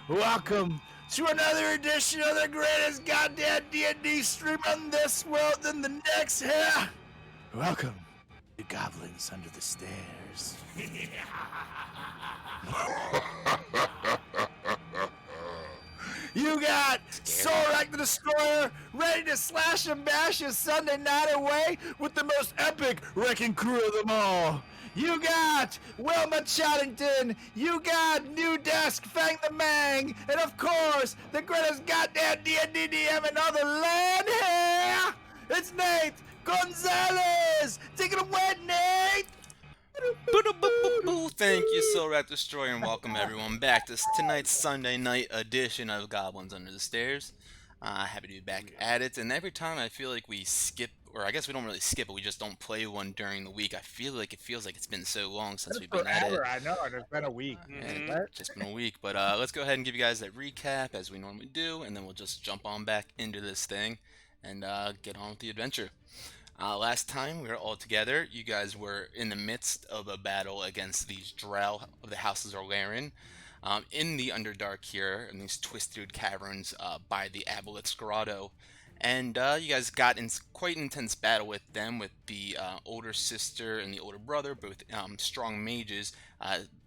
Welcome to another edition of the greatest goddamn D&D stream on this world and the next here. Welcome to Goblins Under the Stairs. You got Sorak the Destroyer ready to slash and bash his Sunday night away with the most epic wrecking crew of them all. You got Wilma Chaddington, you got New Desk Fang the Mang, and of course, the greatest goddamn D&D DM in all the land here! It's Nate Gonzalez! Take it away, Nate! Thank you, Soulrat Destroyer, and welcome everyone back to tonight's Sunday night edition of Goblins Under the Stairs. Happy to be back at it, and every time I feel like we skip, or I guess we don't really skip, but we just don't play one during the week. I feel like it feels like it's been so long since we've been at it. I know, it's been a week. It's just been a week, but let's go ahead and give you guys that recap as we normally do, and then we'll just jump on back into this thing and get on with the adventure. Last time we were all together, you guys were in the midst of a battle against these drow of the houses Orlaren in the Underdark here, in these twisted caverns by the Aboleth's Grotto. And you guys got in quite an intense battle with them, with the older sister and the older brother, both strong mages,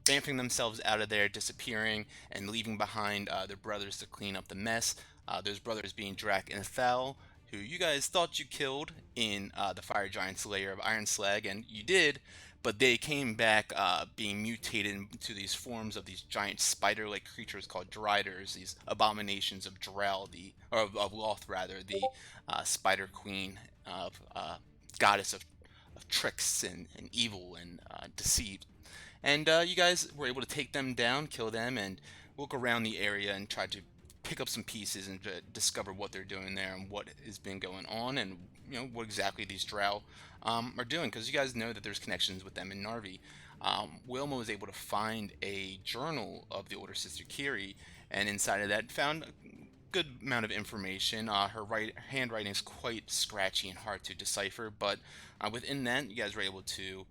vamping themselves out of there, disappearing, and leaving behind their brothers to clean up the mess. Those brothers being Drac and Thal, who you guys thought you killed in the Fire Giant's lair of Iron Slag, and you did, but they came back being mutated into these forms of these giant spider-like creatures called Driders, these abominations of Drell, of Loth rather, the Spider Queen, of goddess of tricks and evil and deceit. And you guys were able to take them down, kill them, and look around the area and try to pick up some pieces and discover what they're doing there and what has been going on, and what exactly these drow are doing, because you guys know that there's connections with them in Narvi. Wilma was able to find a journal of the older sister Kiri, and inside of that found a good amount of information. Her handwriting is quite scratchy and hard to decipher, but within that you guys were able to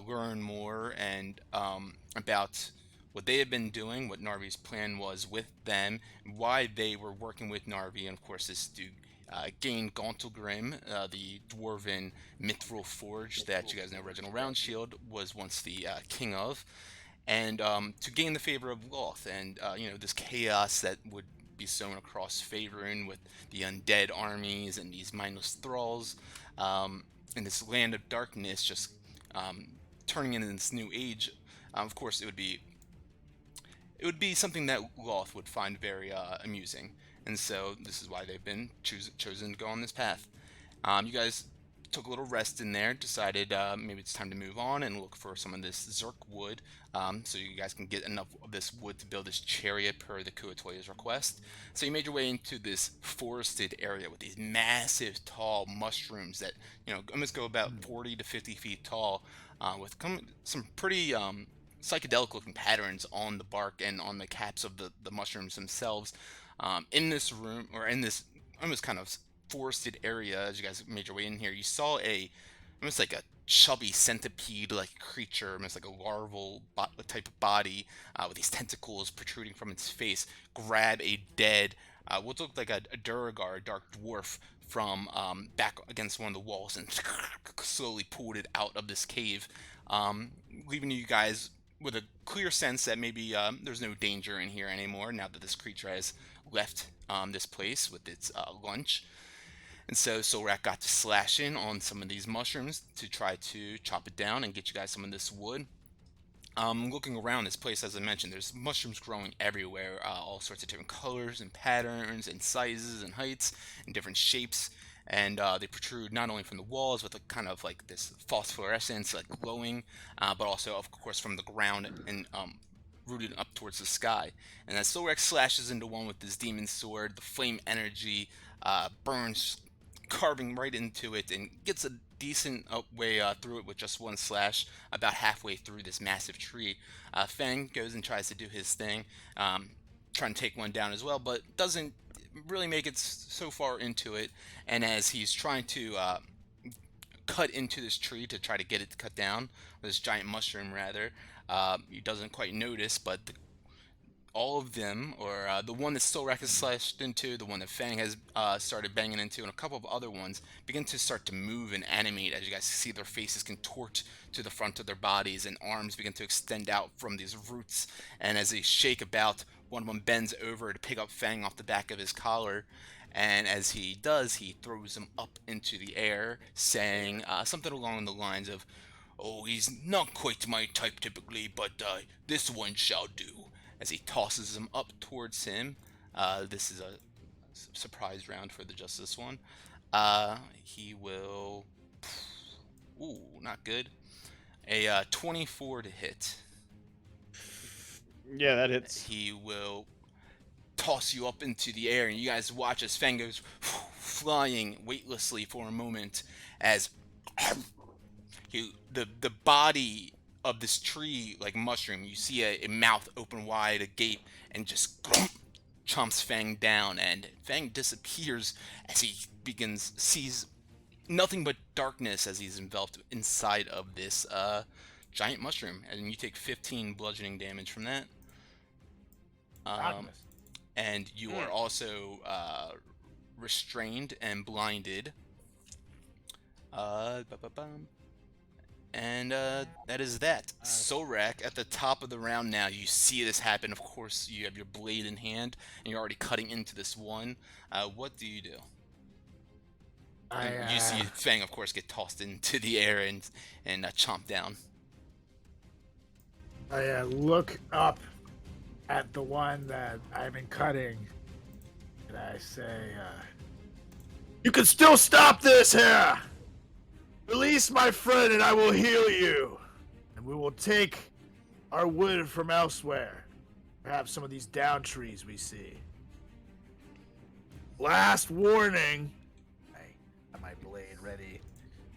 learn more and about what they had been doing, what Narvi's plan was with them, why they were working with Narvi, and of course this to gain Gauntlgrim, the dwarven mithril forge that you guys know Reginald Roundshield was once the king of, and to gain the favor of Loth, and this chaos that would be sown across Faerun with the undead armies and these mindless thralls, in this land of darkness, just turning into this new age. Of course, it would be something that Loth would find very amusing, and so this is why they've been chosen to go on this path. You guys took a little rest in there, decided maybe it's time to move on and look for some of this Zerk wood, so you guys can get enough of this wood to build this chariot per the Kuatoya's request. So you made your way into this forested area with these massive, tall mushrooms that almost go about 40 to 50 feet tall, with some pretty psychedelic looking patterns on the bark and on the caps of the mushrooms themselves. In this room, or in this almost kind of forested area, as you guys made your way in here, you saw almost like a chubby centipede like creature, almost like a larval type of body, with these tentacles protruding from its face, grab a dead what looked like a Duragar, a dark dwarf, from back against one of the walls, and slowly pulled it out of this cave, leaving you guys with a clear sense that maybe there's no danger in here anymore now that this creature has left this place with its lunch. And so Solrak got to slash in on some of these mushrooms to try to chop it down and get you guys some of this wood. Looking around this place, as I mentioned, there's mushrooms growing everywhere, all sorts of different colors and patterns and sizes and heights and different shapes. And they protrude not only from the walls with a kind of like this phosphorescence, like glowing, but also, of course, from the ground and rooted up towards the sky. And as Solrex slashes into one with his demon sword, the flame energy burns, carving right into it, and gets a decent way through it with just one slash, about halfway through this massive tree. Fang goes and tries to do his thing, trying to take one down as well, but doesn't really make it so far into it. And as he's trying to cut into this tree to try to get it cut down, this giant mushroom rather, he doesn't quite notice, but all of them, or the one that Solrak is slashed into, the one that Fang has started banging into, and a couple of other ones begin to start to move and animate as you guys see their faces contort to the front of their bodies, and arms begin to extend out from these roots. And as they shake about, one of them bends over to pick up Fang off the back of his collar. And as he does, he throws him up into the air, saying something along the lines of, "Oh, he's not quite my type typically, but this one shall do." As he tosses him up towards him, this is a surprise round for the Justice one. He will. Ooh, not good. A 24 to hit. Yeah, that hits. He will toss you up into the air, and you guys watch as Fang goes flying weightlessly for a moment as the body of this tree like mushroom, you see a mouth open wide, a gape, and just chomps Fang down, and Fang disappears as he sees nothing but darkness as he's enveloped inside of this giant mushroom, and you take 15 bludgeoning damage from that. And you are also restrained and blinded. And that is that. Solrak, at the top of the round now, you see this happen. Of course, you have your blade in hand, and you're already cutting into this one. What do you do? You see Fang, of course, get tossed into the air and chomp down. I look up at the one that I've been cutting, and I say, You can still stop this here! Release my friend and I will heal you. and we will take our wood from elsewhere. Perhaps some of these down trees we see. Last warning. I have my blade ready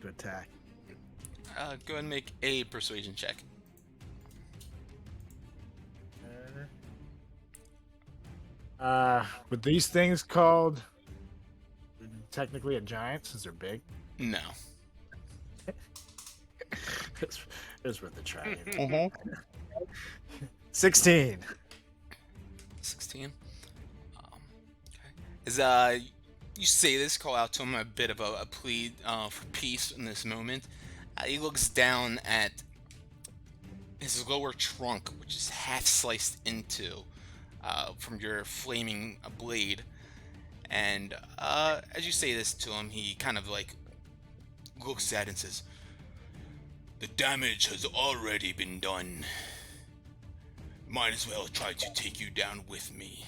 to attack. Go ahead and make a persuasion check. With these things called technically a giant since they're big? No. It's worth a try. 16. 16. Okay. As you say this, call out to him a bit of a plea for peace in this moment. He looks down at his lower trunk, which is half sliced into from your flaming blade. And as you say this to him, he kind of like looks at it and says, "The damage has already been done. Might as well try to take you down with me."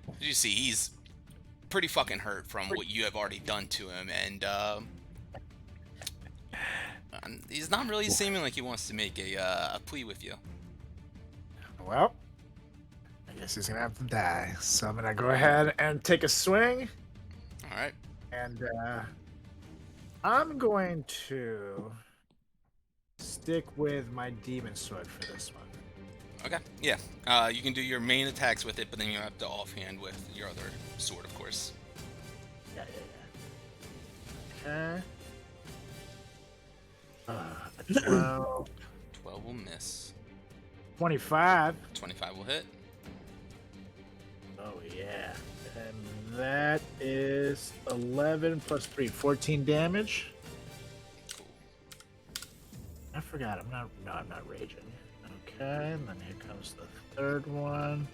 As you see, he's pretty fucking hurt from what you have already done to him, and he's not really seeming like he wants to make a plea with you. Well, I guess he's gonna have to die. So I'm gonna go ahead and take a swing. All right. And I'm going to stick with my demon sword for this one. Okay. Yeah. You can do your main attacks with it, but then you have to offhand with your other sword, of course. Yeah. Okay. 12. 12 will miss. 25. 25 will hit. Oh, yeah. And that is 11 plus 3, 14 damage. Cool. I forgot. I'm not raging. Okay, and then here comes the third one.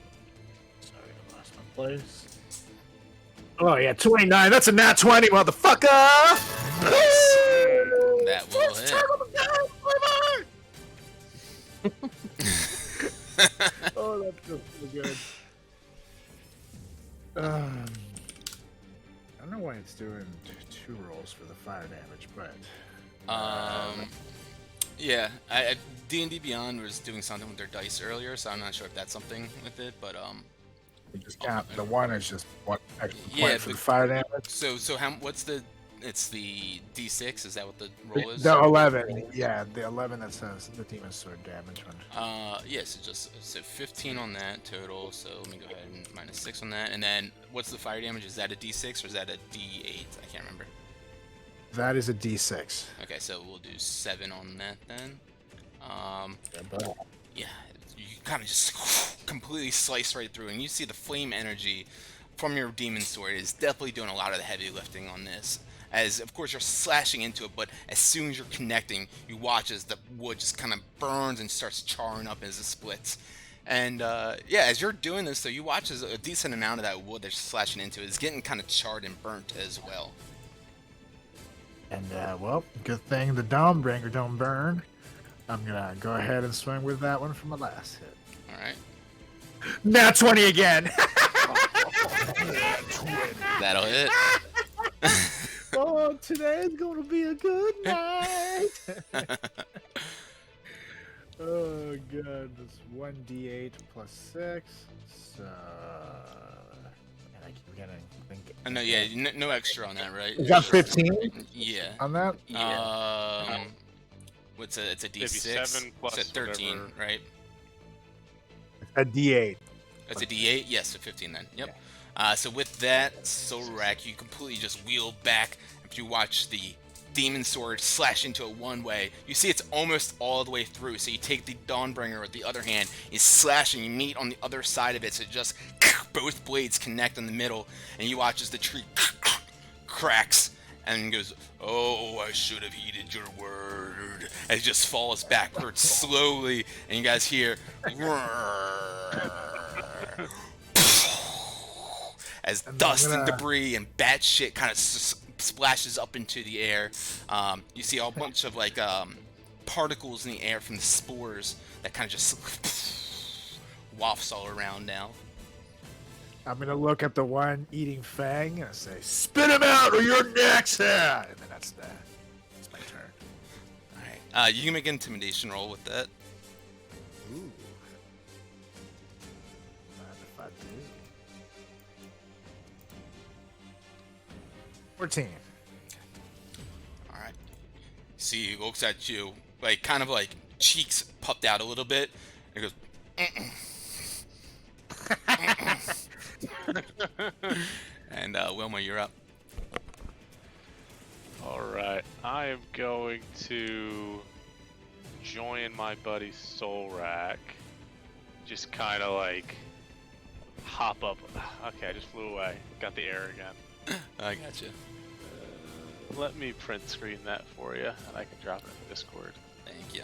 Sorry, I lost my place. Oh, yeah, 29. That's a nat 20, motherfucker! That will hit. Oh, that feels so good. I don't know why it's doing 2 rolls for the fire damage, but yeah, D&D Beyond was doing something with their dice earlier, so I'm not sure if that's something with it, but you just count. The one is just 1 extra point Yeah, for but- the fire damage. so what's the? It's the D6. Is that what the roll is? The 11, yeah, the 11 that says the demon sword damage one. Yes, so 15 on that total. So let me go ahead and minus 6 on that, and then what's the fire damage? Is that a D6 or is that a D8? I can't remember. That is a D6. Okay, so we'll do 7 on that then. Yeah, but Yeah, you kind of just completely slice right through, and you see the flame energy from your demon sword is definitely doing a lot of the heavy lifting on this. As of course you're slashing into it, but as soon as you're connecting, you watch as the wood just kind of burns and starts charring up as it splits. And yeah, as you're doing this, though, you watch as a decent amount of that wood that you're slashing into is getting kind of charred and burnt as well. And well, good thing the Dawnbringer don't burn. I'm gonna go ahead and swing with that one for my last hit. All right, Nat 20 again. that'll hit. Oh, today's gonna be a good night. Oh god, this 1d8 plus 6. So, and I keep getting. No, yeah, no extra on that, right? You got 15 Yeah. on that? What's a? It's a Maybe D6. 7 plus It's a 13, whatever. right? A d8. It's a D8. Yes, so 15 then. Yep. So with that soul rack, you completely just wheel back after you watch the demon sword slash into it one way. You see it's almost all the way through. So you take the Dawnbringer with the other hand, you slash and you meet on the other side of it. So just both blades connect in the middle, and you watch as the tree cracks and goes, "Oh, I should have heeded your word." As it just falls backwards slowly, and you guys hear as dust and debris and bad shit kind of splashes up into the air. You see a whole bunch of like particles in the air from the spores that kind of just wafts all around now. I'm gonna look at the one eating Fang and say, Spit him out or you're next. and then that's that. It's my turn. All right, you can make an intimidation roll with that. Ooh. Mind if I do? 14. All right. See, he looks at you, like kind of like cheeks puffed out a little bit, and goes, and Wilma, you're up. Alright, I am going to join my buddy Soul Rack. Just kind of like hop up. Okay, I just flew away. Got the error again. I got you. Let me print screen that for you, and I can drop it in Discord. Thank you.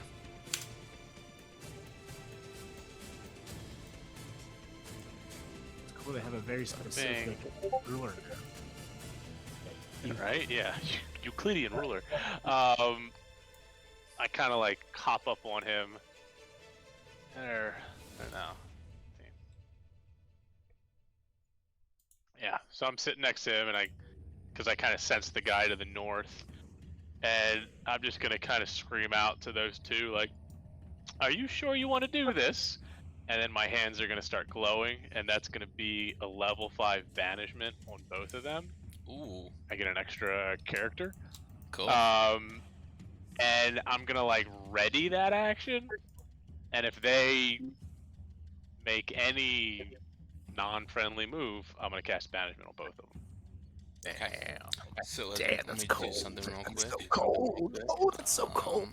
It's cool they have a very specific ruler there. Right? Yeah, Euclidean ruler. I kind of like hop up on him. There, now. Yeah, so I'm sitting next to him, and because I kind of sense the guy to the north, and I'm just gonna kind of scream out to those two, like, "Are you sure you want to do this?" And then my hands are gonna start glowing, and that's gonna be a level 5 banishment on both of them. Ooh, I get an extra character. cool. And I'm gonna like ready that action, and if they make any non-friendly move, I'm gonna cast banishment on both of them. Okay. So Damn, let that's me cold. do something real quick. So cold. Oh, that's so cold.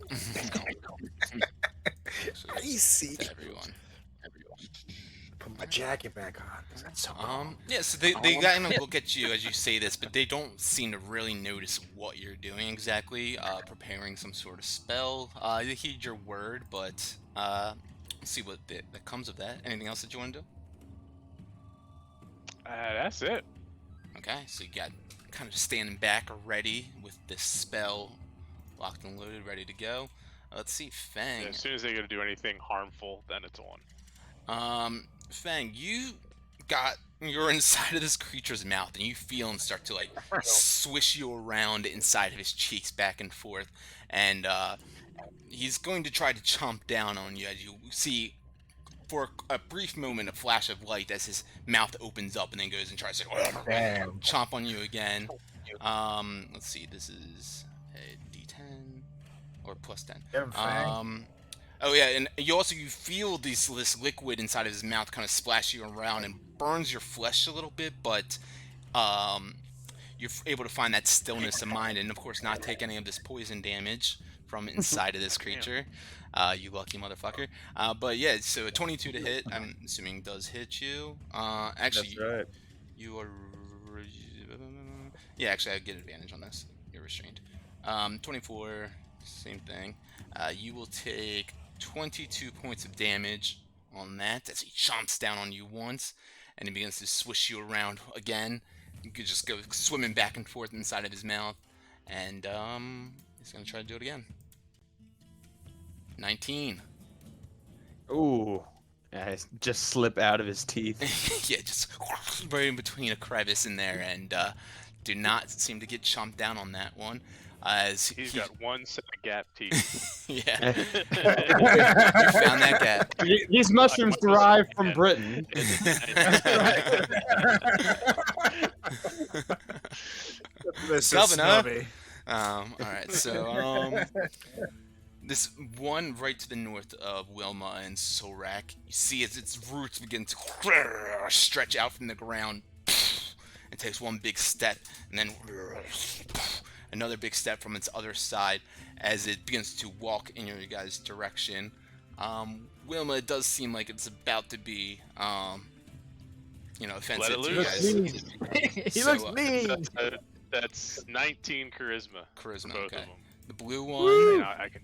So Icy. to everyone. Put my jacket back on. 'Cause that's so cold. Yeah, so they kind of look at you as you say this, but they don't seem to really notice what you're doing exactly. Preparing some sort of spell. They heed your word, but let's see what that comes of that. Anything else that you want to do? That's it. Okay, so you got kind of standing back ready with this spell locked and loaded, ready to go. Let's see, Fang. Yeah, as soon as they're gonna do anything harmful, then it's on. Fang, you're inside of this creature's mouth, and you feel him start to like swish you around inside of his cheeks back and forth, and he's going to try to chomp down on you as you see for a brief moment a flash of light as his mouth opens up and then goes and tries to chomp on you again. Let's see, this is a D10 or plus 10. Oh yeah, and you feel this liquid inside of his mouth kind of splash you around and burns your flesh a little bit, but you're able to find that stillness of mind and of course not take any of this poison damage from inside of this creature. You lucky motherfucker. But yeah, so a 22 to hit, I'm assuming does hit you. Actually, That's right. you are. Yeah, actually, I get advantage on this. You're restrained. 24, same thing. You will take 22 points of damage on that as he chomps down on you once, and he begins to swish you around again. You could just go swimming back and forth inside of his mouth, and he's gonna try to do it again. 19. Ooh. Yeah, just slip out of his teeth. Yeah, just right in between a crevice in there, and do not seem to get chomped down on that one. As He's got one set of gap teeth. yeah, you found that gap. These mushrooms derive from Britain. This is Governor. snobby. All right, so this one right to the north of Wilma and Sorak, you see as its roots begin to stretch out from the ground. It takes one big step, and then another big step from its other side as it begins to walk in your guys' direction. Wilma, it does seem like it's about to be, offensive to you guys. He So, looks mean. That's 19 charisma. Charisma, for both okay. of them. The blue I, one, mean, I can.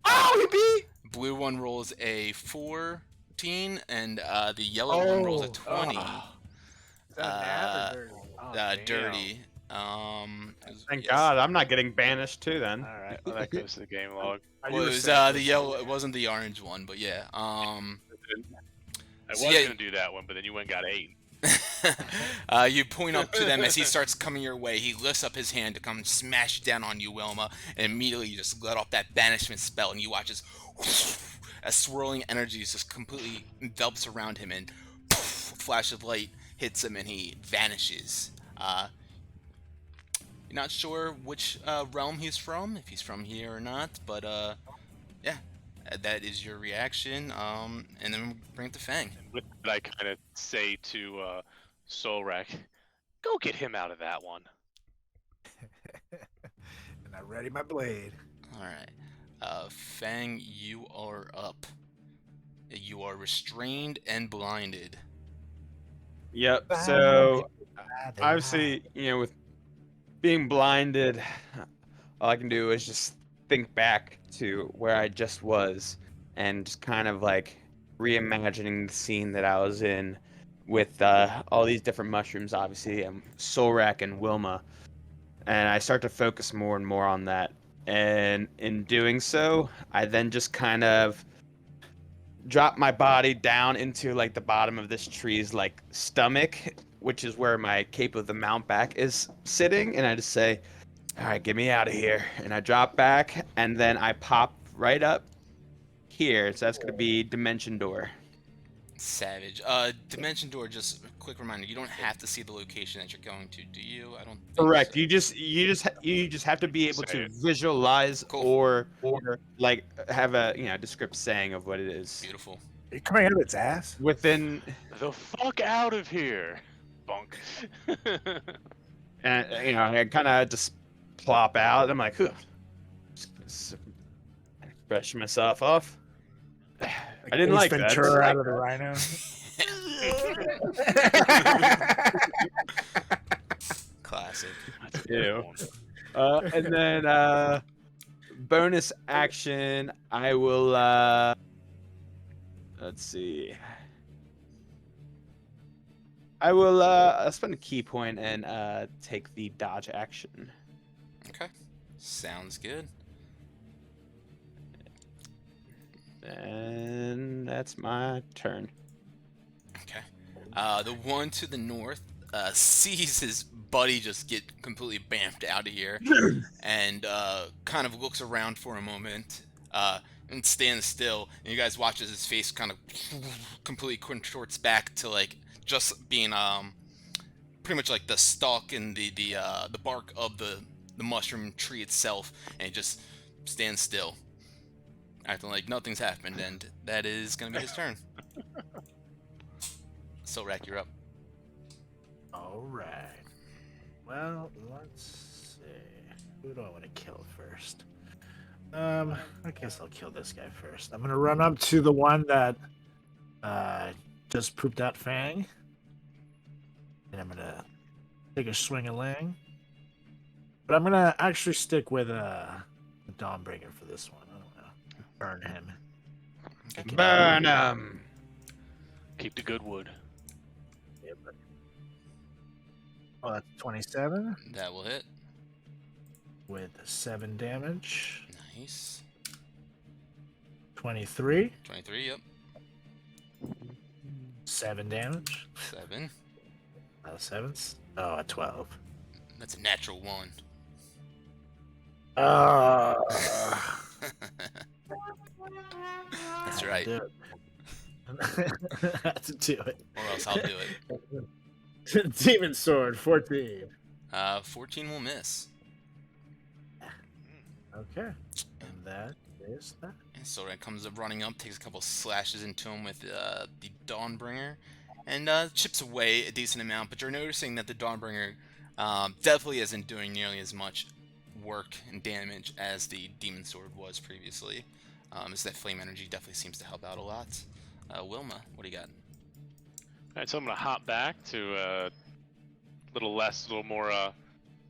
Oh, he beat. blue one rolls a 14, and the yellow one rolls a 20. Is that an ad or dirty? Oh, damn. Dirty. Thank yes. God, I'm not getting banished too then. All right, well, that goes to the game log. Well, it was the yellow. It wasn't the orange one, but yeah. I So was yeah- gonna do that one, but then you went and got 8. You point up to them as he starts coming your way. He lifts up his hand to come smash down on you, Wilma, and immediately you just let off that banishment spell, and you watch as swirling energy just completely envelops around him, and a flash of light hits him, and he vanishes. You're not sure which realm he's from, if he's from here or not, but yeah, that is your reaction. And then we'll bring it to Fang. With that, I kind of say to Solrak, go get him out of that one. And I ready my blade. All right, Fang, you are up. You are restrained and blinded. Yep. So obviously, with being blinded, all I can do is just think back to where I just was and just kind of like reimagining the scene that I was in with all these different mushrooms, obviously, and Solrak and Wilma. And I start to focus more and more on that. And in doing so, I then just kind of drop my body down into like the bottom of this tree's like stomach, which is where my Cape of the Mountback is sitting, and I just say, all right, get me out of here. And I drop back, and then I pop right up here. So that's going to be Dimension Door. Savage. Dimension Door, just a quick reminder, you don't have to see the location that you're going to, do you? I don't think Correct. so. You just have to be able Say to it. visualize Cool. or like have a descriptive saying of what it is Beautiful. Are you coming out of its ass? within. The fuck out of here, bunk. And I kind of just plop out. I'm like, just brush myself off. I didn't Ace like that. Ventura out of the rhino. Classic. Ew. And then bonus action, I will let's see. I will spend a key point and take the dodge action. Okay. Sounds good. And that's my turn. Okay. The one to the north sees his buddy just get completely bamped out of here and kind of looks around for a moment and stands still. And you guys watch as his face kind of completely contorts back to like just being pretty much like the stalk and the bark of the mushroom tree itself, and he just stands still, acting like nothing's happened, and that is gonna be his turn. Solrak, you're up. All right. Well, let's see. Who do I want to kill first? I guess I'll kill this guy first. I'm gonna run up to the one that just pooped out Fang, and I'm gonna take a swing a ling. But I'm gonna actually stick with Dawnbringer for this one. I don't know. Burn him. Okay. Burn 'em. Keep the good wood. Yeah, but... Oh, that's 27 That will hit. with 7 damage. Nice. 23, 23. Yep. 7 damage. 7. 7s. Oh, a 12. That's a natural 1. That's right. Do it. I have to do it. Or else I'll do it. Demon Sword, 14. 14 will miss. Okay. And that is that. And Sorak comes up running up, takes a couple slashes into him with the Dawnbringer, and chips away a decent amount. But you're noticing that the Dawnbringer definitely isn't doing nearly as much work and damage as the Demon Sword was previously. As that flame energy definitely seems to help out a lot. Wilma, what do you got? Alright, so I'm gonna hop back to a little more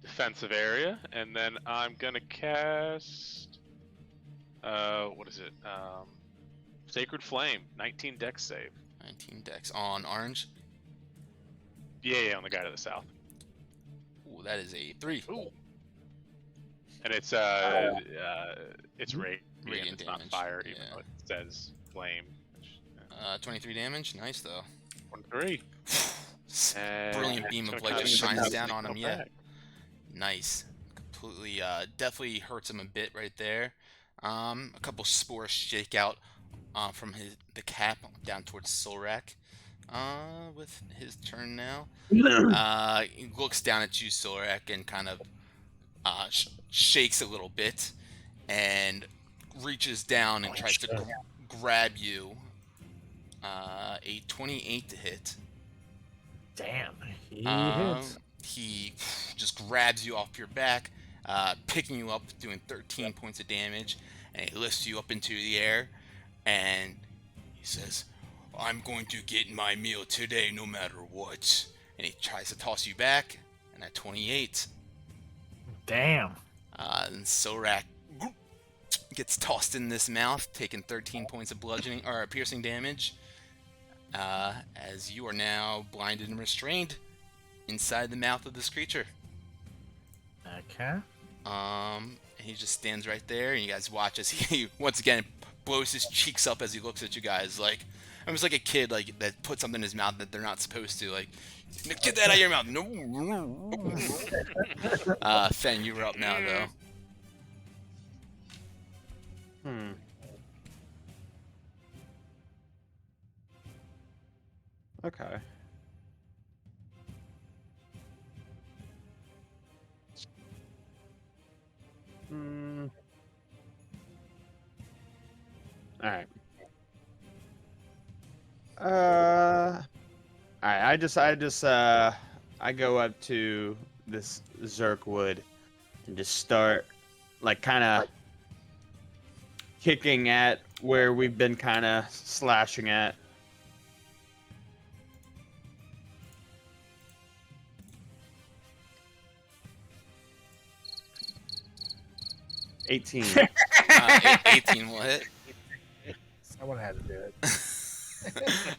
defensive area, and then I'm gonna cast what is it? Sacred Flame, 19 Dex save. 19 dex on orange. Yeah, on the guy to the south. Ooh, that is a 3. Ooh. And it's radiant. Radiant It's not damage, fire, even yeah. though it says flame. 23 damage. Nice though. 23. Brilliant beam of light just shines down on him. Yeah. Nice. Completely, definitely hurts him a bit right there. A couple spores shake out from the cap down towards Solrak. With his turn now. He looks down at you, Solrak, and kind of shakes a little bit and reaches down and tries to grab you. A 28 to hit. Damn. He hits. He just grabs you off your back, picking you up, doing 13 points of damage, and he lifts you up into the air, and he says, "I'm going to get my meal today no matter what." And he tries to toss you back, and at 28. Damn. And Sorak gets tossed in this mouth, taking 13 points of bludgeoning or piercing damage. As you are now blinded and restrained inside the mouth of this creature. Okay. He just stands right there, and you guys watch as he once again blows his cheeks up as he looks at you guys, like almost like a kid like that puts something in his mouth that they're not supposed to, like, get that out of your mouth. No. Fen, you were up now though. Okay. Alright. Alright, I go up to this Zerkwood and just start, like, kind of kicking at where we've been kind of slashing at. $18. 18 will hit. Someone had to do it.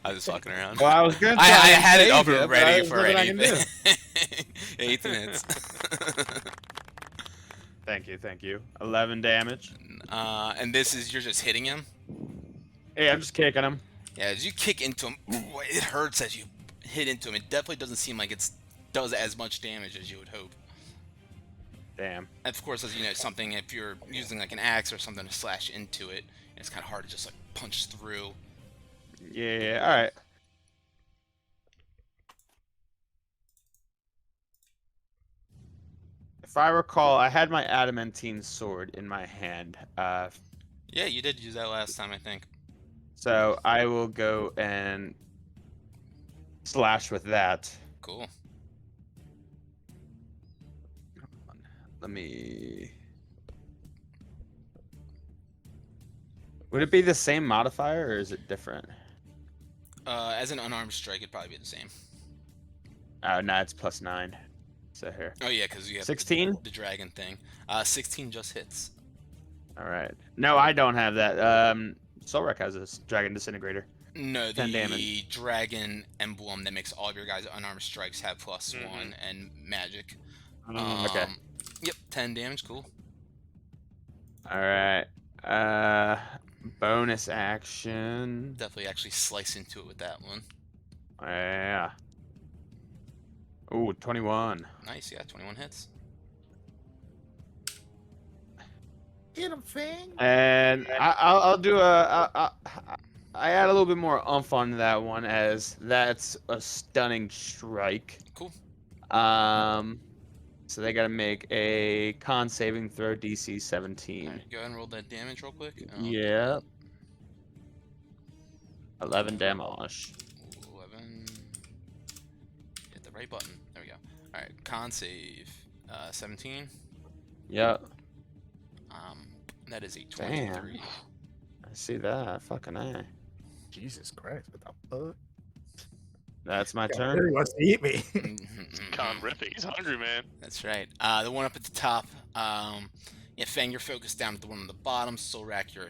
I was fucking around. Well, I was gonna. I had it up save and but ready there's for nothing I can do. anything. 18 hits. Thank you. 11 damage. And this is, you're just hitting him? Hey, I'm just kicking him. Yeah, as you kick into him, it hurts as you hit into him. It definitely doesn't seem like it does as much damage as you would hope. Damn. And of course, as you know, something, if you're using like an axe or something to slash into it, it's kind of hard to just like punch through. Yeah, alright. If I recall, I had my adamantine sword in my hand. Yeah, you did use that last time, I think. So I will go and slash with that. Cool. Let me... Would it be the same modifier or is it different? As an unarmed strike, it'd probably be the same. Oh, no, it's +9. So here. Oh yeah, because you have 16? the dragon thing. 16 just hits. All right. No, I don't have that. Solrek has this dragon disintegrator. No, 10 the damage. dragon emblem that makes all of your guys' unarmed strikes have +1 and magic. Okay. Yep, 10 damage. Cool. All right. Bonus action. Definitely actually slice into it with that one. Yeah. Ooh, 21. Nice, yeah, 21 hits. Get him, Fang. And I'll do I add a little bit more oomph on that one as that's a stunning strike. Cool. So they gotta make a con saving throw DC 17. Alright, go ahead and roll that damage real quick. and I'll do Yeah. 11 damage. 11. Hit the right button. There we go. Alright, con save 17. Yep. That is a 23. Damn. I see that. Fucking A. Jesus Christ! What the fuck? That's my He turn. wants to eat me. Con ripping. He's hungry, man. That's right. The one up at the top. Yeah, Fang, you're focused down at the one on the bottom. Solrak, you're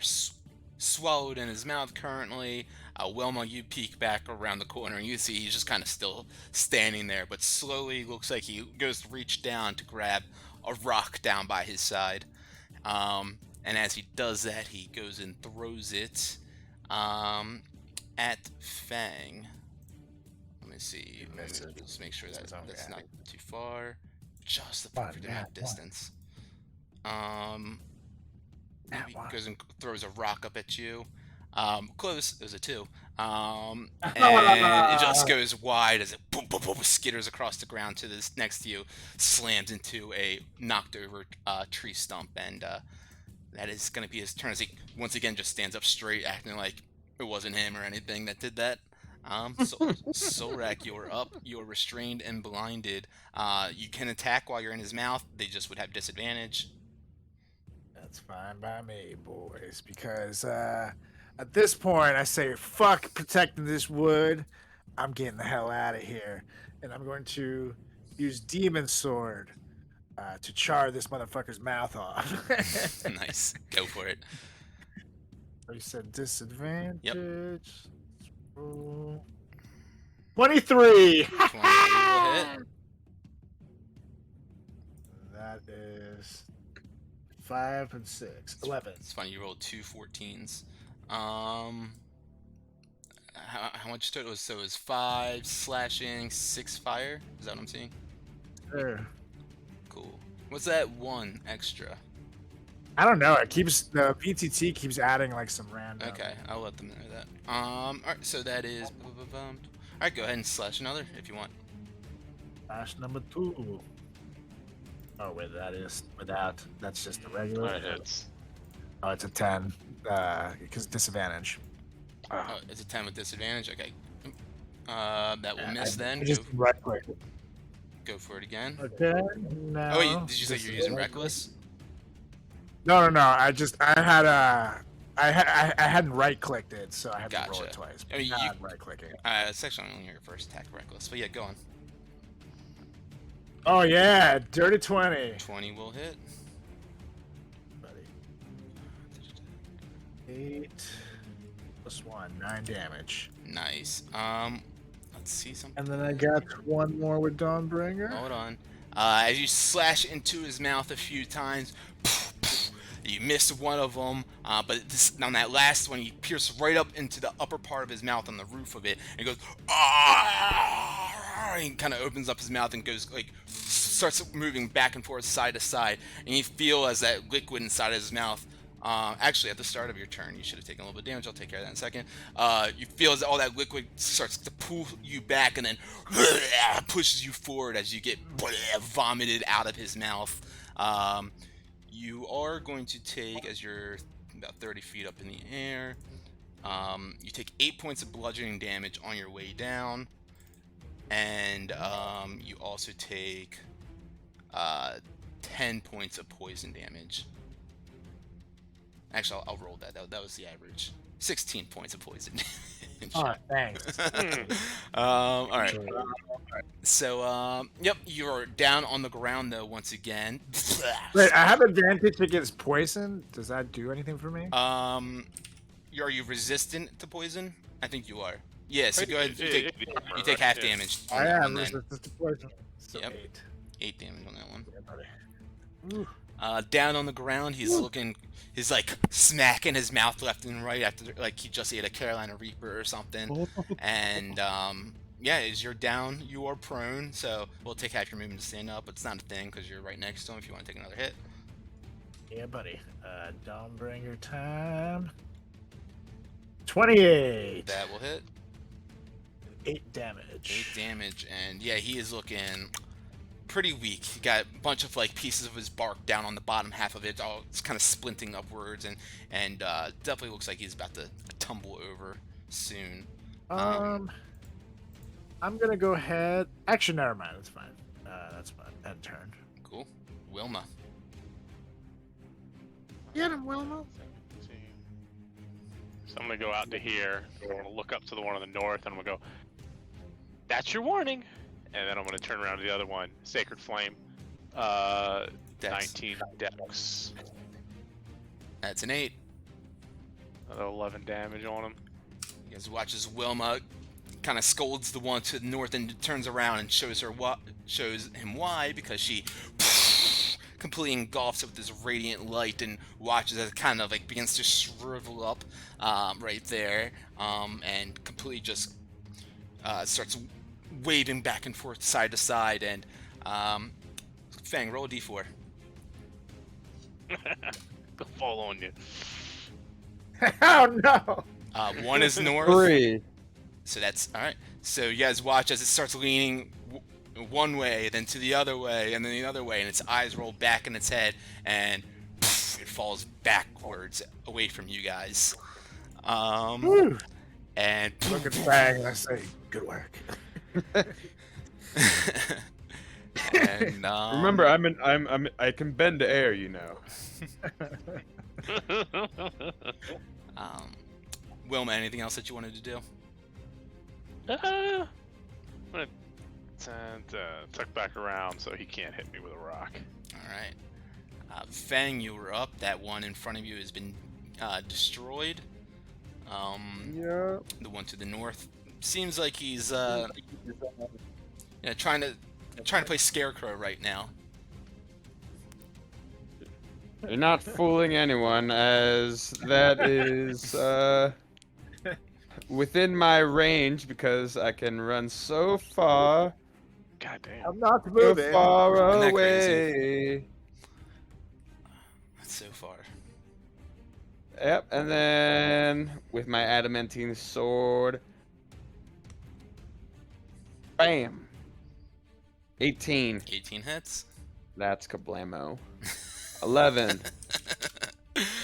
swallowed in his mouth currently. Wilma, you peek back around the corner and you see he's just kind of still standing there, but slowly looks like he goes to reach down to grab a rock down by his side. And as he does that, he goes and throws it at Fang. Let me see. Let me just make sure that that's not too far. Just the perfect amount of distance. Maybe goes and throws a rock up at you. Close. It was a 2. And it just goes wide as it boom, boom, boom, skitters across the ground to this next to you, slams into a knocked over tree stump, and that is going to be his turn as he once again just stands up straight, acting like it wasn't him or anything that did that. So Solrak, you're up. You're restrained and blinded. You can attack while you're in his mouth. They just would have disadvantage. That's fine by me, boys, because at this point I say fuck protecting this wood. I'm getting the hell out of here, and I'm going to use Demon Sword to char this motherfucker's mouth off. Nice. Go for it. You said disadvantage. Yep. Roll. 23. 23 will hit. That is 5 and 6. 11. It's funny, you rolled 2 14s. How much total was so? It was 5 slashing, 6 fire? Is that what I'm seeing? Sure. Cool. What's that 1 extra? I don't know. It keeps the VTT keeps adding like some random. Okay, I'll let them know that. Alright, so that is. Alright, go ahead and slash another if you want. Slash number 2. Oh wait, that is without. That's just the regular. That hits. Oh, it's a 10. Because disadvantage. Oh, it's a 10 with disadvantage. Okay. That will miss then. I just right click. Go for it again. Okay. No. Oh, wait, did you say you're using reckless? No. I hadn't right clicked it, so I had to roll Gotcha. it twice. I mean, Not you- right clicking. It's actually only your first attack, reckless. But yeah, go on. Oh yeah, dirty 20. 20 will hit. Buddy. 8 plus 1, 9 damage. Nice. Let's see something. And then I got one more with Dawnbringer. Hold on. As you slash into his mouth a few times, you miss one of them, but on that last one, you pierce right up into the upper part of his mouth on the roof of it, and he goes, ah! And kind of opens up his mouth and goes like, starts moving back and forth, side to side, and you feel as that liquid inside of his mouth. Actually, at the start of your turn, you should have taken a little bit of damage. I'll take care of that in a second. You feel as all that liquid starts to pull you back and then pushes you forward as you get vomited out of his mouth. You are going to take, as you're about 30 feet up in the air, you take 8 points of bludgeoning damage on your way down, and you also take 10 points of poison damage Actually, I'll roll that. That was the average. 16 points of poison. Oh, thanks. All right. So, yep, you're down on the ground though once again. Wait, I have advantage against poison. Does that do anything for me? Are you resistant to poison? I think you are. Yeah. So go ahead. You take half damage on I that am one then. resistant to poison. So Yep. 8. 8 damage on that one. Yeah, buddy. Ooh. Down on the ground, he's looking. He's like smacking his mouth left and right after like he just ate a Carolina Reaper or something. And yeah, as you're down, you are prone. So we'll take half your movement to stand up. But it's not a thing because you're right next to him. If you want to take another hit. Yeah, buddy. Dawnbringer time. 28. That will hit. 8 damage. 8 damage, and yeah, he is looking pretty weak. He got a bunch of like pieces of his bark down on the bottom half of it. It's kind of splinting upwards, and definitely looks like he's about to tumble over soon. I'm gonna go ahead. Actually, never mind. That's fine. That's fine. End turn. Cool. Wilma. Get him, Wilma. So I'm gonna go out to here. I'm gonna look up to the one on the north, and I'm gonna go, "That's your warning." And then I'm gonna turn around to the other one, Sacred Flame. Dex. 19 Dex. That's an 8. Another 11 damage on him. You guys watch as Wilma kind of scolds the one to the north and turns around and shows him why, because she completely engulfs it with this radiant light and watches as it kind of like begins to shrivel up right there, and completely just starts waving back and forth side to side. And Fang, roll a d4. Go fall on you. Oh no! 1 is north. 3. So that's all right. So you guys watch as it starts leaning one way, then to the other way, and then the other way, and its eyes roll back in its head, and it falls backwards away from you guys. Woo. And Look at Fang and I say, good work. and Remember, I can bend the air, you know. Wilma, anything else that you wanted to do? I'm gonna tuck back around so he can't hit me with a rock. All right. Fang, you were up. That one in front of you has been destroyed. Yeah. The one to the north seems like he's trying to play Scarecrow right now. You're not fooling anyone, as that is within my range because I can run so far, God damn. I'm not so moving. far Isn't that away. That's so far. Yep, and then with my adamantine sword, bam, 18. 18 hits. That's kablamo. 11.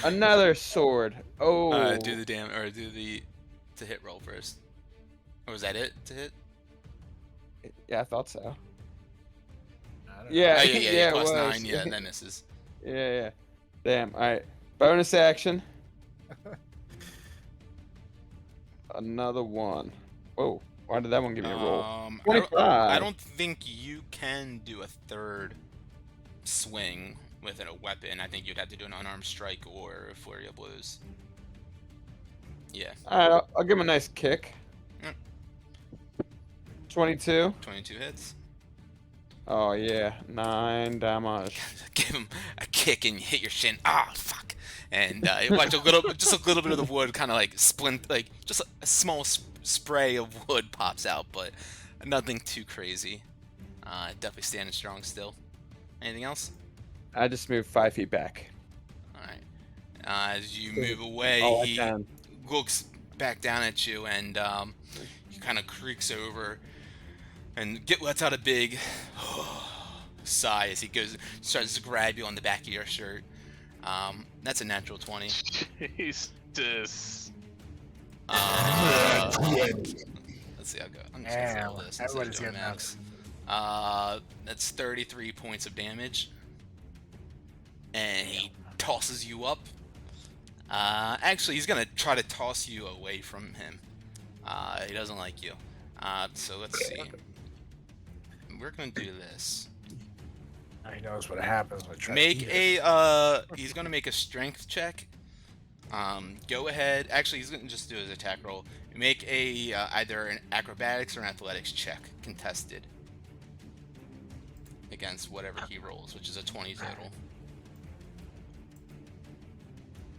Another sword. Oh. Do the damn or do the to hit roll first. Or was that it to hit? Yeah, I thought so. I don't Yeah, Oh, yeah, yeah, it plus was. 9. Yeah, and that misses. Yeah. Damn. All right. Bonus action. Another one. Whoa. Why did that one give me a roll? I 25. don't think you can do a third swing with a weapon. I think you'd have to do an unarmed strike or a flurry of blows. Yeah. All right, I'll give him a nice kick. Yep. 22. 22 hits. Oh yeah, 9 damage. Give him a kick and you hit your shin. Ah, fuck. And you watch just a little bit of the wood kind of like splint, like just a small spray of wood pops out, but nothing too crazy. Definitely standing strong still. Anything else? I just moved 5 feet back. All right. As you move away, Oh, I he can. looks back down at you, and he kind of creaks over and lets out a big sigh as he starts to grab you on the back of your shirt. That's a natural 20. Jesus. Let's see how it goes. I'm just gonna roll Damn, this instead of everybody's doing getting max. That's 33 points of damage. And he tosses you up. Actually, he's gonna try to toss you away from him. He doesn't like you. So let's see. We're gonna do this. He knows what happens when I try to Make eat a. He's gonna make a strength check. Go ahead. Actually, he's gonna just do his attack roll. Make a either an acrobatics or an athletics check, contested, against whatever he rolls, which is a 20 total.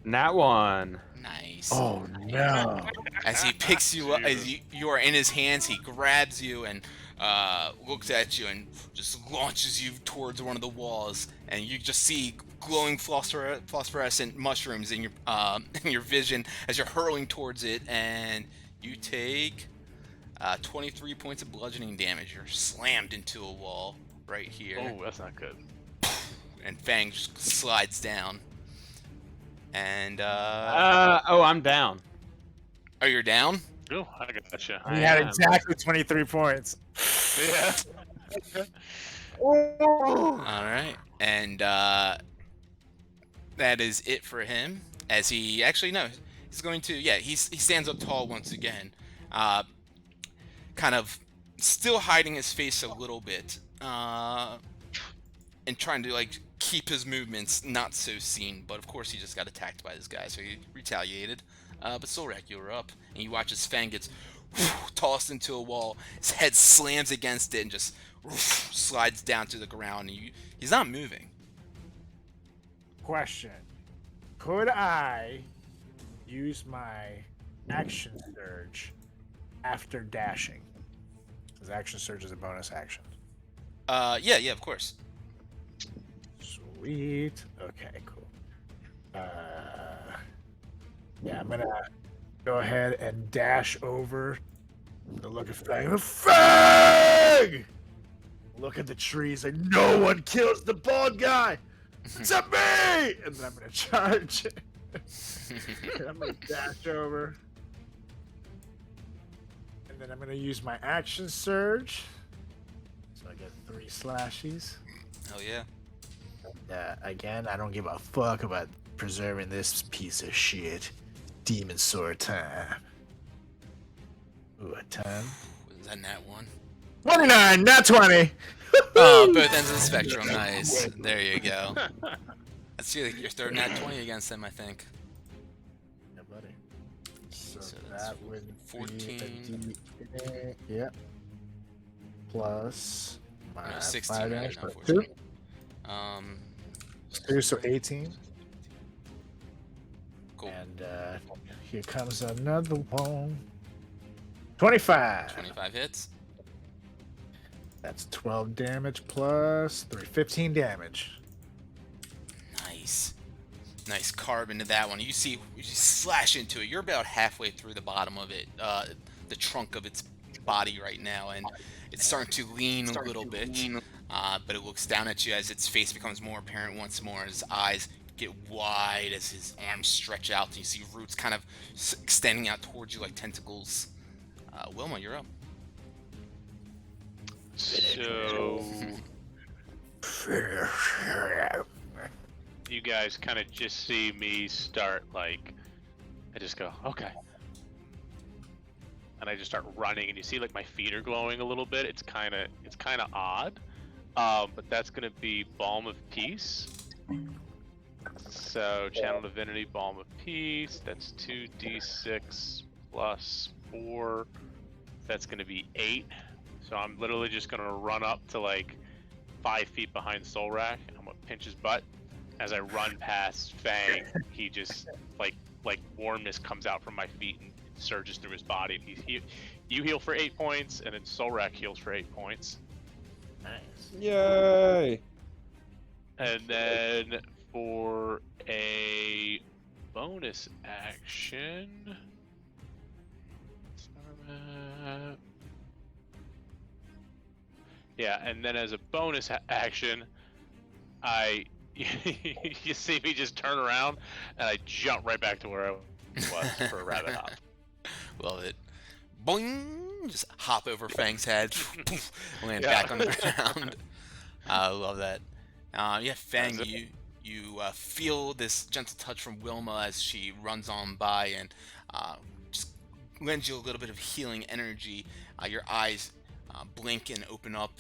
Nat 1. Nice. Oh no! As he picks you up, as you are in his hands, he grabs you and looks at you and just launches you towards one of the walls, and you just see glowing phosphorescent mushrooms in your vision as you're hurling towards it, and you take 23 points of bludgeoning damage. You're slammed into a wall right here, Oh, that's not good. and Fang just slides down. And Oh, I'm down. oh, you're down? Oh, I gotcha. He had exactly 23 points. Yeah. All right, and that is it for him. As he actually no, he's going to he stands up tall once again, kind of still hiding his face a little bit, and trying to like keep his movements not so seen. But of course, he just got attacked by this guy, so he retaliated. But Solrak, you were up, and you watch his Fang gets tossed into a wall. His head slams against it and just slides down to the ground. And he's not moving. Question: could I use my action surge after dashing? Because action surge is a bonus action. Yeah, of course. Sweet. Okay, cool. Yeah, I'm gonna go ahead and dash over to look at Fang. Fang! Look at the trees, and no one kills the bald guy except me! And then I'm gonna charge. I'm gonna dash over. And then I'm gonna use my action surge. So I get 3 slashes. Hell yeah. Again, I don't give a fuck about preserving this piece of shit. Demon sword time. Ooh, a 10. Was that nat 1? 29, not 20. Oh, both ends of the spectrum. Nice. There you go. That's your third nat 20 against them, I think. Yeah, buddy. So, So that's that would 14. be a D8, yep. Plus my No, 16, 5 right, damage, plus 2. unfortunately. 2, so 18. Cool. And here comes another one. 25. 25 hits. That's 12 damage plus 3. 15 damage. Nice. Nice carve into that one. You slash into it. You're about halfway through the bottom of it, the trunk of its body right now, and it's starting to lean a little bit. But it looks down at you as its face becomes more apparent once more. His eyes get wide as his arms stretch out, and you see roots kind of extending out towards you like tentacles. Wilma, you're up. So you guys kind of just see me start like, I just go, okay. And I just start running, and you see like my feet are glowing a little bit. It's kind of odd. But that's gonna be Balm of Peace. So Channel Divinity, Balm of Peace. That's 2d6 plus 4. That's gonna be 8. So I'm literally just gonna run up to like 5 feet behind Solrak, and I'm gonna pinch his butt. As I run past Fang, he just like warmness comes out from my feet and surges through his body. You heal for 8 points, and then Solrak heals for 8 points. Nice. Yay! And then for a bonus action, yeah, and then as a bonus action, you see me just turn around and I jump right back to where I was for a rabbit hop. Love it. Boing! Just hop over Fang's head, land Yeah. back on the ground. I love that. Yeah, Fang, That's it. You feel this gentle touch from Wilma as she runs on by and just lends you a little bit of healing energy. Your eyes blink and open up.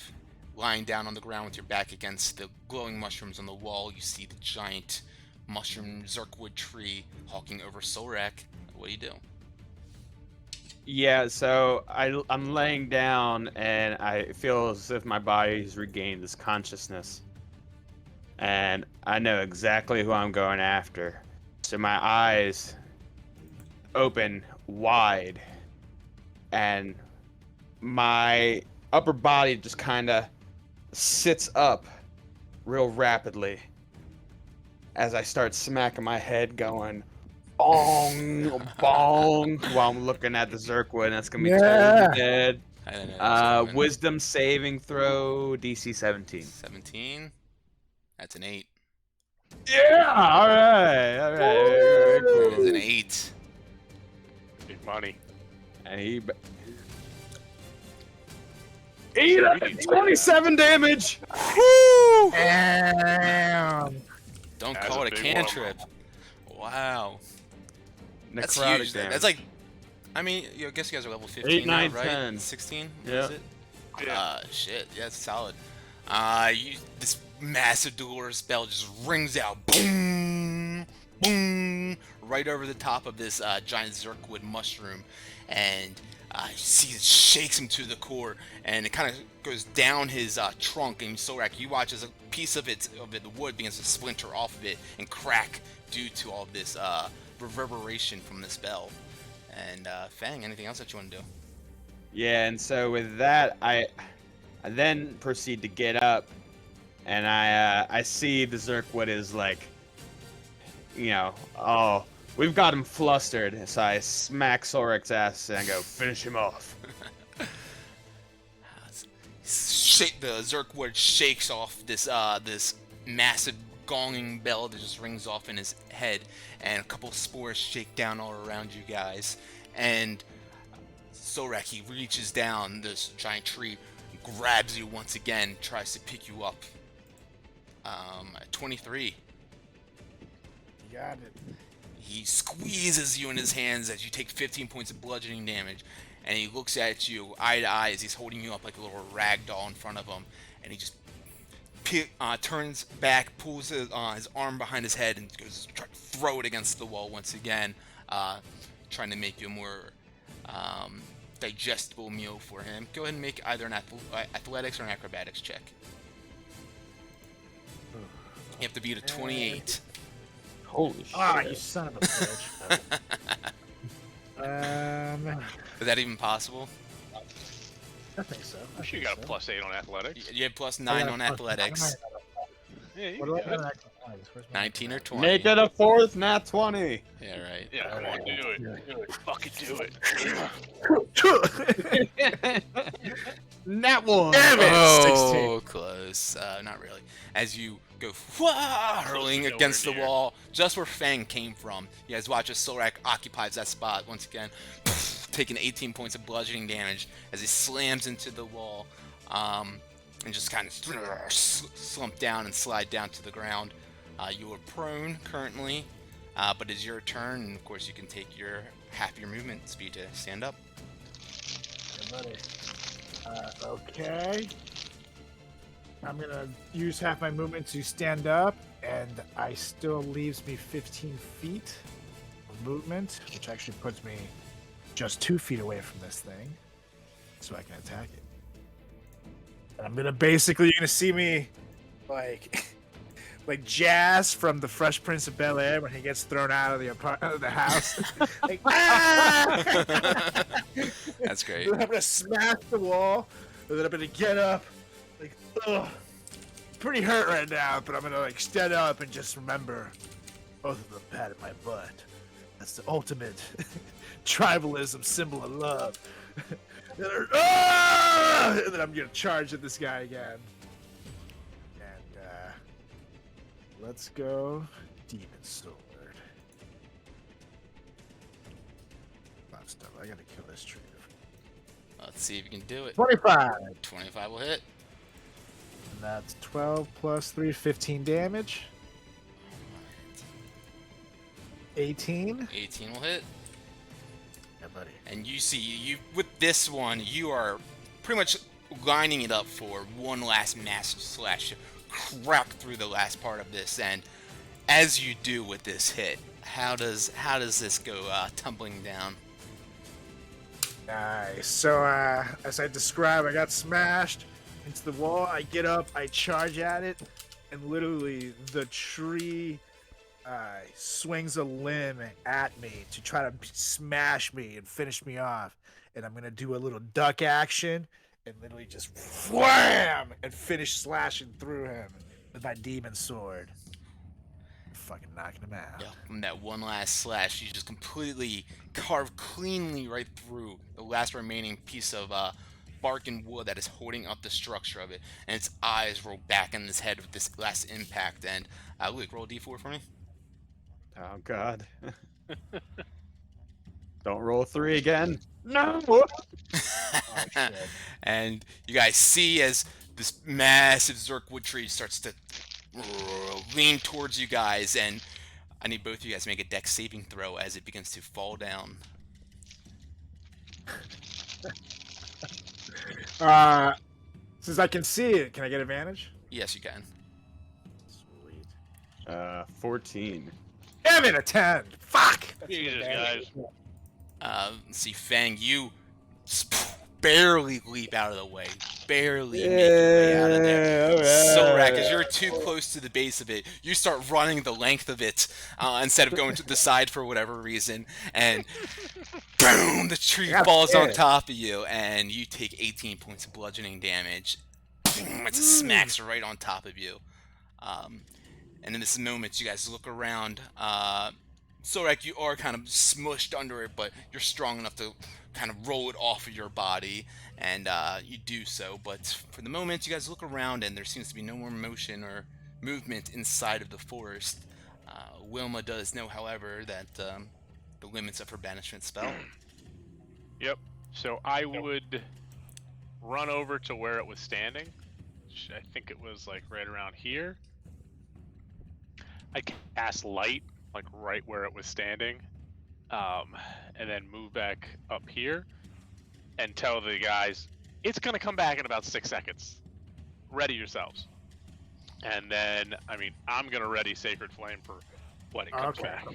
Lying down on the ground with your back against the glowing mushrooms on the wall, you see the giant mushroom Zerkwood tree hawking over Solrak. What do you do? Yeah, so I'm laying down and I feel as if my body's regained its consciousness. And I know exactly who I'm going after. So my eyes open wide and my upper body just kind of sits up real rapidly as I start smacking my head going bong bong while I'm looking at the Zerkwood. That's gonna be Yeah. totally dead. I don't know. That's coming. Wisdom saving throw DC 17. 17. That's an 8. Yeah, all right. Very That is cool. an 8. Big money. And he 27 damage. Woo! Damn. Don't That's call a it a big cantrip. Wow. That's Necrotic huge. damage. That's like, I mean, I guess you guys are level 15 8, 9, now, right? 10. 16? Yeah. Is it? Yeah. Shit. Yeah, it's solid. This massive Dolores bell just rings out. Boom! Boom! Right over the top of this giant Zerkwood mushroom. And you see it shakes him to the core. And it kind of goes down his trunk. And Solrak, you watch as a piece of the wood begins to splinter off of it and crack due to all this reverberation from this bell. And Fang, anything else that you want to do? Yeah, and so with that, I then proceed to get up, and I see the Zerkwood is like, oh, we've got him flustered. So I smack Sorek's ass and I go, finish him off. The Zerkwood shakes off this massive gonging bell that just rings off in his head, and a couple spores shake down all around you guys. And Solrak, he reaches down this giant tree, grabs you once again, tries to pick you up. 23. You got it. He squeezes you in his hands as you take 15 points of bludgeoning damage, and he looks at you eye to eye as he's holding you up like a little rag doll in front of him, and he just turns back, pulls his arm behind his head, and goes to try to throw it against the wall once again, trying to make you a more digestible meal for him. Go ahead and make either an athletics or an acrobatics check. You have to beat a 28. Holy shit. Ah, you son of a bitch. Is that even possible? I think so. I'm sure you got a +8 on athletics. You have +9 on athletics. Yeah, you What do I got get it. on athletics? Where's my 19 or 20. Make it a 4th nat 20. Yeah, right. Yeah, come on, do it. Do it. Fucking do it. Nat 1. Damn it! Oh, close. Not really. As you go hurling Nowhere against the near. wall, just where Fang came from. You guys watch as Solrak occupies that spot once again, taking 18 points of bludgeoning damage as he slams into the wall, and just kind of slump down and slide down to the ground. You are prone currently, but it's your turn, and of course you can take your half your movement speed to stand up. buddy. Okay. I'm gonna use half my movement to stand up, and I still leaves me 15 feet of movement, which actually puts me just 2 feet away from this thing, so I can attack it. And I'm gonna you're gonna see me like Jazz from the Fresh Prince of Bel-Air when he gets thrown out of the house. Like, ah! That's great. Then I'm gonna smash the wall, and then I'm gonna get up. Like, ugh. Pretty hurt right now, but I'm gonna stand up and just remember both of them patted my butt. That's the ultimate tribalism symbol of love. And then I'm gonna charge at this guy again. And let's go Demon Sword. Stop. I gotta kill this tree. Let's see if you can do it. 25. 25 will hit. And that's 12 plus 3, 15 damage. 18. 18 will hit. Yeah, buddy. And you see, you with this one, you are pretty much lining it up for one last massive slash to crack through the last part of this. And as you do with this hit, how does this go tumbling down? Nice. So, as I described, I got smashed into the wall. I get up, I charge at it, and literally the tree swings a limb at me to try to smash me and finish me off. And I'm gonna do a little duck action and literally just wham and finish slashing through him with my demon sword. Fucking knocking him out. Yeah, from that one last slash, you just completely carve cleanly right through the last remaining piece of bark and wood that is holding up the structure of it, and its eyes roll back in its head with this last impact. And Luke, roll a d4 for me. Oh God. Don't roll 3 again. No. And you guys see as this massive Zerkwood tree starts to lean towards you guys, and I need both of you guys to make a dex saving throw as it begins to fall down. Since I can see it, can I get advantage? Yes, you can. Sweet. 14. Damn it, a 10. Fuck. Jesus, guys. Let's see, Fang, you barely leap out of the way. Barely make your way out of there. Sorak, as you're too close to the base of it, you start running the length of it instead of going to the side for whatever reason. And boom, the tree falls on top of you, and you take 18 points of bludgeoning damage. Boom, it smacks right on top of you. And in this moment, you guys look around. Sorak, you are kind of smushed under it, but you're strong enough to kind of roll it off of your body, and you do so. But for the moment, you guys look around, and there seems to be no more motion or movement inside of the forest. Wilma does know, however, that the limits of her banishment spell. Yep. So I would run over to where it was standing. Which I think it was like right around here. I cast light, like right where it was standing, and then move back up here and tell the guys it's gonna come back in about 6 seconds. Ready yourselves. And then, I mean, I'm gonna ready Sacred Flame for when it comes back.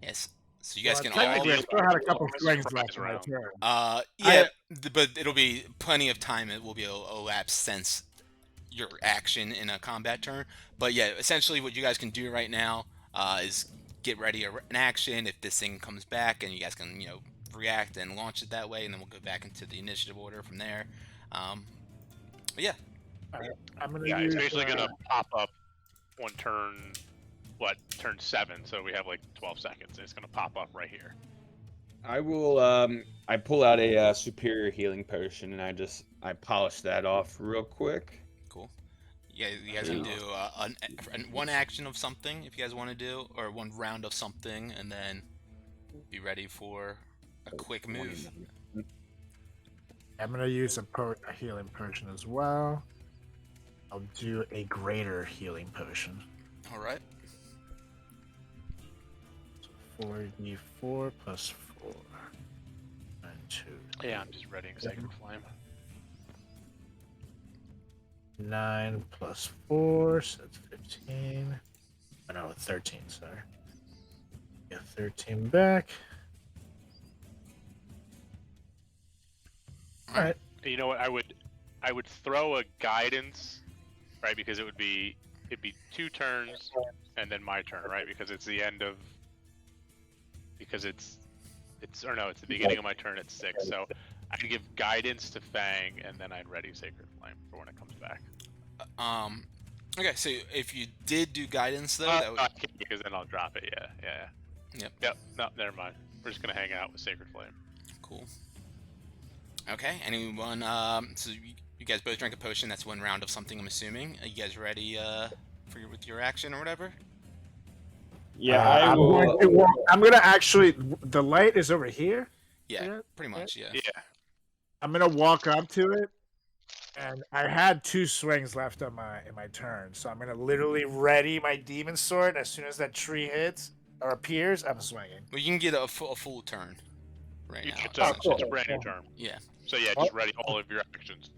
Yes. So you guys can technically, I all. still had a couple strings surprise left in my round. turn. Yeah, but it'll be plenty of time. It will be elapsed since your action in a combat turn. But yeah, essentially what you guys can do right now is get ready an action if this thing comes back, and you guys can, you know, react and launch it that way, and then we'll go back into the initiative order from there. But yeah. I'm gonna Yeah, use, it's basically gonna pop up on turn, turn 7, so we have like 12 seconds. It's gonna pop up right here. I will. I pull out a superior healing potion, and I polish that off real quick. Cool. Yeah, you guys can do one action of something if you guys want to do, or one round of something, and then be ready for a quick move. I'm gonna use a healing potion as well. I'll do a greater healing potion. All right. So 4d4 plus 4 and 2. Yeah, I'm just readying Sacred Flame. 9 plus 4, so that's 15. Oh, no, 13, sorry. Get 13 back. Alright. You know what? I would throw a guidance, right? Because it'd be 2 turns and then my turn, right? Because it's the end of. Because it's the beginning of my turn at 6. So I could give guidance to Fang, and then I'd ready Sacred Flame for when it comes back. Okay, so if you did do guidance though, that would... I can't, because then I'll drop it. Yeah. Yep. No, never mind. We're just gonna hang out with Sacred Flame. Cool. Okay, anyone? So you guys both drank a potion. That's one round of something, I'm assuming. Are you guys ready with your action or whatever? Yeah, I'm gonna actually. The light is over here. Yeah, pretty much. Yeah. I'm gonna walk up to it, and I had 2 swings left on in my turn, so I'm gonna literally ready my demon sword. As soon as that tree hits, or appears, I'm swinging. Well, you can get a full turn right You now. get essentially. it's a brand new turn. Yeah. So yeah, just ready all of your actions.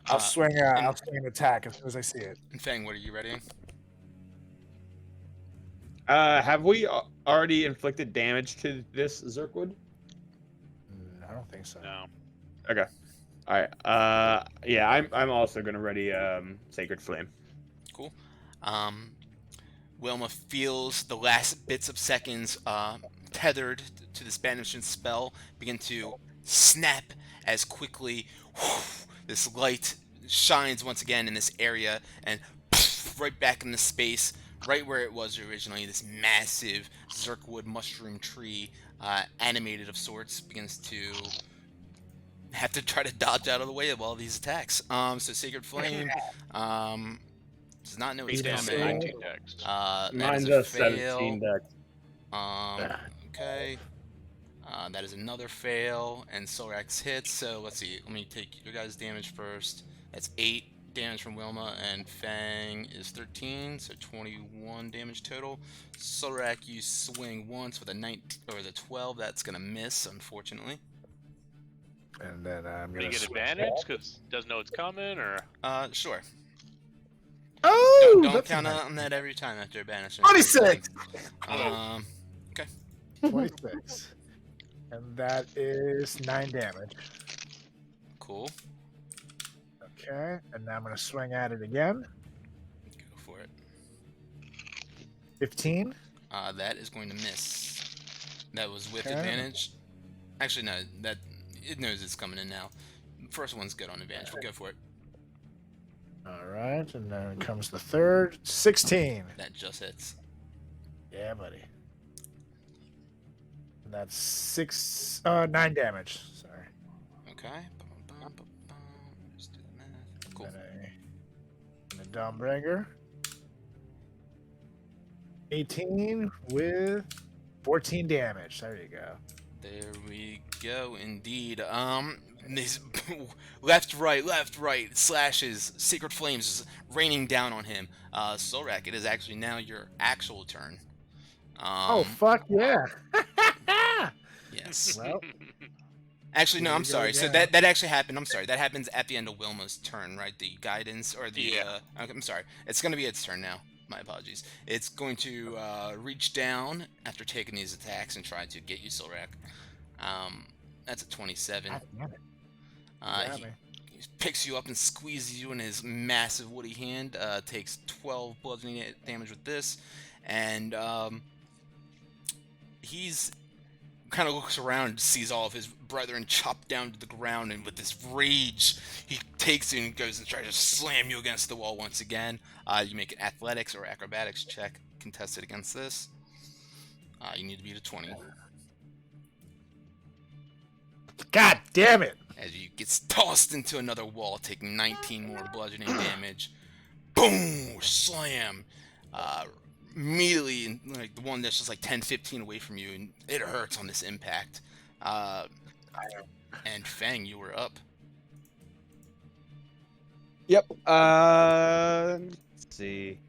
I'll swing. and- I'll swing an attack as soon as I see it. And Fang, what are you readying? Have we already inflicted damage to this Zerkwood? I don't think so. No. Okay. All right. Yeah, I'm also gonna ready Sacred Flame. Cool. Wilma feels the last bits of seconds tethered to this banishment spell begin to snap as quickly this light shines once again in this area and right back in the space right where it was originally. This massive Zerkwood mushroom tree, animated of sorts, begins to have to try to dodge out of the way of all these attacks. So Sacred Flame does not know it's Beat coming. 19 decks. That Mine's is a a 17 fail. deck. Okay. That is another fail, and Solrax hits. So let's see. Let me take your guys' damage first. That's 8 damage from Wilma, and Fang is 13, so 21 damage total. Solrak, you swing once with a 19 or the 12. That's gonna miss, unfortunately. And then I'm Do gonna. you get swing advantage because it doesn't know it's coming, or Sure. Oh, Don't that's count nice. on that every time after a banishment. 26. Okay. 26. And that is 9 damage. Cool. Okay, and now I'm gonna swing at it again. Go for it. 15. That is going to miss. That was with Okay. advantage. Actually, no. That it knows it's coming in now. First one's good on advantage. We'll go for it. All right, and then comes the third. 16. That just hits. Yeah, buddy. And that's 9 damage. Sorry. Okay. Just do the math. Cool. And a Dawnbringer. 18 with 14 damage. There you go. There we go. Indeed. These left, right slashes, sacred flames is raining down on him. Solrak, it is actually now your actual turn. Oh, fuck yeah. Yes. Well, Actually, no, Here I'm we go sorry. So again. that actually happened. I'm sorry. That happens at the end of Wilma's turn, right? The guidance or the. Yeah. Okay, I'm sorry. It's going to be its turn now. My apologies. It's going to reach down after taking these attacks and try to get you, Solrak. That's a 27. God damn it. Got He me. picks you up and squeezes you in his massive woody hand. Takes 12 bludgeoning damage with this, and he's kind of looks around, sees all of his brethren chopped down to the ground, and with this rage, he takes you and goes and tries to slam you against the wall once again. You make an athletics or acrobatics check contested against this. You need to beat a 20. God damn it. As you gets tossed into another wall, taking 19 more bludgeoning damage. Boom! Slam! Immediately, like the one that's just like 10, 15 away from you, and it hurts on this impact. And Fang, you were up. Yep. Let's see.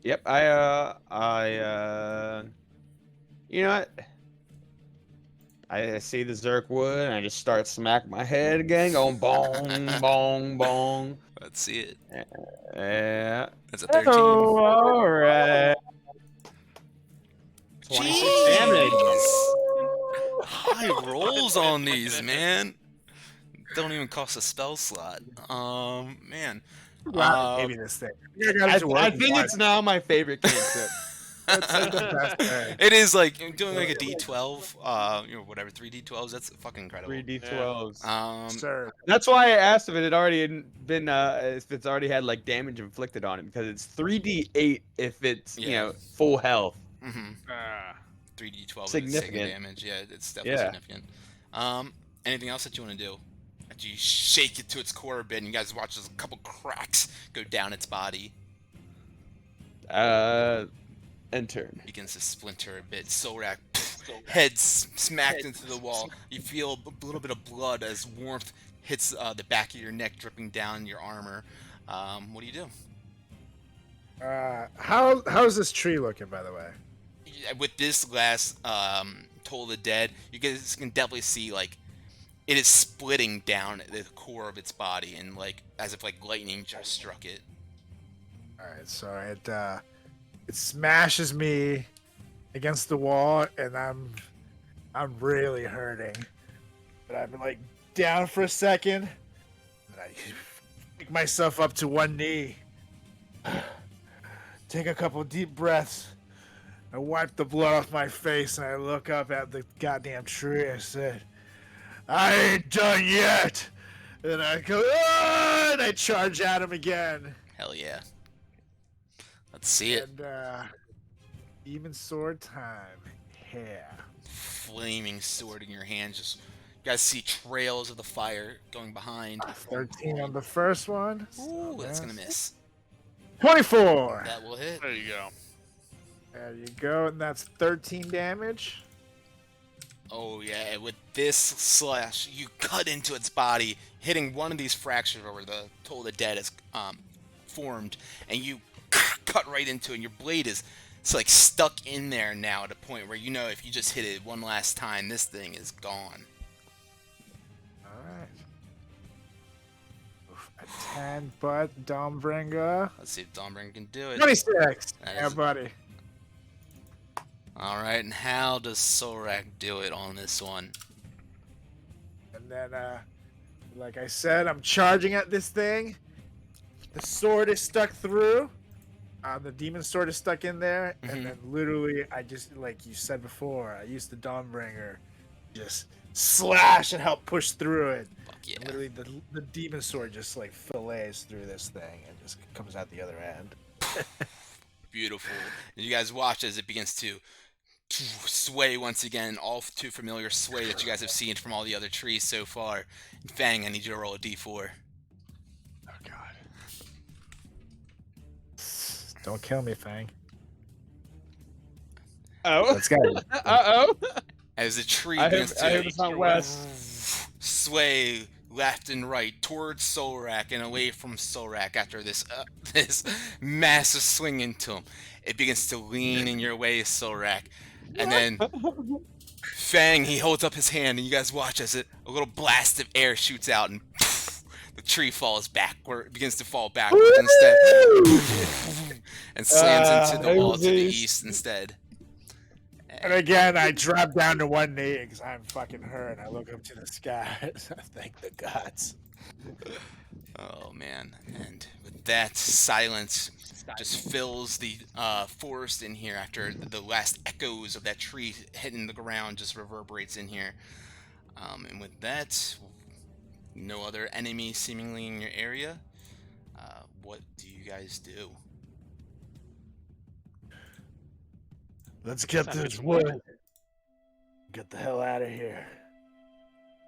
Yep. You know what? I see the Zerkwood and I just start smacking my head again, going bong, bong, bong. Let's see it. Yeah. That's a 13. Oh, all right. 26 damage. High rolls on these, man. Don't even cost a spell slot. Man. Maybe this thing. I think it's now my favorite cantrip. That's like the best thing. It is like doing like a D12, whatever, 3D12s. That's fucking incredible. 3d12s. Sir. That's why I asked if it had already been if it's already had like damage inflicted on it, because it's 3d8 if it's full health. Mm-hmm. 3d12 is Significant. damage. Yeah, it's definitely significant. Anything else that you want to do? After you shake it to its core a bit, and you guys watch a couple cracks go down its body. End turn. Begins to splinter a bit. Solrak, head smacked into the wall. You feel a little bit of blood as warmth hits the back of your neck, dripping down your armor. What do you do? How's this tree looking, by the way? With this last Toll of the Dead, you guys can definitely see like it is splitting down at the core of its body, and like as if like lightning just struck it. All right, so it smashes me against the wall, and I'm really hurting. But I'm like down for a second, and I pick myself up to one knee. Take a couple deep breaths. I wipe the blood off my face, and I look up at the goddamn tree. I said, "I ain't done yet." And I go, "Ah!" and I charge at him again. Hell yeah. Let's see it. And even sword time. Yeah. Flaming sword in your hand. Just you guys see trails of the fire going behind. 13 on the first one. Ooh, that's gonna miss. 24. That will hit. There you go. There you go, and that's 13 damage. Oh yeah, with this slash, you cut into its body, hitting one of these fractures where the Toll of the Dead is formed, and you cut right into it, and your blade is it's like stuck in there now at a point where you know if you just hit it one last time, this thing is gone. Alright. A 10, but Dombringer. Let's see if Dawnbringer can do it. 26. That Yeah, is- buddy. Alright, and how does Solrak do it on this one? And then, like I said, I'm charging at this thing. The sword is stuck through. The demon sword is stuck in there. Mhm. And then literally, I just, like you said before, I used the Dawnbringer. Just slash and help push through it. Fuck yeah. And literally, the demon sword just, like, fillets through this thing and just comes out the other end. Beautiful. And you guys watch as it begins to sway once again, all too familiar sway that you guys have seen from all the other trees so far. And Fang, I need you to roll a d4. Oh god. Don't kill me, Fang. Oh. Let's go. Uh-oh. As the tree I begins hope to it's not west. sway left and right towards Solrak and away from Solrak after this this massive swing into him. It begins to lean in your way, Solrak. And then Fang, he holds up his hand, and you guys watch as a little blast of air shoots out, and the tree falls backward, begins to fall backwards instead, and slams into the wall to the east instead. And again, I drop down to one knee because I'm fucking hurt. I look up to the sky. Thank the gods. Oh man! And with that, silence just fills the forest in here after the last echoes of that tree hitting the ground just reverberates in here. And with that, no other enemies seemingly in your area. What do you guys do? Let's get Time to this get some wood. wood. Get the hell out of here.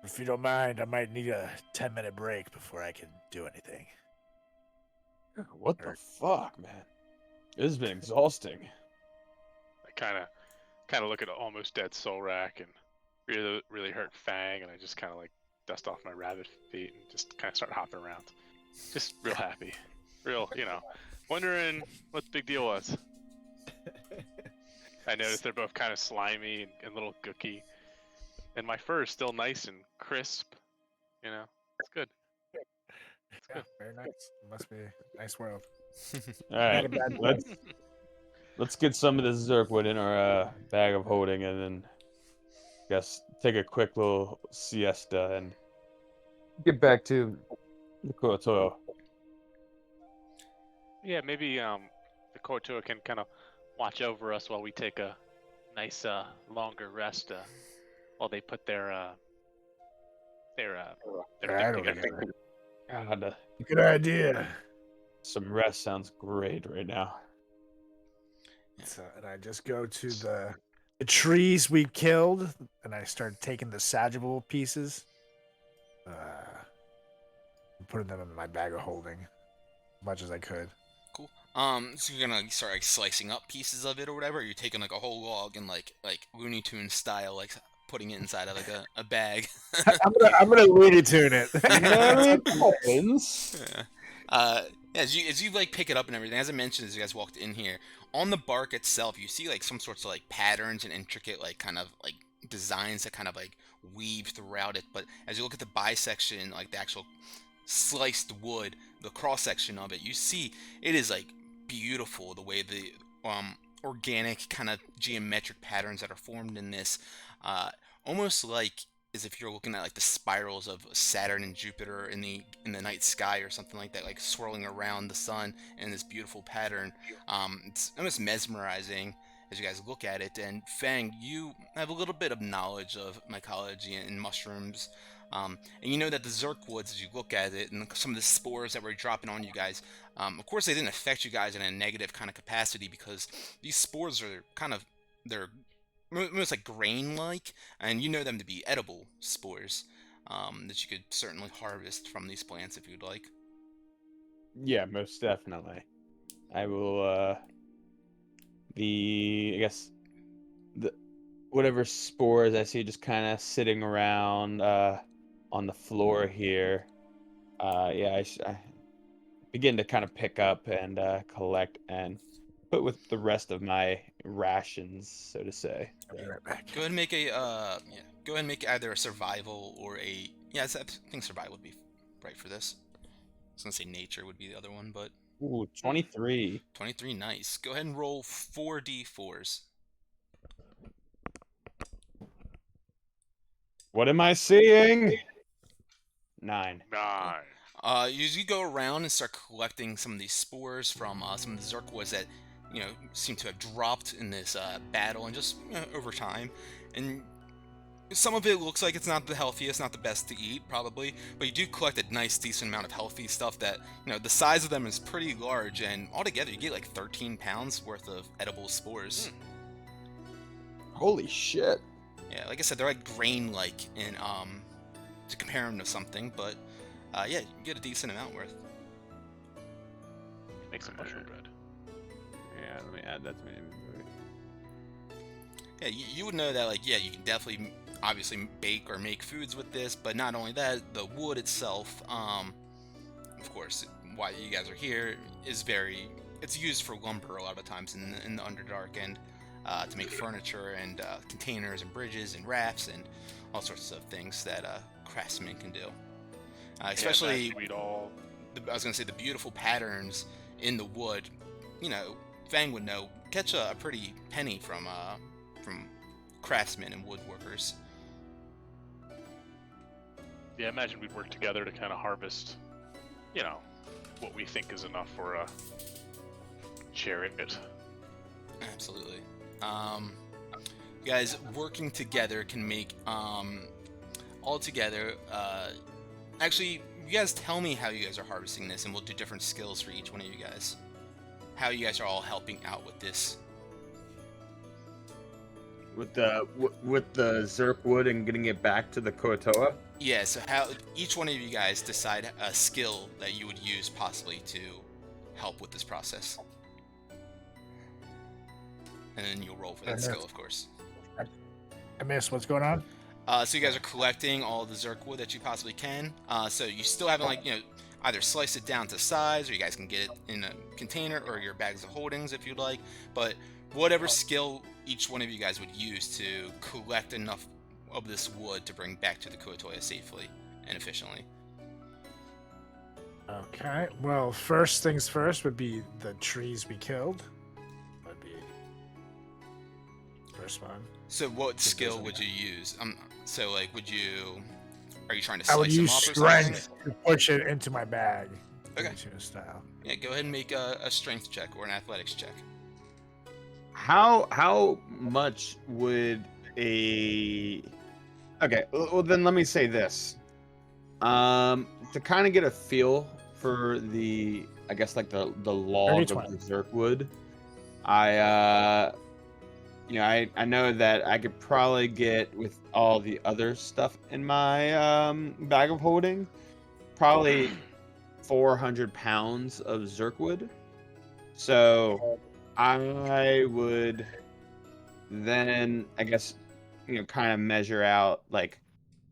If you don't mind, I might need a 10-minute break before I can do anything. What the fuck, man? This has been exhausting. I kind of look at almost dead Solrak and really hurt Fang, and I just kind of like dust off my rabbit feet and just kind of start hopping around. Just real happy, real, wondering what the big deal was. I noticed they're both kind of slimy and a little gooky, and my fur is still nice and crisp. It's good. Yeah, very nice. Must be a nice world. All right, Not a bad let's get some of this Zerkwood in our bag of holding, and then guess take a quick little siesta and get back to the Kotoyo. Yeah, maybe the Kotoa can kind of watch over us while we take a nice longer rest while they put their thing together. God, Good idea. some rest sounds great right now. So, and I just go to the trees we killed, and I start taking the sagittal pieces, and putting them in my bag of holding, as much as I could. Cool. So you're gonna start like slicing up pieces of it or whatever. Or you're taking like a whole log and like Looney Tunes style, like putting it inside of like a bag. I'm gonna Looney Tune it. Mary Poppins. Yeah. Yeah, as you like pick it up and everything, as I mentioned, as you guys walked in here, on the bark itself, you see like some sorts of like patterns and intricate like kind of like designs that kind of like weave throughout it. But as you look at the bisection, like the actual sliced wood, the cross section of it, you see it is like beautiful the way the organic kind of geometric patterns that are formed in this, uh, almost like as if you're looking at like the spirals of Saturn and Jupiter in the night sky or something like that, like swirling around the sun in this beautiful pattern. It's almost mesmerizing as you guys look at it. And Fang, you have a little bit of knowledge of mycology and mushrooms. And you know that the Zerk woods, as you look at it, and some of the spores that were dropping on you guys, of course, they didn't affect you guys in a negative kind of capacity because these spores are kind of, they're almost like grain-like, and you know them to be edible spores that you could certainly harvest from these plants if you'd like. Yeah, most definitely. I will. I guess the whatever spores I see just kind of sitting around on the floor here. Yeah, I begin to kind of pick up and collect and put with the rest of my rations, so to say. I'll be right back. Go ahead and make a yeah. Go ahead and make either a survival or a I think survival would be right for this. I was gonna say nature would be the other one, but Ooh, 23. 23, nice. Go ahead and roll 4d4s. What am I seeing? 9. 9. You go around and start collecting some of these spores from some of the Zerkwoods that seem to have dropped in this battle and just over time. And some of it looks like it's not the healthiest, not the best to eat, probably, but you do collect a nice, decent amount of healthy stuff that, the size of them is pretty large, and altogether you get like 13 pounds worth of edible spores. Holy shit. Yeah, like I said, they're like grain-like in, to compare them to something, but, yeah, you get a decent amount worth. Make some mushroom bread. Yeah, let me add that to my inventory. Yeah, you would know that, like, yeah, you can definitely, obviously, bake or make foods with this, but not only that, the wood itself, of course, why you guys are here, is it's used for lumber a lot of times in the Underdark, and to make furniture and containers and bridges and rafts and all sorts of things that craftsmen can do. Especially, I was going to say, the beautiful patterns in the wood, Fang would know, catch a pretty penny from craftsmen and woodworkers. Yeah, I imagine we'd work together to kind of harvest, what we think is enough for a chariot. Absolutely. You guys working together can make all together. Actually, you guys tell me how you guys are harvesting this, and we'll do different skills for each one of you guys. How you guys are all helping out with this. With the Zerk wood and getting it back to the Koatoa? Yeah, so how each one of you guys decide a skill that you would use possibly to help with this process. And then you'll roll for that skill, of course. I missed what's going on. So you guys are collecting all the Zerk wood that you possibly can. So you still haven't, either slice it down to size, or you guys can get it in a container or your bags of holdings if you'd like. But whatever skill each one of you guys would use to collect enough of this wood to bring back to the Koatoya safely and efficiently. Okay. Well, first things first would be the trees we killed. Would be first one. So what skill would you use? So like, are you trying to I would slice them use up or something? strength to push it into my bag. Okay. Style. Yeah, go ahead and make a strength check or an athletics check. How much would a... Okay, well then let me say this. To kind of get a feel for the, I guess like the log of the Zerk wood, I know that I could probably get, with all the other stuff in my bag of holding, probably 400 pounds of Zerk wood. So I would then, I guess, kind of measure out like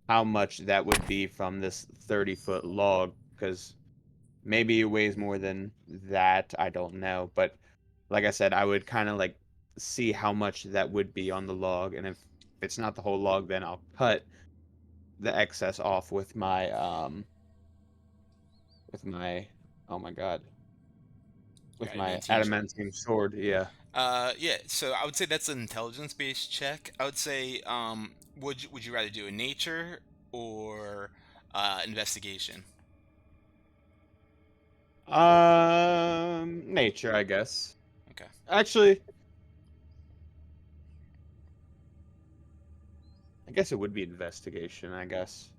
how much that would be from this 30-foot log, because Maybe it weighs more than that. I don't know. But like I said, I would kind of like see how much that would be on the log, and if it's not the whole log, then I'll cut the excess off with my oh my god, with Your my adamantine sword. adamantium sword. Yeah. Yeah. So I would say that's an intelligence-based check. I would say, would you rather do a nature or investigation? Nature, I guess. Okay. Actually, I guess it would be investigation, I guess.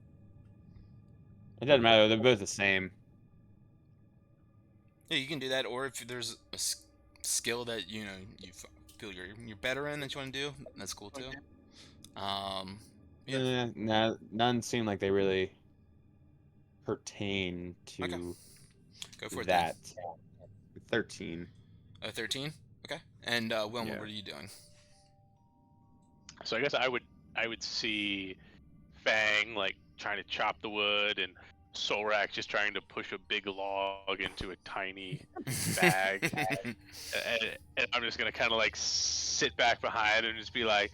It doesn't matter, they're both the same. Yeah, you can do that, or if there's a skill that feel you're better in that you want to do, that's cool too. Yeah. Nah, none seem like they really pertain Okay. to Go for it then. that. 13. 13. Okay. And Wilma, Yeah. what are you doing? So I guess I would see Fang like trying to chop the wood, and Solrak just trying to push a big log into a tiny bag. And I'm just gonna kind of like sit back behind and just be like,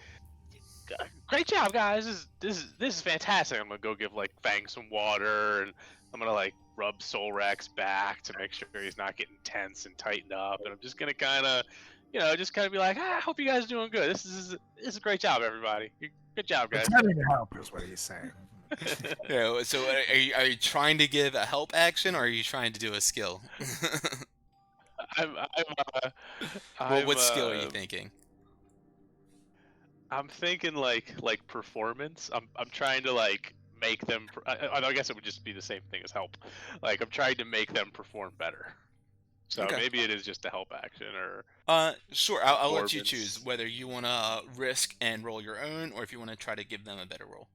"Great job, guys! This is fantastic." I'm gonna go give like Fang some water, and I'm gonna like rub Solrak's back to make sure he's not getting tense and tightened up. And I'm just gonna kind of, just kind of be like, "I hope you guys are doing good. This is a great job, everybody. Good job, guys." Pretending to help is what he's saying. Yeah. So are you trying to give a help action, or are you trying to do a skill? I'm What skill are you thinking? I'm thinking like performance. I'm trying to like make them. I guess it would just be the same thing as help. Like I'm trying to make them perform better. So Okay. maybe it is just a help action or. Sure. I'll let you Performance. choose whether you want to risk and roll your own, or if you want to try to give them a better roll.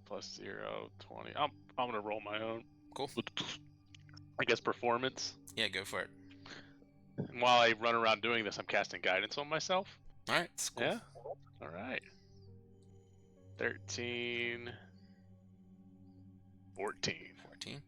Plus 0, 20. I'm gonna roll my own. Cool. I guess performance. Yeah, go for it. And while I run around doing this, I'm casting guidance on myself. All right. It's cool. Yeah. All right. 13. 14. 14.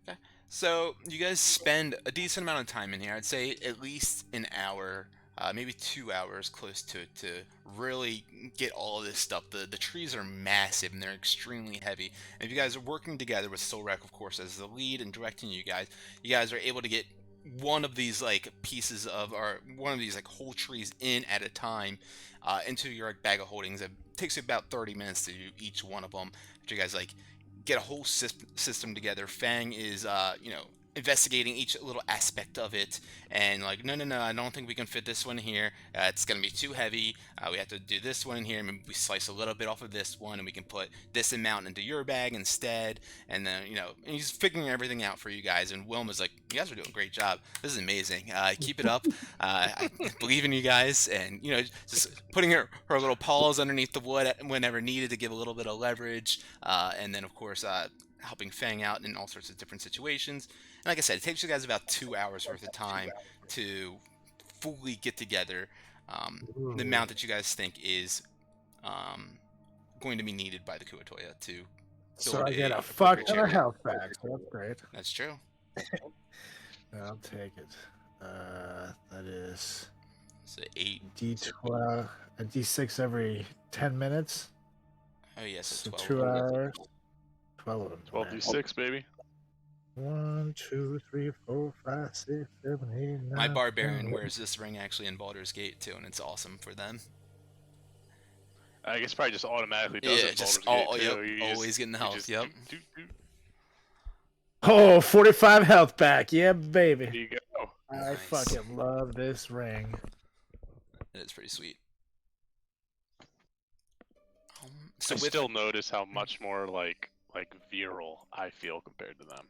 Okay. So you guys spend a decent amount of time in here. I'd say at least an hour, maybe 2 hours close to it to really get all of this stuff. The trees are massive and they're extremely heavy. And if you guys are working together with Solrak, of course, as the lead and directing you guys are able to get one of these like pieces of or one of these like whole trees in at a time into your like, bag of holdings. It takes you about 30 minutes to do each one of them. After you guys like get a whole system together. Fang is, investigating each little aspect of it, and like, no, I don't think we can fit this one here. It's gonna be too heavy. We have to do this one in here, and we slice a little bit off of this one, and we can put this amount into your bag instead. And then, and he's figuring everything out for you guys. And Wilma's like, you guys are doing a great job. This is amazing. Keep it up. I believe in you guys, and just putting her little paws underneath the wood whenever needed to give a little bit of leverage, and then of course helping Fang out in all sorts of different situations. And like I said, it takes you guys about 2 hours worth of time to fully get together the amount that you guys think is going to be needed by the Kuatoya to build So I get a fuck appropriate ton of chariot. health back. So that's great. That's true. I'll take it. That is So 8. D12, a D6 every 10 minutes. Oh yes, So yeah, so 2 12. hours. 12 of them. 12d6, baby. 1, 2, 3, 4, 5, 6, 7, 8, 9. My 10, barbarian 11. wears this ring actually in Baldur's Gate too, and it's awesome for them. I guess probably just automatically does Yeah, it. in just Baldur's Gate, yep, too. You always just- getting the you health. just Yep. do, do, do. Oh, 45 health back. Yeah, baby. There you go. I Nice. fucking love this ring. It is pretty sweet. I So with still notice how much more like virile I feel compared to them.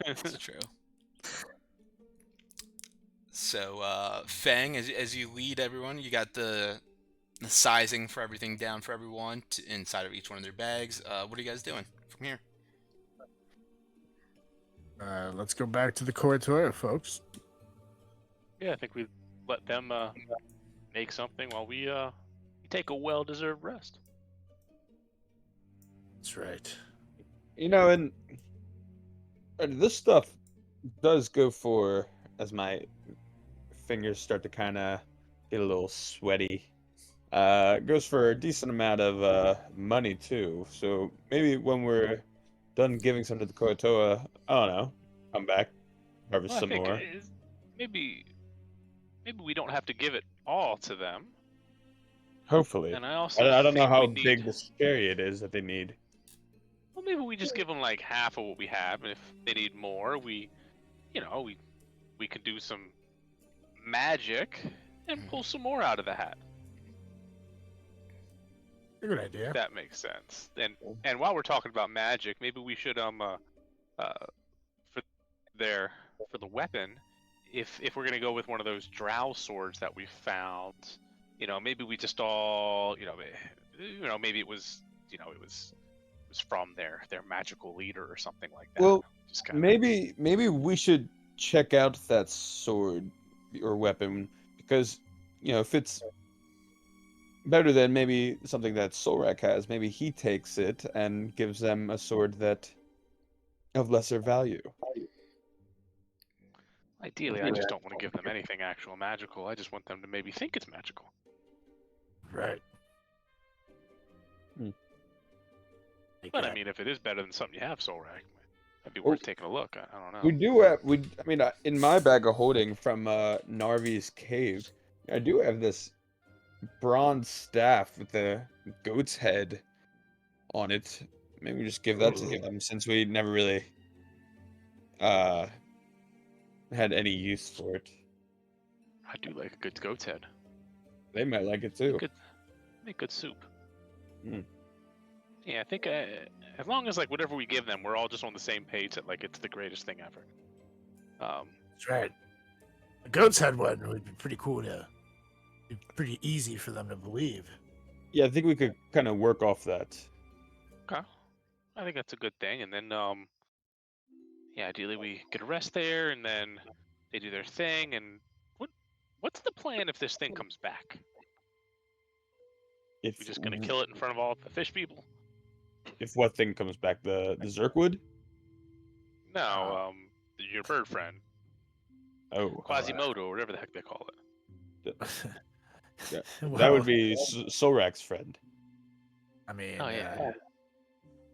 That's true. So, Fang, as you lead everyone, you got the sizing for everything down for everyone inside of each one of their bags. What are you guys doing from here? Let's go back to the Kuatoya, folks. Yeah, I think we let them make something while we take a well-deserved rest. That's right. You know, and this stuff does go for, as my fingers start to kind of get a little sweaty. Goes for a decent amount of money too. So maybe when we're done giving some to the Koatoa, I don't know, come back, harvest Well, I some think more. maybe we don't have to give it all to them. Hopefully. And I also I don't know think how we big need. this chariot is that they need. Well, maybe we just give them like half of what we have, and if they need more, we can do some magic and pull some more out of the hat. A good idea. That makes sense. And while we're talking about magic, maybe we should for for the weapon, if we're gonna go with one of those drow swords that we found, maybe we just all maybe it was it was from their magical leader or something like that. Well, Just kinda... maybe we should check out that sword or weapon because if it's better than maybe something that Solrak has, maybe he takes it and gives them a sword that of lesser value. Ideally, I just don't want to give them anything actual magical. I just want them to maybe think it's magical. Right. But I mean, if it is better than something you have, Solrak, that'd be worth taking a look. I don't know. We do have I mean, in my bag of holding from Narvi's cave, I do have this bronze staff with the goat's head on it. Maybe we just give that to them since we never really had any use for it. I do like a good goat's head. They might like it too. Make good soup. Mm. Yeah, I think as long as like whatever we give them, we're all just on the same page that like it's the greatest thing ever. That's right. The goat's head one would be pretty cool be pretty easy for them to believe. Yeah, I think we could kind of work off that. Okay, I think that's a good thing. And then yeah, ideally we get a rest there, and then they do their thing. And what's the plan if this thing comes back? If We're just gonna kill it in front of all the fish people? If what thing comes back, the Zerkwood? No, your bird friend, Oh, Quasimodo, or whatever the heck they call it. yeah. Well, That would be Solrak's friend. I mean, Oh yeah.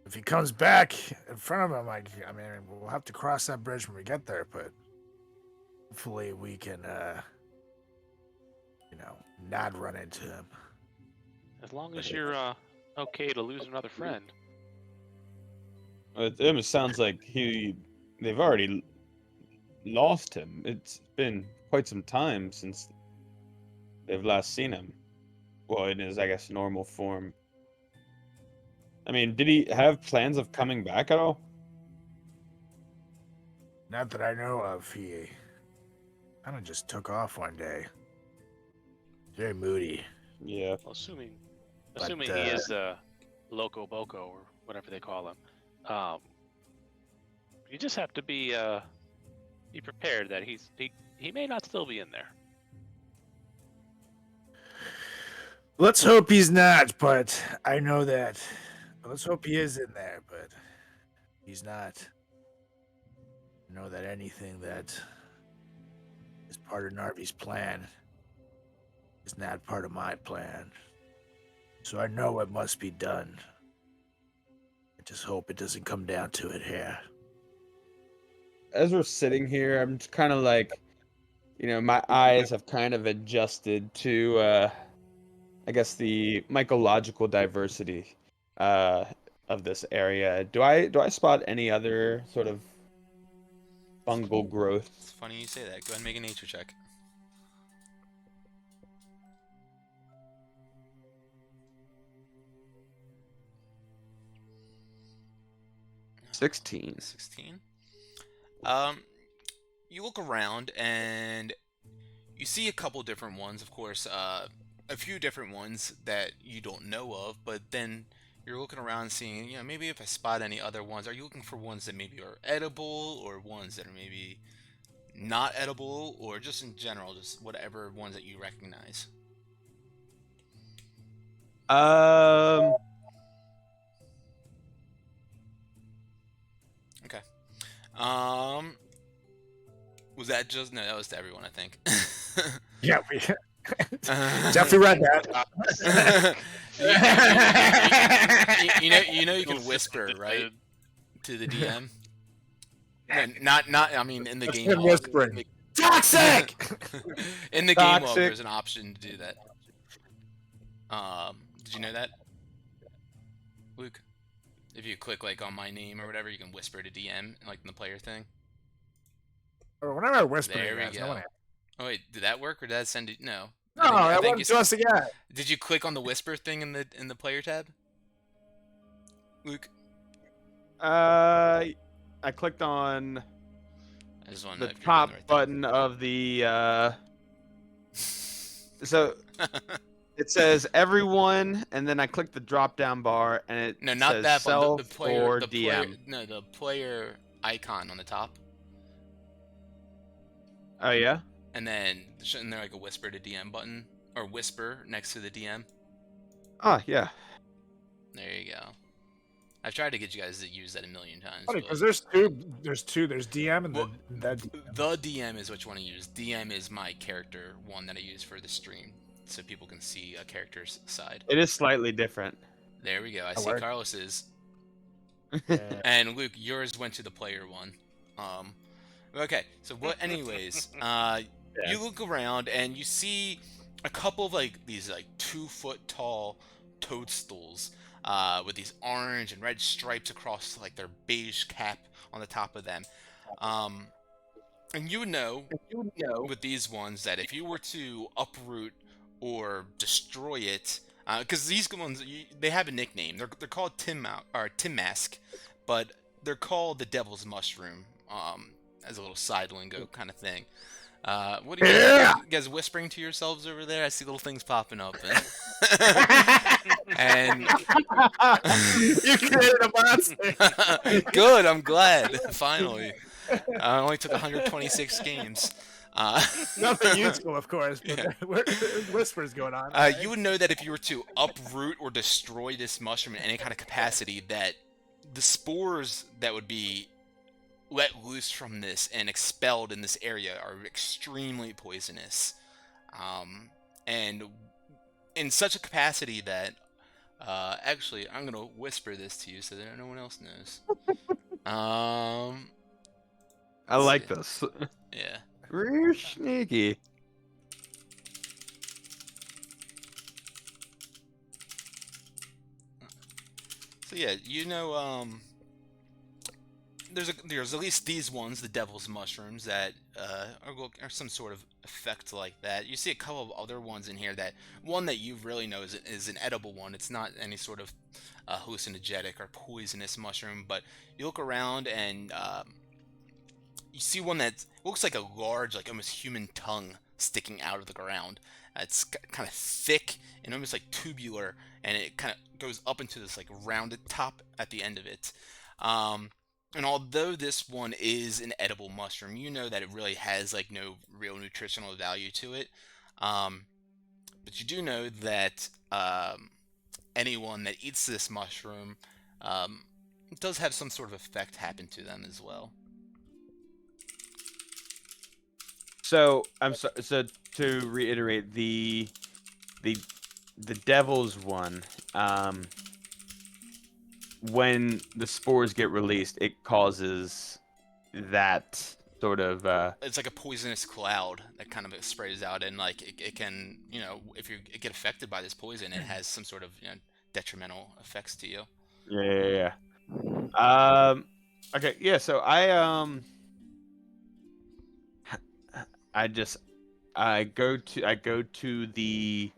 if he comes back in front of him, I mean, we'll have to cross that bridge when we get there, but hopefully we can, not run into him. As long as you're okay to lose another friend. It almost sounds like they've already lost him. It's been quite some time since they've last seen him. Well, in his, I guess, normal form. I mean, did he have plans of coming back at all? Not that I know of. He kind of just took off one day. Very moody. Yeah. Well, assuming But, he is Loco Boco or whatever they call him, you just have to be prepared that he may not still be in there. Let's hope he's not, but I know that. Let's hope he is in there, but he's not. I know that anything that is part of Narvi's plan is not part of my plan. So I know what must be done. I just hope it doesn't come down to it here. As we're sitting here, I'm just kind of like, my eyes have kind of adjusted to, I guess, the mycological diversity of this area. Do I spot any other sort of fungal growth? It's funny you say that. Go ahead and make a nature check. 16. 16. You look around and you see a couple different ones, of course, a few different ones that you don't know of, but then you're looking around seeing, maybe if I spot any other ones. Are you looking for ones that maybe are edible or ones that are maybe not edible, or just in general, just whatever ones that you recognize? Was that just no? That was to everyone, I think. Yeah, Jeffrey read that. You can whisper, right, to the DM. No, not. I mean, in the That's game him log. whispering. Toxic. In the game log, Toxic. there's an option to do that. Did you know that, Luke? If you click like on my name or whatever, you can whisper to DM like in the player thing. Or whenever I whisper, There we guys, go. no one. Oh wait, did that work or did that send it? No. No, I that think wasn't to us again. Did you click on the whisper thing in the player tab? Luke, I clicked on I just want to the know if you're top doing the right button of the. So it says everyone, and then I click the drop down bar, and it No, not says that self one. The player, or the DM. player, no, the player icon on the top, Oh yeah. and then shouldn't there like a whisper to DM button or whisper next to the DM? Oh yeah. There you go. I've tried to get you guys to use that a million times. Funny, but- because there's two. There's DM and Well, the The DM is what you want to use. DM is my character one that I use for the stream, so people can see a character's side. It is slightly different. There we go. I Oh, see word. Carlos's. Yeah. And Luke, yours went to the player one. Okay, so what? Anyways, you look around and you see a couple of like these like 2-foot tall toadstools with these orange and red stripes across like their beige cap on the top of them. And you would know with these ones that if you were to uproot or destroy it, because these ones they have a nickname. They're called Tim Mask, but they're called the Devil's Mushroom. As a little side lingo kind of thing. What are you guys whispering to yourselves over there? I see little things popping up. And You created a monster. good, I'm glad. Finally. I only took 126 games. Nothing useful, of course, but Yeah. there's whispers going on. You would know that if you were to uproot or destroy this mushroom in any kind of capacity, that the spores that would be let loose from this and expelled in this area are extremely poisonous. And in such a capacity that, actually, I'm going to whisper this to you so that no one else knows. I like this. Yeah. Real sneaky. So yeah, you know, there's at least these ones, the devil's mushrooms, that are some sort of effect like that. You see a couple of other ones in here. That one that you really know is an edible one. It's not any sort of hallucinogenic or poisonous mushroom. But you look around and you see one that looks like a large, like almost human tongue sticking out of the ground. It's kind of thick and almost like tubular, and it kind of goes up into this like rounded top at the end of it. And although this one is an edible mushroom, you know that it really has like no real nutritional value to it. But you do know that anyone that eats this mushroom does have some sort of effect happen to them as well. So I'm sorry. So to reiterate, the devil's one, when the spores get released, it causes that sort of. It's like a poisonous cloud that kind of sprays out, and like it can, you know, if you get affected by this poison, it has some sort of, you know, detrimental effects to you. Yeah. Okay. Yeah. So I go to the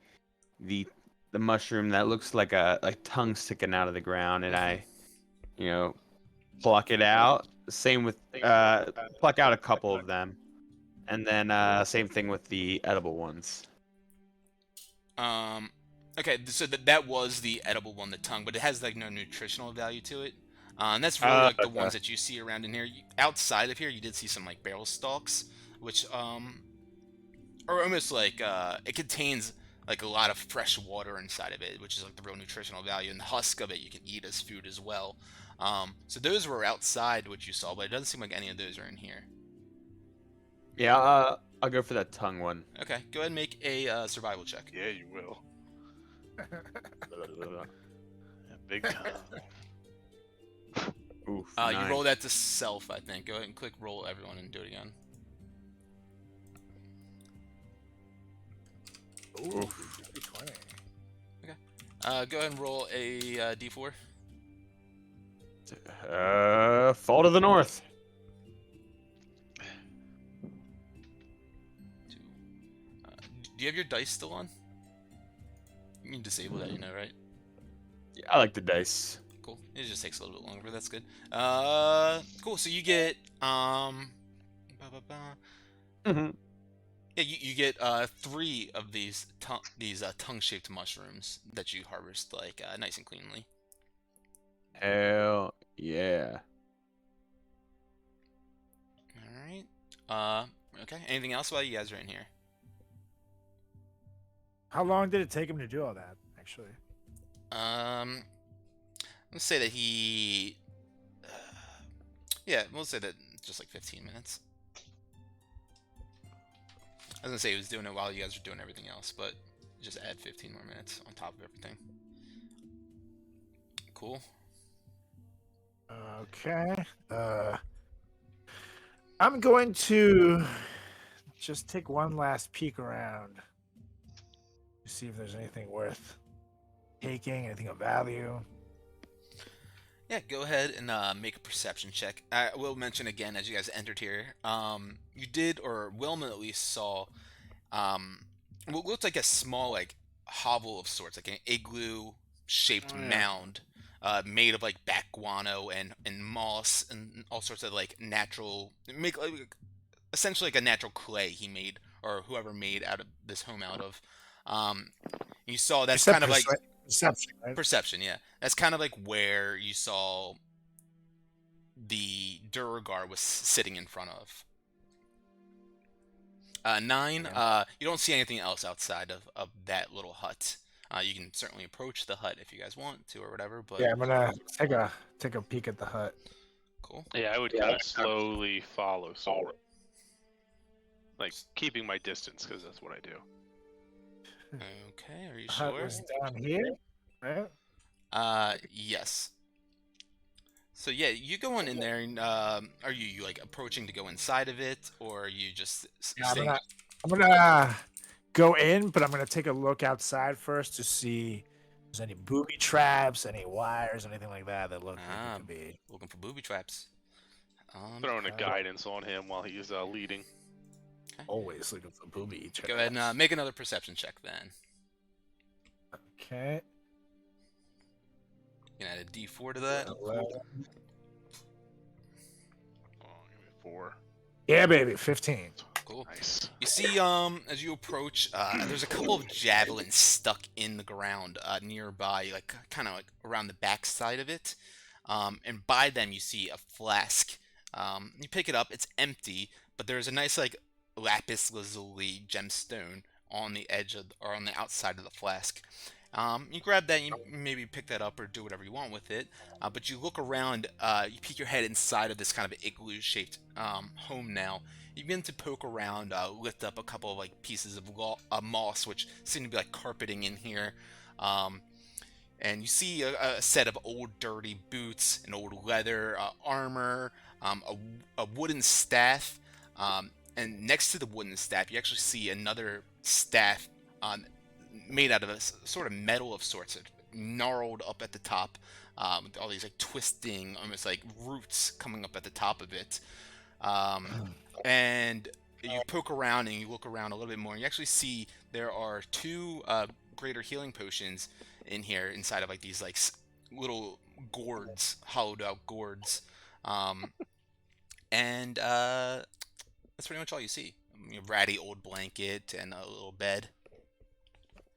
mushroom that looks like a tongue sticking out of the ground, and I, you know, pluck it out. Same with pluck out a couple of them, and then same thing with the edible ones. Okay, so that was the edible one, the tongue, but it has like no nutritional value to it. And that's really like the ones that you see around in here. Outside of here, you did see some like barrel stalks, which are almost like it contains like a lot of fresh water inside of it, which is like the real nutritional value. And the husk of it you can eat as food as well. So those were outside what you saw, but it doesn't seem like any of those are in here. Yeah, I'll go for that tongue one. Okay, go ahead and make a survival check. Yeah, you will. Big time. Oof, You 9. roll that to self, I think. Go ahead and click roll everyone and do it again. Ooh, Oof. 20. Go ahead and roll a d4. Fall to the north. 2. Do you have your dice still on? You can disable that, you know, right? Yeah, I like the dice. Cool. It just takes a little bit longer, but that's good. Cool. So you get Mm-hmm. yeah, you get 3 of these tongue-shaped mushrooms that you harvest like nice and cleanly. Hell yeah. All right. Okay. Anything else while you guys are in here? How long did it take him to do all that, actually? Let's say that he. Yeah, we'll say that just like 15 minutes. I was gonna say he was doing it while you guys were doing everything else, but just add 15 more minutes on top of everything. Cool. Okay. I'm going to just take one last peek around to see if there's anything worth taking, anything of value. Yeah, go ahead and make a perception check. I will mention again as you guys entered here, you did, or Wilma at least saw, what looked like a small like hovel of sorts, like an igloo-shaped mound, made of like bat guano and moss and all sorts of like natural, make like essentially like a natural clay he made, or whoever made out of this home out of. You saw that's kind of like Perception, right? perception, yeah. That's kind of like where you saw the Duragar was sitting in front of. 9, you don't see anything else outside of that little hut. You can certainly approach the hut if you guys want to or whatever, but Yeah, I'm gonna take a peek at the hut. cool. Yeah, I would kind of slowly follow, so like keeping my distance because that's what I do. Okay, are you The hut sure? was down here, right? Yes. So yeah, you going in there, and are you like approaching to go inside of it, or are you just Yeah, staying? I'm gonna go in, but I'm gonna take a look outside first to see if there's any booby traps, any wires, anything like that that look like it could be. Looking for booby traps. Throwing a okay. guidance on him while he's leading. Always looking for booby traps. Go ahead and make another perception check then. Okay. You can add a D4 to that. 11. Oh, give me 4. Yeah, baby, 15. Cool. Nice. You see, as you approach, there's a couple of javelins stuck in the ground nearby, like kind of like around the back side of it. And by them, you see a flask. You pick it up; it's empty, but there's a nice like lapis lazuli gemstone on the edge of, or on the outside of the flask. You grab that, and you maybe pick that up or do whatever you want with it. But you look around, you peek your head inside of this kind of igloo-shaped home now. You begin to poke around, lift up a couple of like pieces of moss, which seem to be like carpeting in here. And you see a set of old dirty boots, an old leather armor, a wooden staff, and next to the wooden staff, you actually see another staff made out of a sort of metal of sorts, gnarled up at the top, with all these like twisting, almost like roots coming up at the top of it. And you poke around and you look around a little bit more, and you actually see there are 2 greater healing potions in here inside of like these like little gourds, hollowed out gourds. And that's pretty much all you see. A ratty old blanket and a little bed.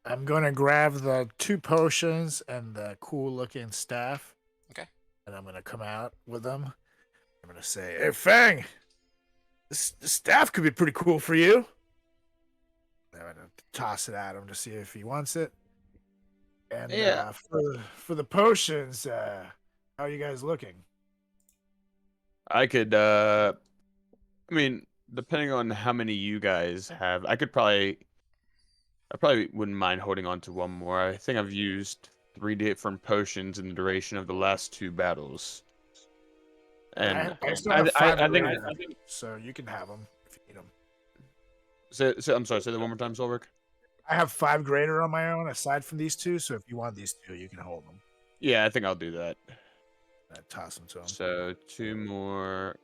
I'm gonna grab the 2 potions and the cool looking staff. Okay. And I'm gonna come out with them. I'm gonna say, "Hey, Fang, this staff could be pretty cool for you." toss it at him to see if he wants it. And Yeah. for the potions, how are you guys looking? I could, I mean, depending on how many you guys have, I probably wouldn't mind holding on to one more. I think I've used 3 different potions in the duration of the last 2 battles. And I still have 5 I think, so you can have them if you need them. so I'm sorry, say that one more time, Solberg. I have 5 greater on my own aside from these 2, so if you want these 2, you can hold them. Yeah, I think I'll do that. Toss them to him. So 2 more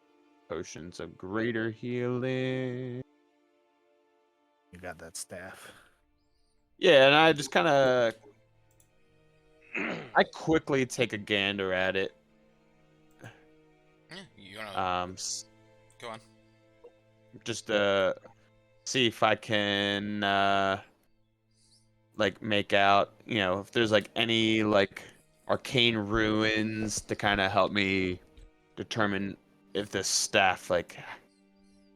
potions of greater healing. You got that staff. Yeah, and I just kind of, I quickly take a gander at it. Yeah, you wanna go on. Just see if I can like make out, if there's like any like arcane ruins to kind of help me determine if this staff like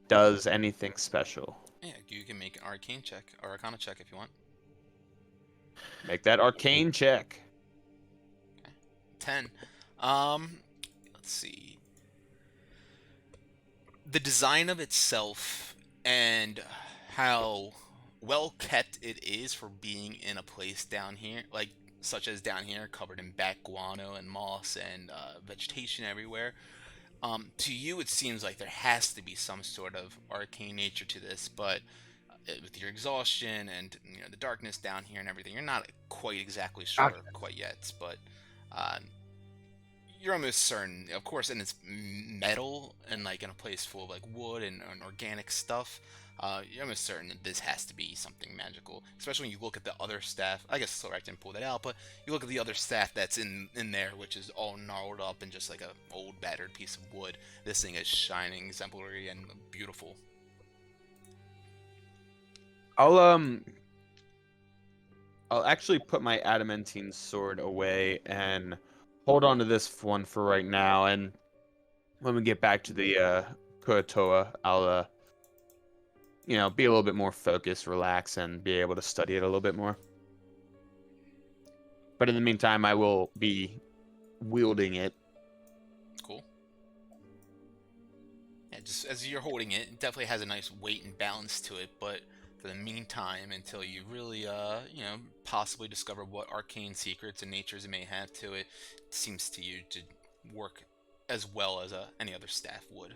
does anything special. Yeah, you can make an arcane check or arcana check if you want. Make that arcane check. 10. Let's see. The design of itself and how well kept it is for being in a place down here, like such as down here, covered in bat guano and moss and vegetation everywhere. To you, it seems like there has to be some sort of arcane nature to this, but with your exhaustion and the darkness down here and everything, you're not quite exactly sure quite yet. But you're almost certain, of course, and it's metal and like in a place full of like wood and organic stuff. You're almost certain that this has to be something magical, especially when you look at the other staff. I guess Sorek didn't pull that out, but you look at the other staff that's in there, which is all gnarled up and just like a old battered piece of wood. This thing is shining, exemplary, and beautiful. I'll actually put my adamantine sword away and hold on to this one for right now, and when we get back to the Kuatoa, I'll be a little bit more focused, relax, and be able to study it a little bit more. But in the meantime, I will be wielding it. Cool. Yeah, just as you're holding it, it definitely has a nice weight and balance to it, but for the meantime, until you really, possibly discover what arcane secrets and natures it may have to it, it seems to you to work as well as any other staff would.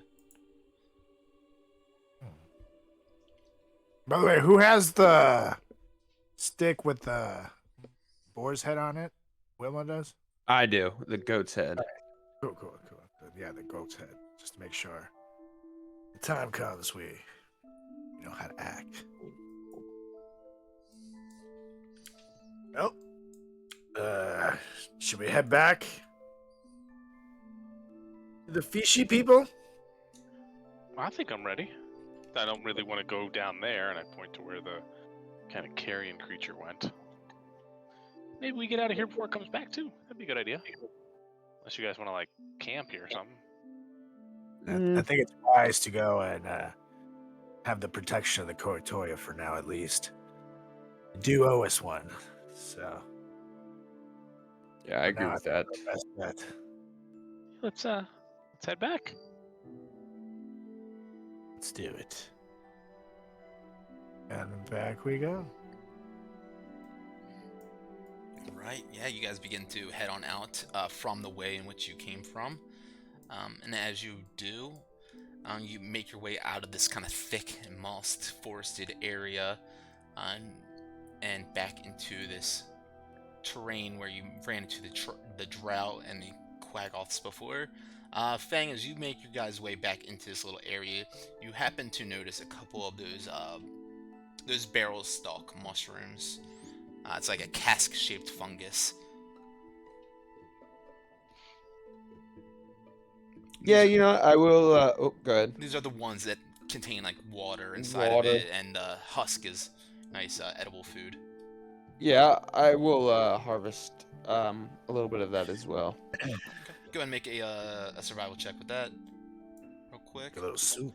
By the way, who has the stick with the boar's head on it? Wilma does? I do. The goat's head. Cool. Yeah, the goat's head. Just to make sure. The time comes, we know how to act. Well, should we head back to the fishy people? I think I'm ready. I don't really want to go down there, and I point to where the kind of carrion creature went. Maybe we get out of here before it comes back, too. That'd be a good idea. Unless you guys want to, like, camp here or something. I think it's wise to go and have the protection of the Koritoya for now, at least. You do owe us one, so... Yeah, I agree with that. Best bet. Let's head back. Let's do it. And back we go. Right, yeah, you guys begin to head on out from the way in which you came from. And as you do, you make your way out of this kind of thick and mossed forested area and back into this terrain where you ran into the drought and the quaggoths before. Fang, as you make your guys' way back into this little area, you happen to notice a couple of those barrel stalk mushrooms. It's like a cask-shaped fungus. Yeah, I will. Oh, go ahead. These are the ones that contain like water inside of it, and the husk is nice edible food. Yeah, I will harvest a little bit of that as well. Okay. Go ahead and make a survival check with that, real quick. A little soup.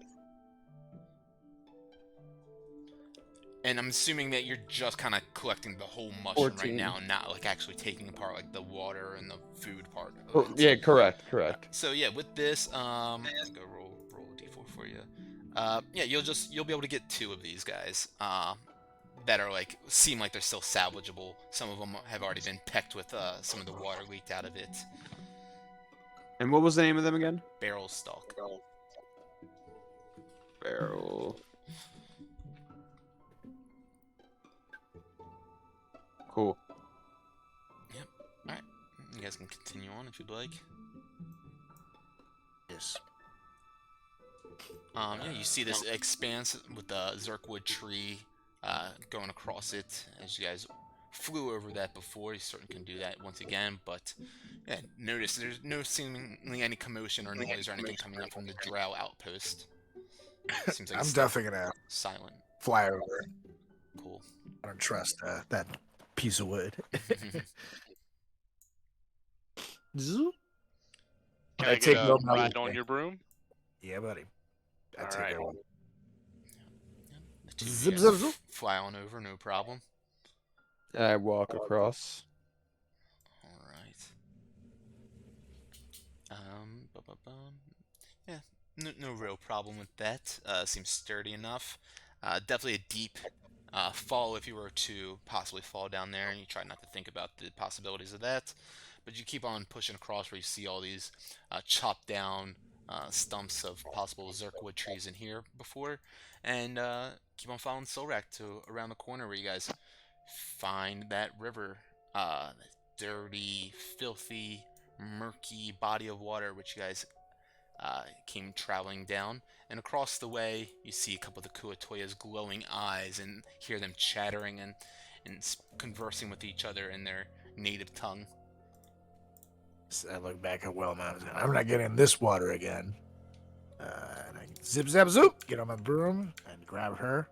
And I'm assuming that you're just kind of collecting the whole mushroom right 14. now, not like actually taking apart like the water and the food part of it. Yeah, correct. So yeah, with this, let's go roll a d4 for you. Yeah, you'll be able to get 2 of these guys. That are like seem like they're still salvageable. Some of them have already been pecked with some of the water leaked out of it. And what was the name of them again? Barrel stalk. Barrel. Cool. Yep. All right. You guys can continue on if you'd like. Yes. Yeah, you see this expanse with the Zerkwood tree going across it. As you guys flew over that before, you certainly can do that once again. But yeah, notice there's no seemingly any commotion or noise or anything coming up from the Drow outpost. Seems like I'm it's definitely gonna silent. fly over. Cool. I don't trust that piece of wood. Zoop. Can I I get take a no ride money. on your broom? Yeah, buddy. I All take right. that one. The 2 of Zip, you zip, guys zip. fly on over, no problem. I walk across. All right. Bum. Yeah, no real problem with that. Seems sturdy enough. Definitely a deep fall if you were to possibly fall down there, and you try not to think about the possibilities of that. But you keep on pushing across where you see all these chopped down stumps of possible Zerkwood trees in here before, and keep on following Solrak to around the corner where you guys find that river. Dirty, filthy, murky body of water which you guys came traveling down. And across the way, you see a couple of the Kuatoya's glowing eyes and hear them chattering and conversing with each other in their native tongue. So I look back at Wilma. I'm not getting in this water again. And I zip, zap, zoop. Get on my broom and grab her.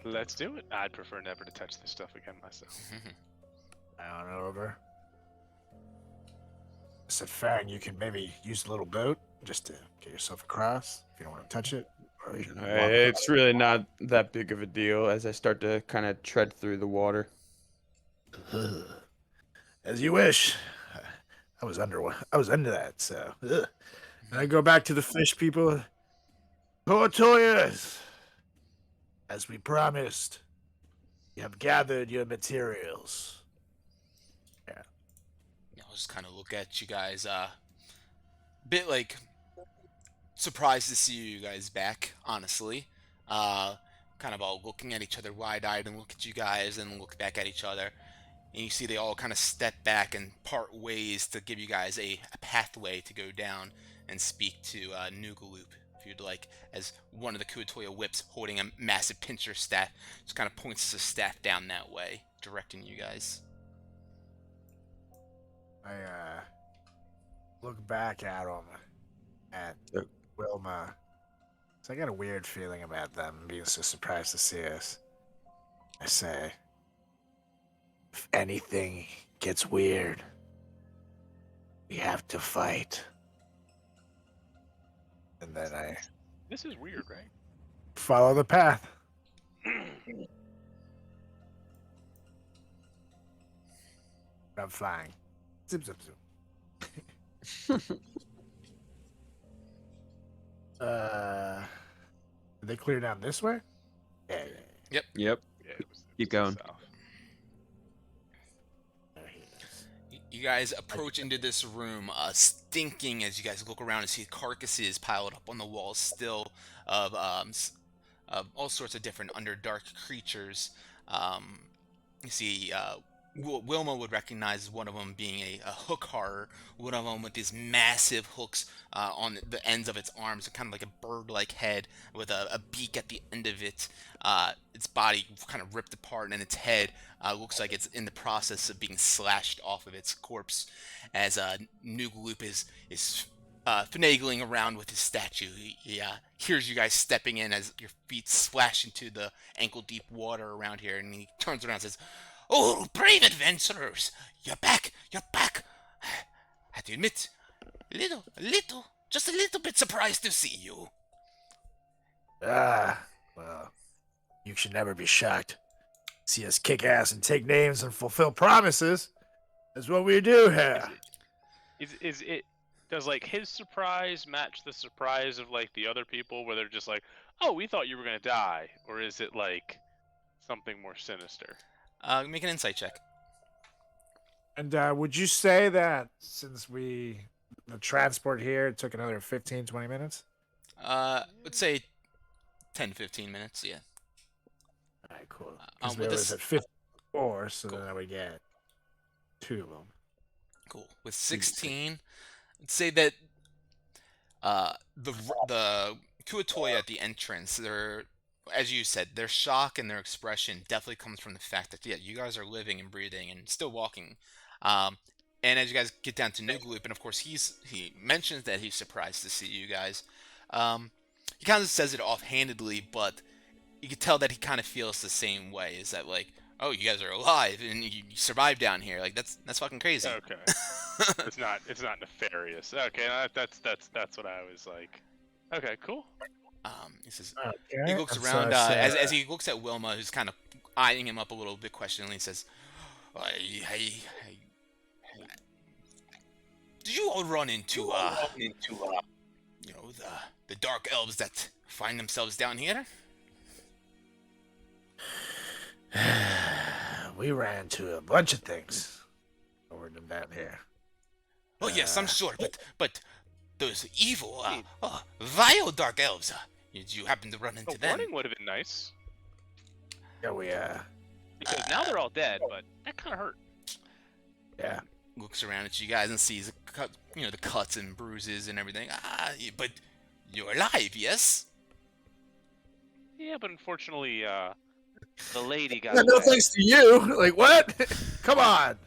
Let's do it. I'd prefer never to touch this stuff again myself. Down over. I said, Fang, you can maybe use a little boat just to get yourself across if you don't want to touch it. Or you can walk across. It's really not that big of a deal as I start to kind of tread through the water. As you wish. I was under that, so. And I go back to the fish people. Toyas, as we promised, you have gathered your materials. I'll just kind of look at you guys, bit like surprised to see you guys back, honestly. Kind of all looking at each other wide-eyed and look at you guys and look back at each other. And you see they all kind of step back and part ways to give you guys a pathway to go down and speak to Noogaloop, if you'd like, as one of the Kuatoya whips holding a massive pincher staff just kind of points his staff down that way, directing you guys. I look back at him, at Wilma. So I got a weird feeling about them being so surprised to see us. I say, if anything gets weird, we have to fight. And then I This is weird, right? follow the path. I'm flying. Zip, zip, zip. Did they clear down this way? Yeah. Yep. Yeah, it was Keep going. south. You guys approach into this room, stinking as you guys look around and see carcasses piled up on the walls still of all sorts of different underdark creatures. You see Wilma would recognize one of them being a hook horror, one of them with these massive hooks on the ends of its arms, kind of like a bird-like head with a beak at the end of it. Its body kind of ripped apart, and its head looks like it's in the process of being slashed off of its corpse, as Noogaloop is finagling around with his statue. He hears you guys stepping in as your feet splash into the ankle-deep water around here, and he turns around and says, "Oh, brave adventurers! You're back! You're back! I have to admit, just a little bit surprised to see you." Well, you should never be shocked. See us kick ass and take names and fulfill promises. That's what we do here. Is it? Does like his surprise match the surprise of like the other people, where they're just like, "Oh, we thought you were gonna die," or is it like something more sinister? Make an insight check. And would you say that since the transport here took another 15, 20 minutes? Let's say 10, 15 minutes. Yeah. All right, cool. Because with there was this, at 54, so Cool. then I would get 2 of them. cool. With 16, let's say that the Kuatoya at the entrance, they're, as you said, their shock and their expression definitely comes from the fact that, yeah, you guys are living and breathing and still walking. And as you guys get down to Nugaloop, and of course he mentions that he's surprised to see you guys. He kind of says it offhandedly, but you can tell that he kind of feels the same way. Is that like, oh, you guys are alive and you survived down here? Like that's fucking crazy. Okay, it's not nefarious. Okay, that's what I was like. Okay, cool. He says Okay. he looks and so around I said, as he looks at Wilma, who's kind of eyeing him up a little bit questioningly. He says, "Hey, did you all run into you know, the dark elves that find themselves down here?" we ran into a bunch of things over them down here. Oh yes, I'm sure, but those evil, vile dark elves. Did you happen to run into A them? warning would have been nice, Yeah, we because now they're all dead, but that kind of hurt. yeah. Looks around at you guys and sees the cuts and bruises and everything. But you're alive, yes? Yeah, but unfortunately, the lady got Yeah, no away. thanks to you. Like what? Come on.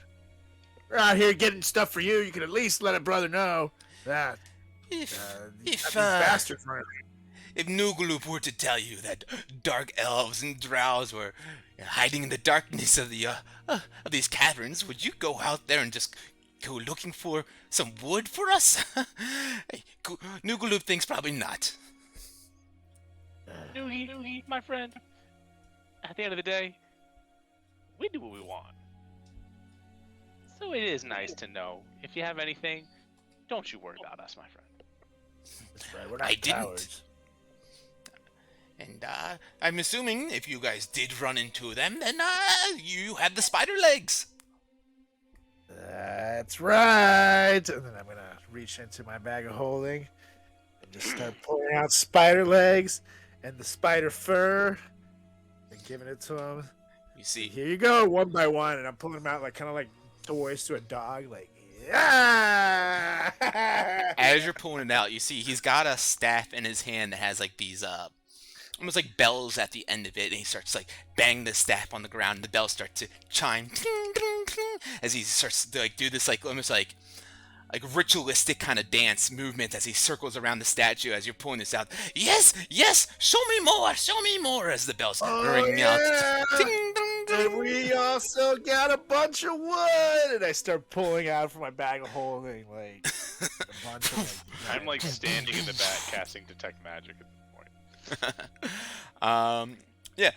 We're out here getting stuff for you. You can at least let a brother know that If these bastards running. if Nugaloop were to tell you that dark elves and drows were hiding in the darkness of these caverns, would you go out there and just go looking for some wood for us? Hey, Nugaloop thinks probably not. Noogie, my friend. At the end of the day, we do what we want. So it is nice to know. If you have anything, don't you worry about us, my friend. That's right. We're not I didn't. cowards. And I'm assuming if you guys did run into them, then you had the spider legs. That's right. And then I'm gonna reach into my bag of holding and just start pulling out spider legs and the spider fur and giving it to him. You see, Here you go, one by one, and I'm pulling them out like kind of like toys to a dog, like yeah. as you're pulling it out, you see he's got a staff in his hand that has like these almost like bells at the end of it, and he starts like bang the staff on the ground, and the bells start to chime as he starts to like do this like almost like ritualistic kind of dance movement as he circles around the statue as you're pulling this out. Yes, show me more as the bells ring yeah. out. Ding, ding, ding. And we also got a bunch of wood, and I start pulling out from my bag of holding like a bunch of. I'm like standing in the back casting detect magic at this point. Yeah,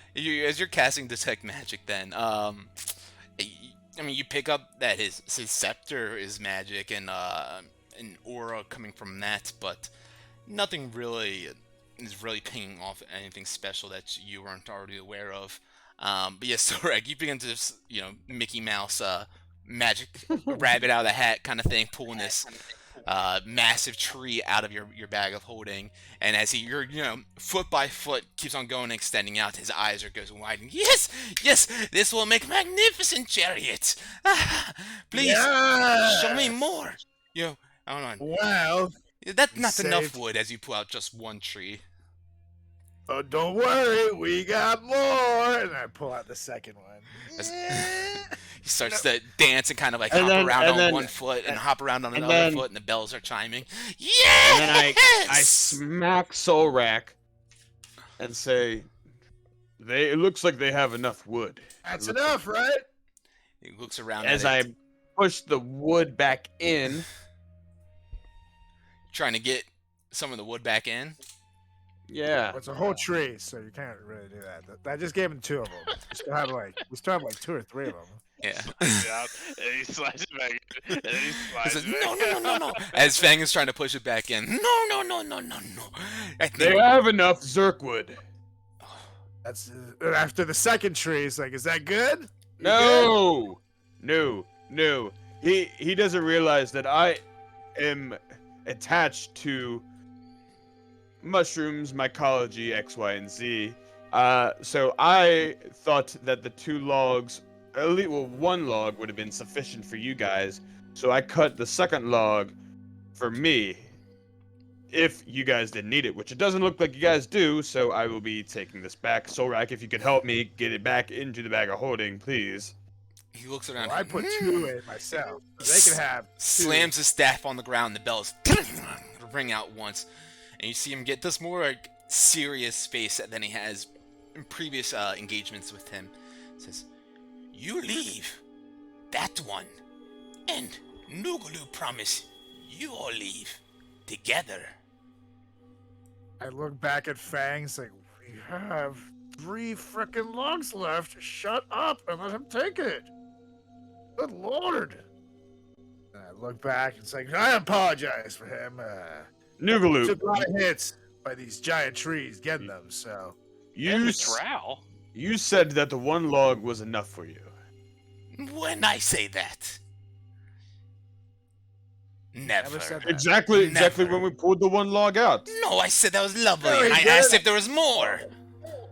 as you're casting detect magic, then I mean, you pick up that his scepter is magic and an aura coming from that, but nothing really is really pinging off anything special that you weren't already aware of. But yes, yeah, Sorek, you begin to Mickey Mouse magic rabbit out of the hat kind of thing, pulling this massive tree out of your bag of holding, and as you're foot by foot keeps on going and extending out, his eyes goes wide. And yes, this will make a magnificent chariot. Please show me more. Hold on. Well, That's not enough saved. wood as you pull out just one tree. Oh, don't worry, we got more. And I pull out the second one. He starts to dance and kind of like And hop then- around and on then- one foot and hop around on and another then- foot, and the bells are chiming. Yes! And then I smack Solrak and say, it looks like they have enough wood. That's enough, right? He looks around As at I it, push the wood back in. trying to get some of the wood back in. Yeah. It's a whole tree, so you can't really do that. I just gave him 2 of them. We still have like 2 or 3 of them. Yeah. Yeah, and he slides it back, and then he He slides says, it back. no, no, no, no, no. As Fang is trying to push it back in. No, no, no, no, no, no. I They think have enough Zerkwood. That's after the second tree. It's like, is that good? You good? No, no, no. He doesn't realize that I am attached to mushrooms, mycology, X, Y, and Z. So I thought that the 2 logs, at least, well, 1 log would have been sufficient for you guys. So I cut the second log for me, if you guys didn't need it, which it doesn't look like you guys do. So I will be taking this back. Solrak, if you could help me get it back into the bag of holding, please. he looks around. Well, I put 2 in myself. So they can have 2. Slams his staff on the ground. The bells ring out once, and you see him get this more like serious space than he has in previous engagements with him. Says, "You leave that one, and Nugalu promise you all leave together." I look back at Fangs like, we have 3 frickin' logs left. Shut up and let him take it. Good lord. And I look back and it's like, I apologize for him. Nugalu, Took a lot of hits by these giant trees getting them, so. And you the trowel. you said that the 1 log was enough for you. When I say that, never. Never said that. Exactly Never. when we pulled the 1 log out. No, I said that was lovely, No, he and I didn't. asked if there was more.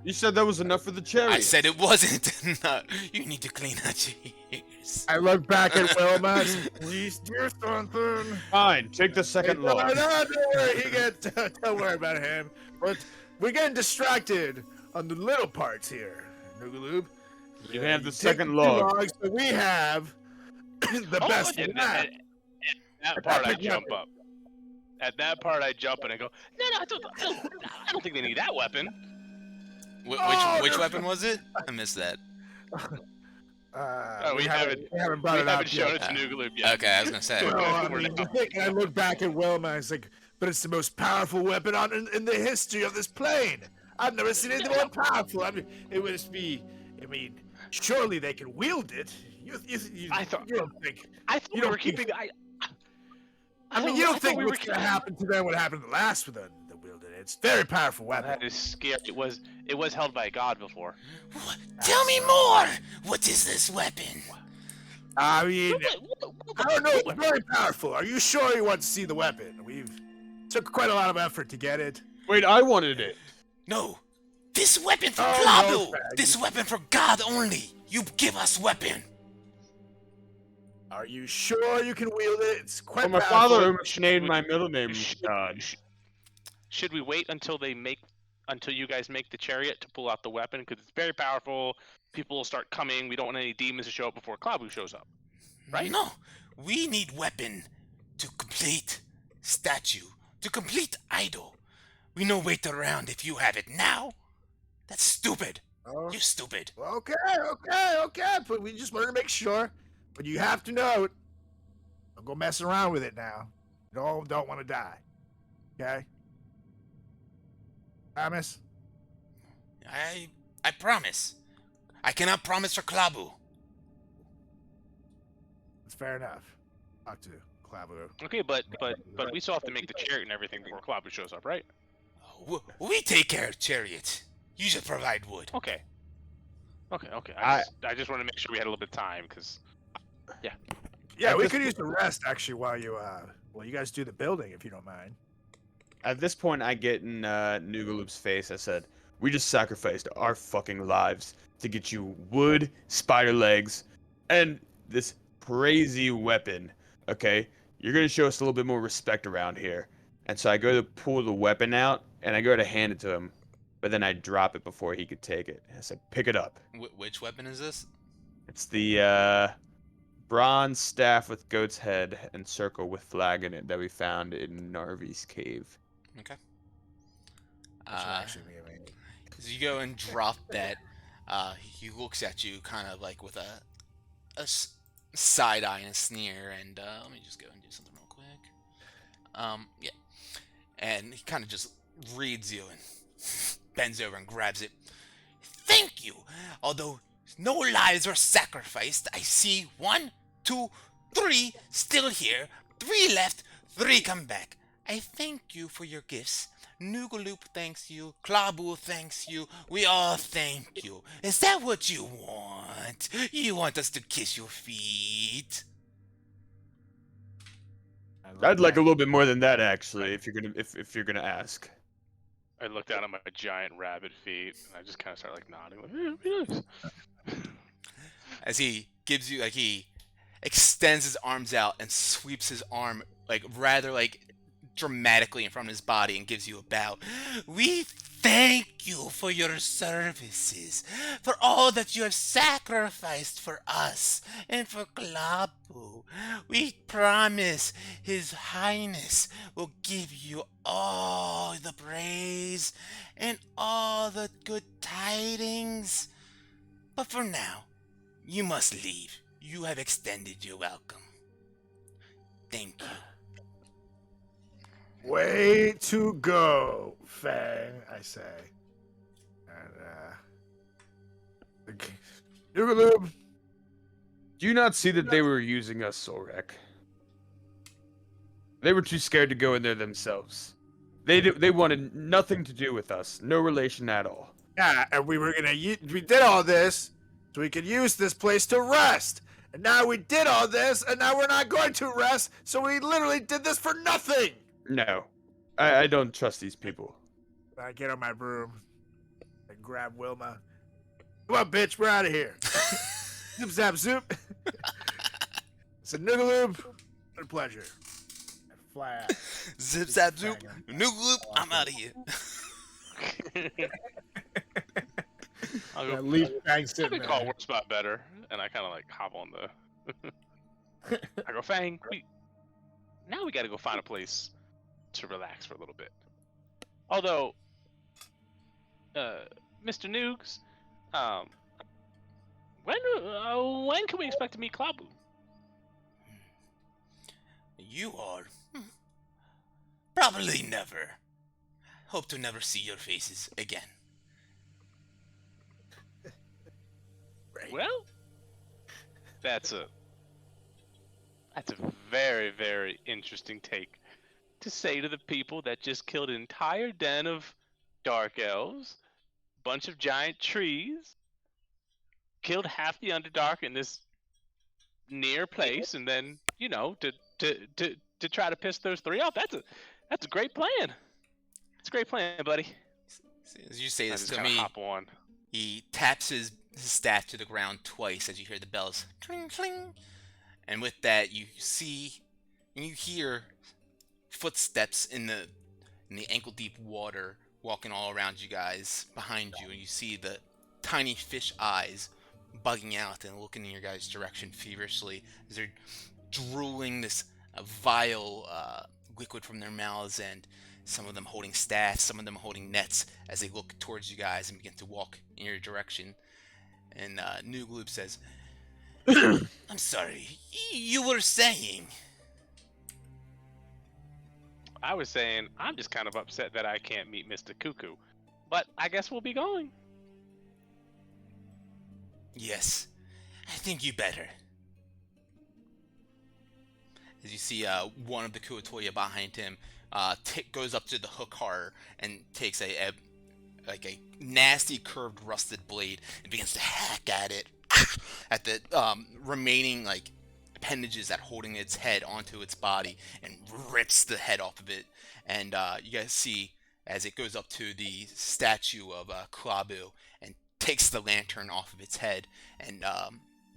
You said that was enough for the cherry. I said it wasn't. No, you need to clean out your ears. I look back at Wilma and say, please do something. Fine, take the second No, log. don't worry. Don't worry about him. But we're getting distracted on the little parts here, Noogaloob. You have the Take second 2 log. logs that we have the best and, of that. and that part I jump up. At that part I jump and I go, no, I don't think they need that weapon. Which weapon was it? I missed that. We haven't brought it up shown yet. it to Noogaloob yet. Okay, I was gonna say. Well, I We're mean, not. I look back at Wilma and it's like, but it's the most powerful weapon in the history of this plane. I've never seen anything more powerful. I mean, it would just be. I mean, surely they can wield it. You don't think. I thought You we don't were keeping. I mean, you don't thought think we were what's going to happen to them what happened to the last with the wielded it. It's a very powerful weapon. That is scary. It was held by a god before. What? Tell me more. What is this weapon? I mean, I don't know. It's very powerful. Are you sure you want to see the weapon? We've took quite a lot of effort to get it. Wait, I wanted it. No. This weapon for Oh, Klabu. no, fag. This weapon for God only. You give us weapon. Are you sure you can wield it? It's quite Well, my powerful. father named my middle name God. Should we wait until you guys make the chariot to pull out the weapon? Because it's very powerful. People will start coming. We don't want any demons to show up before Klabu shows up. Right? No. We need weapon to complete statue. To complete idol. We no wait around if you have it now. That's stupid. Oh, You're stupid. okay. But we just wanted to make sure. But you have to know it. Don't go messing around with it now. Don't want to die. Okay? Promise? I promise. I cannot promise for Klabu. It's fair enough. Talk to Clavo. Okay, but we still have to make the chariot and everything before Klabu shows up, right? We take care of chariot. You just provide wood. Okay. I just want to make sure we had a little bit of time, because Yeah, At we this could use the rest actually while you guys do the building if you don't mind. At this point, I get in Noogaloop's face. I said, "We just sacrificed our fucking lives to get you wood, spider legs, and this crazy weapon. Okay, you're gonna show us a little bit more respect around here." And so I go to pull the weapon out, and I go to hand it to him, but then I drop it before he could take it. I said, "Pick it up." Which weapon is this? It's the bronze staff with goat's head and circle with flag in it that we found in Narvi's cave. Okay. That should actually be amazing. As you go and drop that, he looks at you kind of like with a side eye and a sneer, and let me just go and do something real quick. Yeah. And he kind of just reads you and bends over and grabs it. Thank you. Although no lives were sacrificed, I see 1, 2, 3 still here, 3 left, 3 come back. I thank you for your gifts. Noogaloop thanks you, Klabu thanks you, we all thank you. Is that what you want? You want us to kiss your feet? I'd like a little bit more than that, actually, if you're gonna ask. I look down at my giant rabbit feet, and I just kind of start like nodding, like, yeah, be nice. As he gives you, like, he extends his arms out and sweeps his arm, like, rather, like, dramatically in front of his body and gives you a bow. We thank you for your services, for all that you have sacrificed for us and for Klabu. We promise His Highness will give you all the praise and all the good tidings. But for now, you must leave. You have extended your welcome. Thank you. Way to go, Fang, I say. And, Noogaloob. Do you not see that they were using us, Solrek? They were too scared to go in there themselves. They wanted nothing to do with us. No relation at all. Yeah, and we did all this so we could use this place to rest. And now we did all this, and now we're not going to rest, so we literally did this for nothing. No. I don't trust these people. I get on my broom and grab Wilma. Come on, bitch, we're out of here. Zoop zap zoop. It's a Noogaloob. What a pleasure. I fly out. Zip zap zoop. Noogaloop. I'm out of here. I'll go, At least Fang I sitting think call there. work spot better, and I kind of like hop on the. I go, Fang. Now we got to go find a place to relax for a little bit. Although, Mr. Noogs, when can we expect to meet Klabu? You are. Probably never. Hope to never see your faces again. Well, that's a very, very interesting take to say to the people that just killed an entire den of dark elves, bunch of giant trees, killed half the Underdark in this near place, and then to try to piss those 3 off. That's a great plan. It's a great plan, buddy. As you say I this just to kind of me, hop on. he taps his staff to the ground twice as you hear the bells cling cling, and with that you see and you hear footsteps in the ankle deep water walking all around you guys behind you, and you see the tiny fish eyes bugging out and looking in your guys' direction feverishly as they're drooling this vile liquid from their mouths, and some of them holding staffs, some of them holding nets as they look towards you guys and begin to walk in your direction. And Noogaloob says, I'm sorry, you were saying? I was saying, I'm just kind of upset that I can't meet Mr. Cuckoo. But I guess we'll be going. Yes, I think you better. As you see one of the Kuatoya behind him goes up to the hook horror and takes a nasty curved rusted blade and begins to hack at it, at the remaining appendages that holding its head onto its body, and rips the head off of it. And you guys see as it goes up to the statue of Klabu and takes the lantern off of its head, and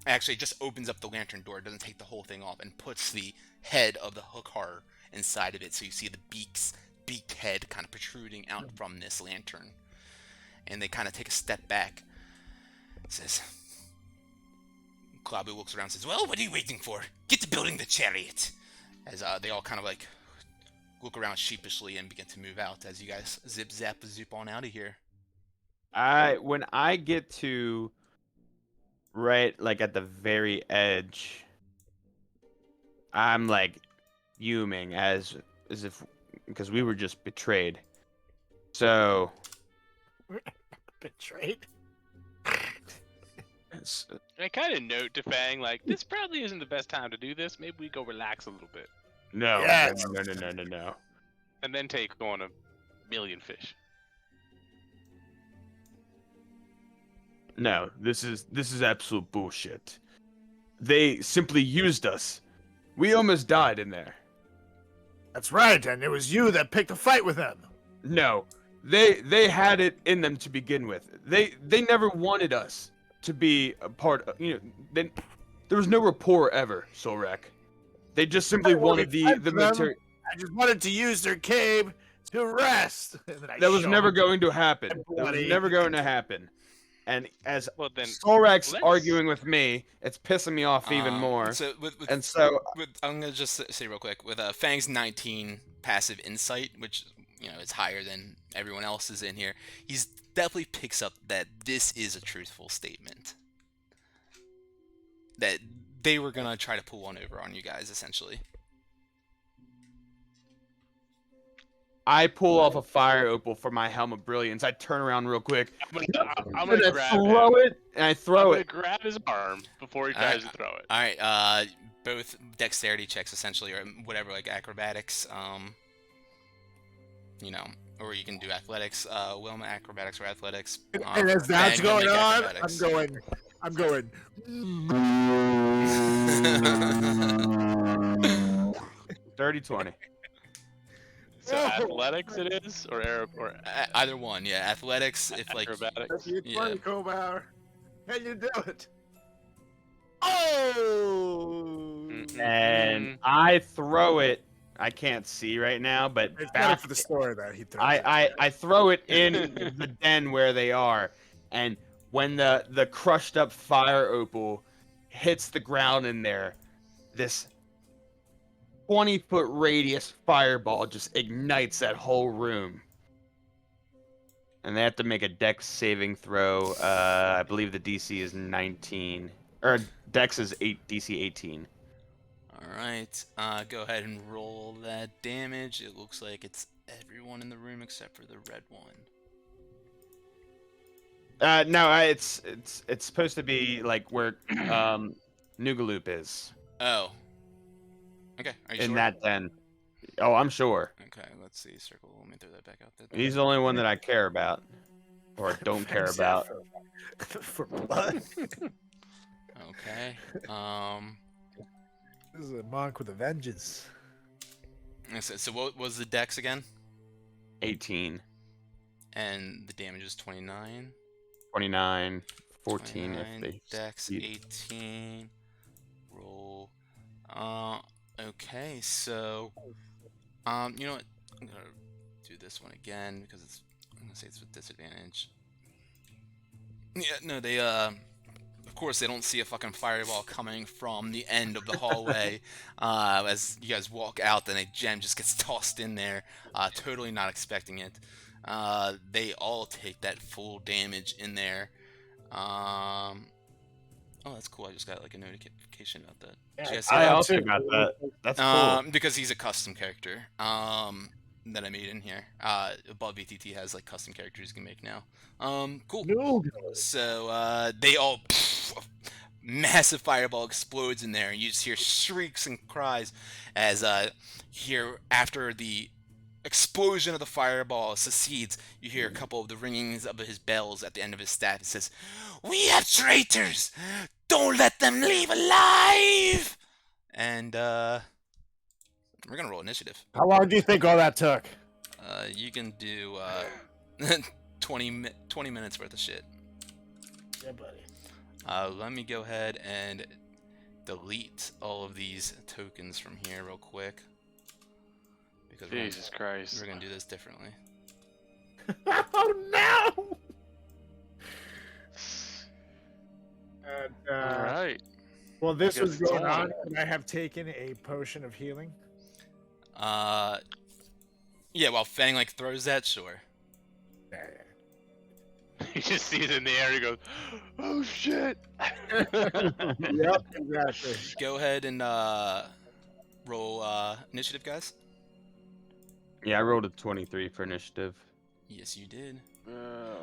actually just opens up the lantern door, doesn't take the whole thing off, and puts the head of the hook horror inside of it. So you see the beaked head kind of protruding out from this lantern. And they kind of take a step back. Says, Klabu looks around and says, well, what are you waiting for? Get to building the chariot. As they all kind of look around sheepishly and begin to move out as you guys zip on out of here. When I get to right at the very edge, I'm fuming as if because we were just betrayed. So Betrayed. I kind of note to Fang, like, this probably isn't the best time to do this. Maybe we go relax a little bit. No, Yes. no. And then take on a million fish. No, this is absolute bullshit. They simply used us. We almost died in there. That's right, and it was you that picked a fight with them. No, they had it in them to begin with. They never wanted us to be a part of. There was no rapport ever, Solrak. They just simply wanted the material. I just wanted to use their cave to rest. That was never going to happen. That was never going to happen. And as Solrak's arguing with me, it's pissing me off even more. I'm gonna just say real quick with Fang's 19 passive insight, which is higher than everyone else's in here. He's definitely picks up that this is a truthful statement. That they were gonna try to pull one over on you guys, essentially. I pull off a fire opal for my Helm of Brilliance. I turn around real quick. I'm gonna grab throw it, and I throw it. I'm gonna grab his arm before he tries to throw it. All right. Both dexterity checks, essentially, or whatever, like acrobatics. Or you can do athletics. Wilma, acrobatics or athletics. And as that's going on, acrobatics. I'm going. 30-20. So athletics it is, or either one, yeah. Athletics, if like acrobatics. Yeah. Cobauer. Can you do it? Oh! And I throw it. I can't see right now, but It's better for the story that he throws. I throw it in the den where they are, and when the crushed up fire opal hits the ground in there, this 20-foot radius fireball just ignites that whole room. And they have to make a dex saving throw. I believe the DC is 19. Or dex is DC 18. Alright, go ahead and roll that damage. It looks like it's everyone in the room except for the red one. No, it's supposed to be like where Noogaloop is. Oh. Okay, are you in sure? that den. Oh, I'm sure. Okay, let's see. Circle. Let me throw that back out there. He's the only one that I care about. Or don't care about. For blood. Okay. This is a monk with a vengeance. So what was the dex again? 18. And the damage is 29. 29. 14 29, if they... dex 18. Roll. Okay, so... you know what? I'm gonna do this one again because I'm gonna say it's with disadvantage. Yeah, no, they of course they don't see a fucking fireball coming from the end of the hallway. As you guys walk out, then a gem just gets tossed in there, totally not expecting it. They all take that full damage in there. Oh, that's cool. I just got like a notification about that. Did you guys see I that? also got that. That's cool. Because he's a custom character that I made in here. AboveVTT has like custom characters you can make now. Cool. No. So they all massive fireball explodes in there, and you just hear shrieks and cries as here after the explosion of the fireball succeeds, you hear a couple of the ringings of his bells at the end of his staff. It says, "We have traitors! Don't let them leave alive!" And we're gonna roll initiative. How long do you think all that took? You can do 20 minutes worth of shit. Yeah, buddy. Let me go ahead and delete all of these tokens from here real quick. Because Jesus Christ. We're gonna do this differently. Oh no! And, All right. Well, this I was guess it's going on. on, and I have taken a potion of healing. Yeah, while Fang like throws that, sure. He just sees it in the air. He goes, "Oh shit!" Yep, exactly. Go ahead and roll initiative, guys. Yeah, I rolled a 23 for initiative. Yes, you did.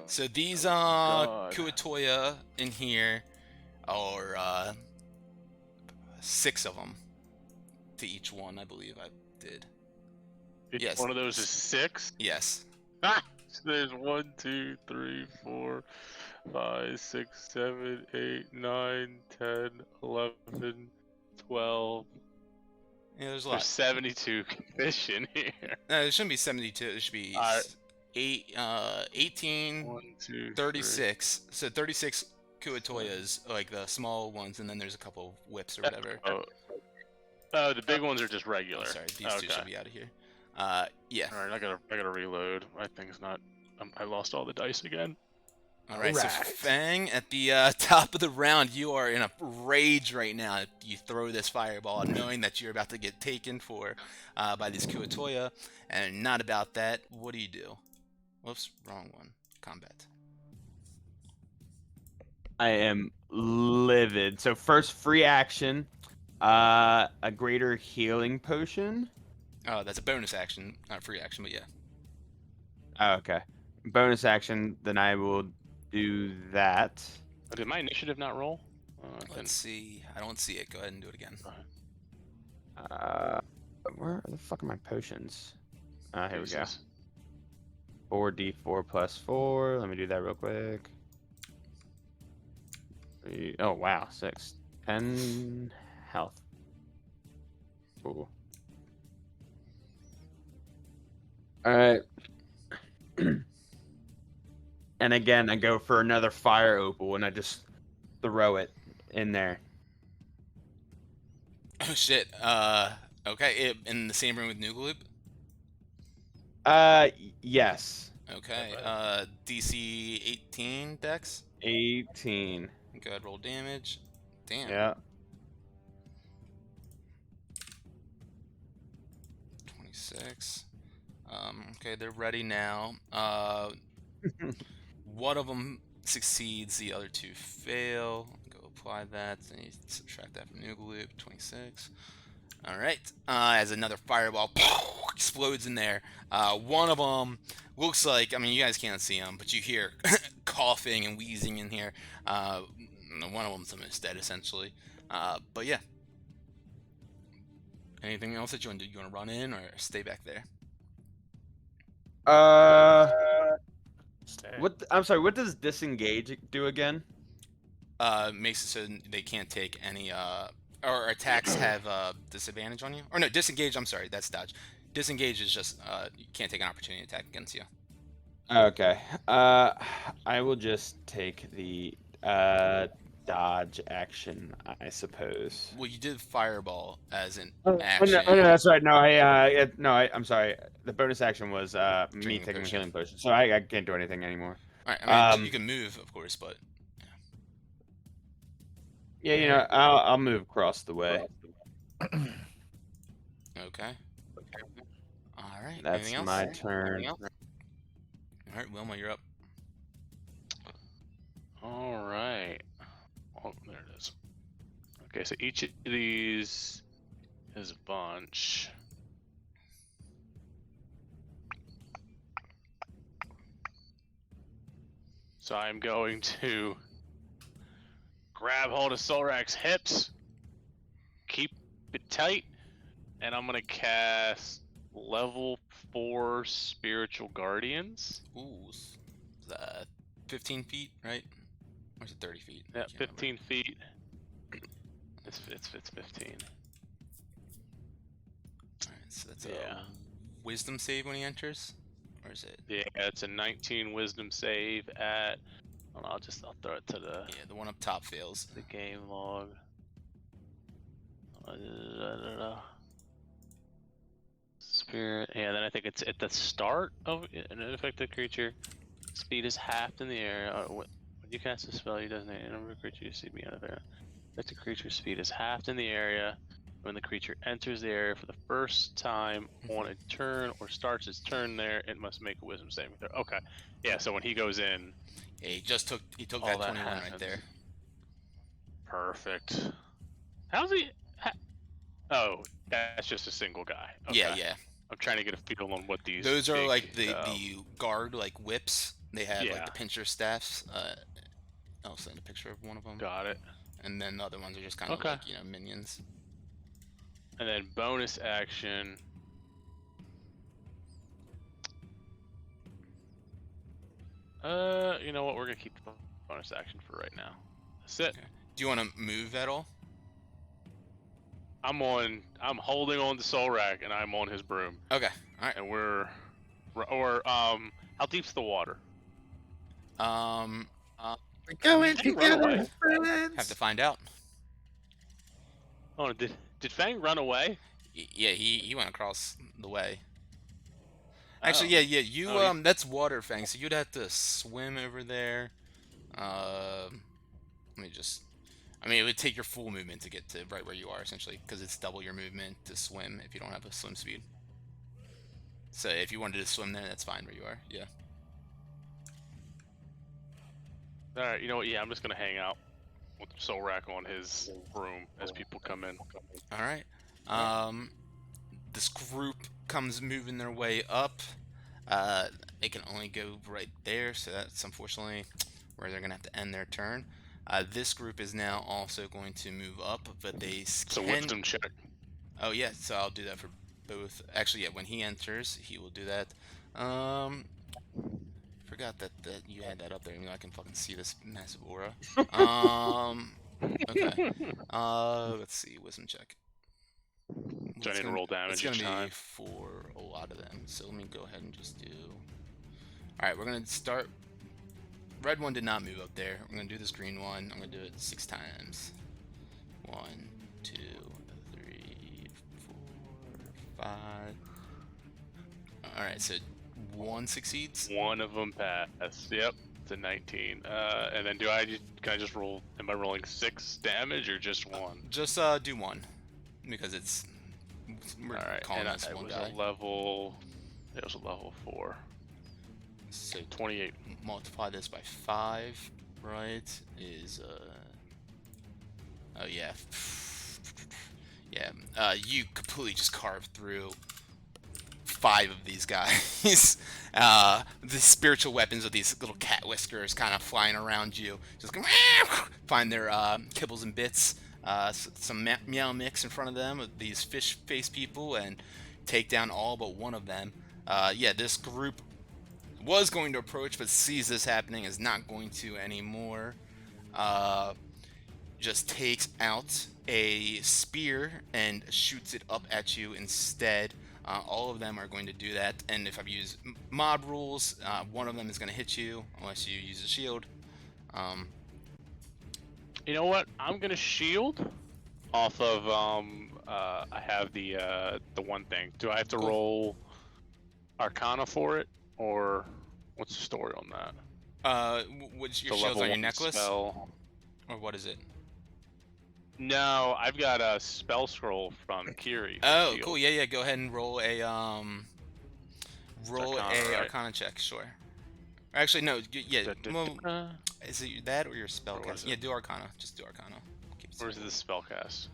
So these God. Kuatoya in here are 6 of them to each one, I believe I did. Each Yes. one of those is 6. Yes. Ah! So there's 1, 2, 3, 4, 5, 6, 7, 8, 9, 10, 11, 12. Yeah, there's a There's lot. 72 fish in here. No, there shouldn't be 72. There should be Alright. 18, 1, 2, 36. So 36 Kuatoyas, like the small ones, and then there's a couple whips or whatever. Oh, the big ones are just Oh, regular. sorry, these two should be out of here. Yeah. All right, I gotta reload. My thing's not. I lost all the dice again. All right, so Alright. Fang, at the top of the round, you are in a rage right now. You throw this fireball, knowing that you're about to get taken for by these Kuatoya, and not about that. What do you do? Whoops, wrong one. Combat. I am livid. So first free action, a greater healing potion. Oh, that's a bonus action, not free action, but yeah. Oh, okay. Bonus action, then I will do that. Did my initiative not roll? Let's see. I don't see it. Go ahead and do it again. Where the fuck are my potions? Here we go. Jesus. 4d4 plus 4. Let me do that real quick. Oh, wow. 6. 10 health. Ooh. Alright. And again, I go for another fire opal and I just throw it in there. Oh shit. Okay. In the same room with Noogaloop. Yes. Okay. DC 18 Dex. 18. Go ahead, roll damage. Damn. Yeah. 26. Okay, they're ready now. One of them succeeds, the other 2 fail. Go apply that, and you subtract that from Noogaloop. 26. All right. As another fireball explodes in there. One of them looks like, I mean, you guys can't see him, but you hear coughing and wheezing in here. One of them's almost dead, essentially. But yeah. Anything else that you want to do? You want to run in or stay back there? What? I'm sorry. What does disengage do again? Makes it so they can't take any or attacks have disadvantage on you. Or no, disengage. I'm sorry, that's dodge. Disengage is just you can't take an opportunity attack against you. Okay. I will just take the dodge action, I suppose. Well, you did fireball as an Oh, action. no, that's right. No, I'm sorry. The bonus action was me Drinking taking a potion. healing potion, so I can't do anything anymore. All right. I mean, you can move, of course, but Yeah, I'll move across the way. okay. All right. That's Anything else? my turn. All right, Wilma, you're up. All right. Oh, there it is. Okay, so each of these is a bunch. So I'm going to grab hold of Solrak's hips, keep it tight, and I'm gonna cast level 4 Spiritual Guardians. Ooh, 15 feet, right? Or is it 30 feet? Yeah, Can't remember. 15 feet. It's 15. All right, so that's Yeah. a wisdom save when he enters, or is it? Yeah, it's a 19 Wisdom save at. Well, I'll throw it to Yeah, the one up top fails. the game log. Spirit. Yeah, then I think it's at the start of an unaffected creature. Speed is halved in the air. When you cast a spell, you designate a number of creatures you see beyond the area. Affected creature's speed is halved in the area. When the creature enters the area for the first time on a turn or starts its turn there, it must make a wisdom saving throw. Okay. Yeah, so when he goes in, Yeah, he took all that that 21 right happens. there. Perfect. How's he? Oh, that's just a single guy. Okay. Yeah, yeah. I'm trying to get a feel on what these. Those are big, like the guard like whips They have like Yeah. the pincher staffs. I'll send a picture of one of them. Got it. And then the other ones are just kind of Okay. like, you know, minions. And then bonus action. You know what? We're gonna keep the bonus action for right now. That's it. Okay. Do you want to move at all? I'm holding on to Solrak, and I'm on his broom. Okay. All right. And how deep's the water? We're going Did he run away? together, friends. Have to find out. Oh, did Fang run away? Yeah, he went across the way. Actually, Oh. yeah, you Oh, that's water fang, so you'd have to swim over there. Let me just. I mean, it would take your full movement to get to right where you are, essentially, because it's double your movement to swim if you don't have a swim speed. So if you wanted to swim there, that's fine where you are. Yeah. All right. You know what? Yeah, I'm just gonna hang out with Solrak on his broom as people come in. All right. This group comes moving their way up. They can only go right there, so that's unfortunately where they're gonna have to end their turn. This group is now also going to move up, but they So can. wisdom check. Oh yeah, so I'll do that for both. Actually, yeah, when he enters, he will do that. Forgot that you had that up there. You know, I can fucking see this massive aura. Okay. Let's see, wisdom check. Do I need to roll damage It's gonna each be time? for a lot of them. So let me go ahead and just do. All right, we're gonna start. Red one did not move up there. I'm gonna do this green one. I'm gonna do it 6 times. 1, 2, 3, 4, 5. All right, so 1 succeeds. One of them passed. Yep, it's a 19. And then can I just roll? Am I rolling 6 damage or just 1? Just do 1 because we're All right, calling and this it one was guy. a level. It was a level 4. So 28. multiply this by 5, right? Is oh yeah, yeah. You completely just carved through 5 of these guys. The spiritual weapons of these little cat whiskers kind of flying around you. Just go, find their kibbles and bits. Some meow mix in front of them with these fish face people and take down all but one of them. Yeah, this group was going to approach, but sees this happening, is not going to anymore. Just takes out a spear and shoots it up at you instead. All of them are going to do that, and if I use mob rules, one of them is going to hit you unless you use a shield. You know what? I'm gonna shield off of I have the one thing. Do I have to Cool. roll Arcana for it, or what's the story on that? Which your The shield's level on your 1 necklace, spell. or what is it? No, I've got a spell scroll from Kiri. for Oh, shield. cool. Yeah. Go ahead and roll a Arcana, right? Arcana check. Sure. Actually, no. Yeah. Da, da, Well, da. is it that or your spell Or was cast? it? Yeah, do Arcana. Just do Arcana. Keep it Where's simple. the spell cast?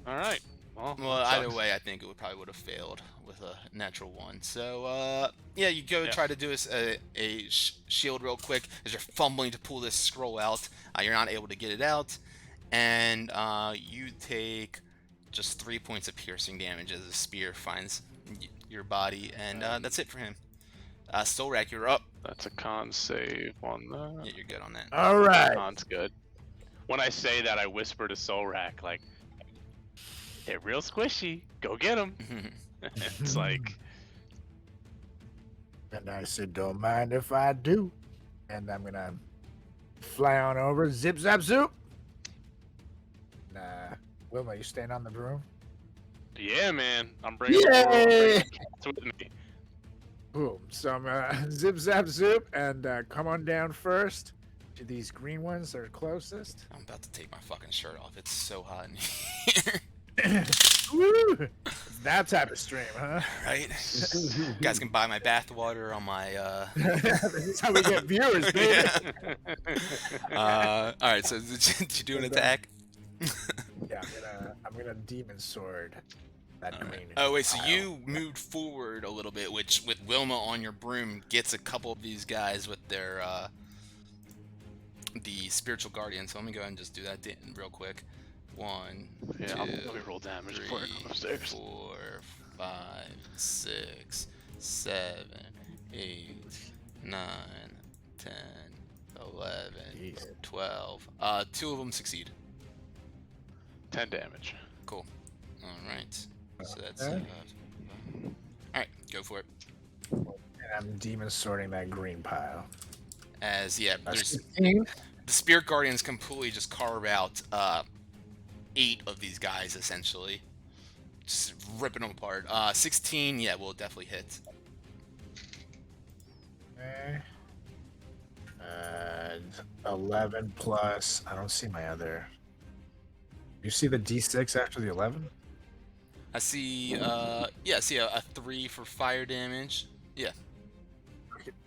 All right. Well, Well, that either sucks. way, I think it probably would have failed with a natural 1. So, yeah, you go Yeah. try to do a shield real quick as you're fumbling to pull this scroll out. You're not able to get it out, and you take just 3 points of piercing damage as a spear finds your body, and that's it for him. Solrak, you're up. That's a con save on that. Yeah, you're good on that. All right. Con's good. When I say that, I whisper to Solrak, like, they're real squishy. Go get them. It's like, And I said, don't mind if I do. And I'm gonna fly on over, zip zap zoop. Nah, Wilma, you staying on the broom? yeah, man. I'm bringing Yay! the cats with me. Boom. So I'm zip zap zoop and come on down first to these green ones that are closest. I'm about to take my fucking shirt off. It's so hot in here. Woo! It's that type of stream, huh? Right? You guys can buy my bath water on my This is how we get viewers, baby. all right, so did you do an attack? Yeah, I'm gonna demon sword. That All right. green. Oh wait, so pile. you moved forward a little bit, which with Wilma on your broom gets a couple of these guys with their the spiritual guardian. So let me go ahead and just do that real quick. 1, Yeah, 2, let me roll damage before I 3, go upstairs. 4, 5, 6, 7, 8, 9, 10, 11, Jeez. 12. 2 of them succeed. 10 damage. Cool. All right. So that's Okay. all right. Go for it. And I'm demon sorting that green pile. As yeah, there's 16. the spirit guardians completely just carve out 8 of these guys essentially, just ripping them apart. 16, yeah, will definitely hit. Okay. 11 plus. I don't see my other. You see the D6 after the 11? I see. Yeah, I see a 3 for fire damage. Yeah,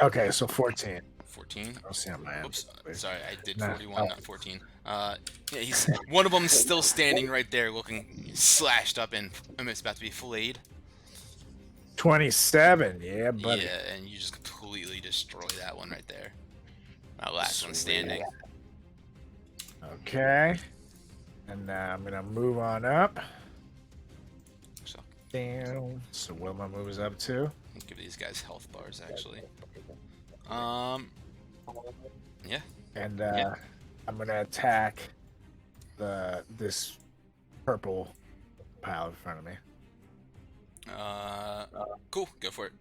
Okay, so 14. 14. I don't see on my end. Oops, sorry, I did Nah. 41, not 14. Yeah, he's one of them's still standing right there, looking slashed up and almost about to be filleted. 27. Yeah, buddy. Yeah, and you just completely destroy that one right there. Last one Sweet. standing. Okay. And now I'm gonna move on up. So Down. So Wilma moves up too. I'll give these guys health bars actually. Yeah. And Yeah. I'm gonna attack this purple pile in front of me. Cool. Go for it.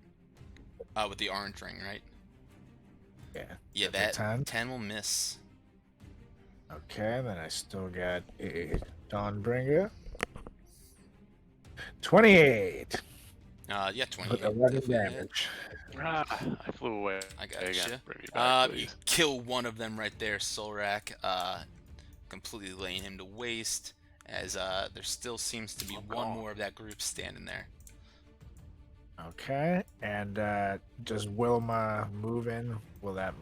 With the orange ring, right? Yeah. Yeah, Go for that 10. 10 will miss. Okay, then I still got a Dawnbringer. 28. Yeah, 28. With 11 definitely hit. damage. I flew away. I got again. you. Bring me back, You please. kill one of them right there, Solrak, completely laying him to waste, as there still seems to be one more of that group standing there. Okay, and does Wilma move in? Will that?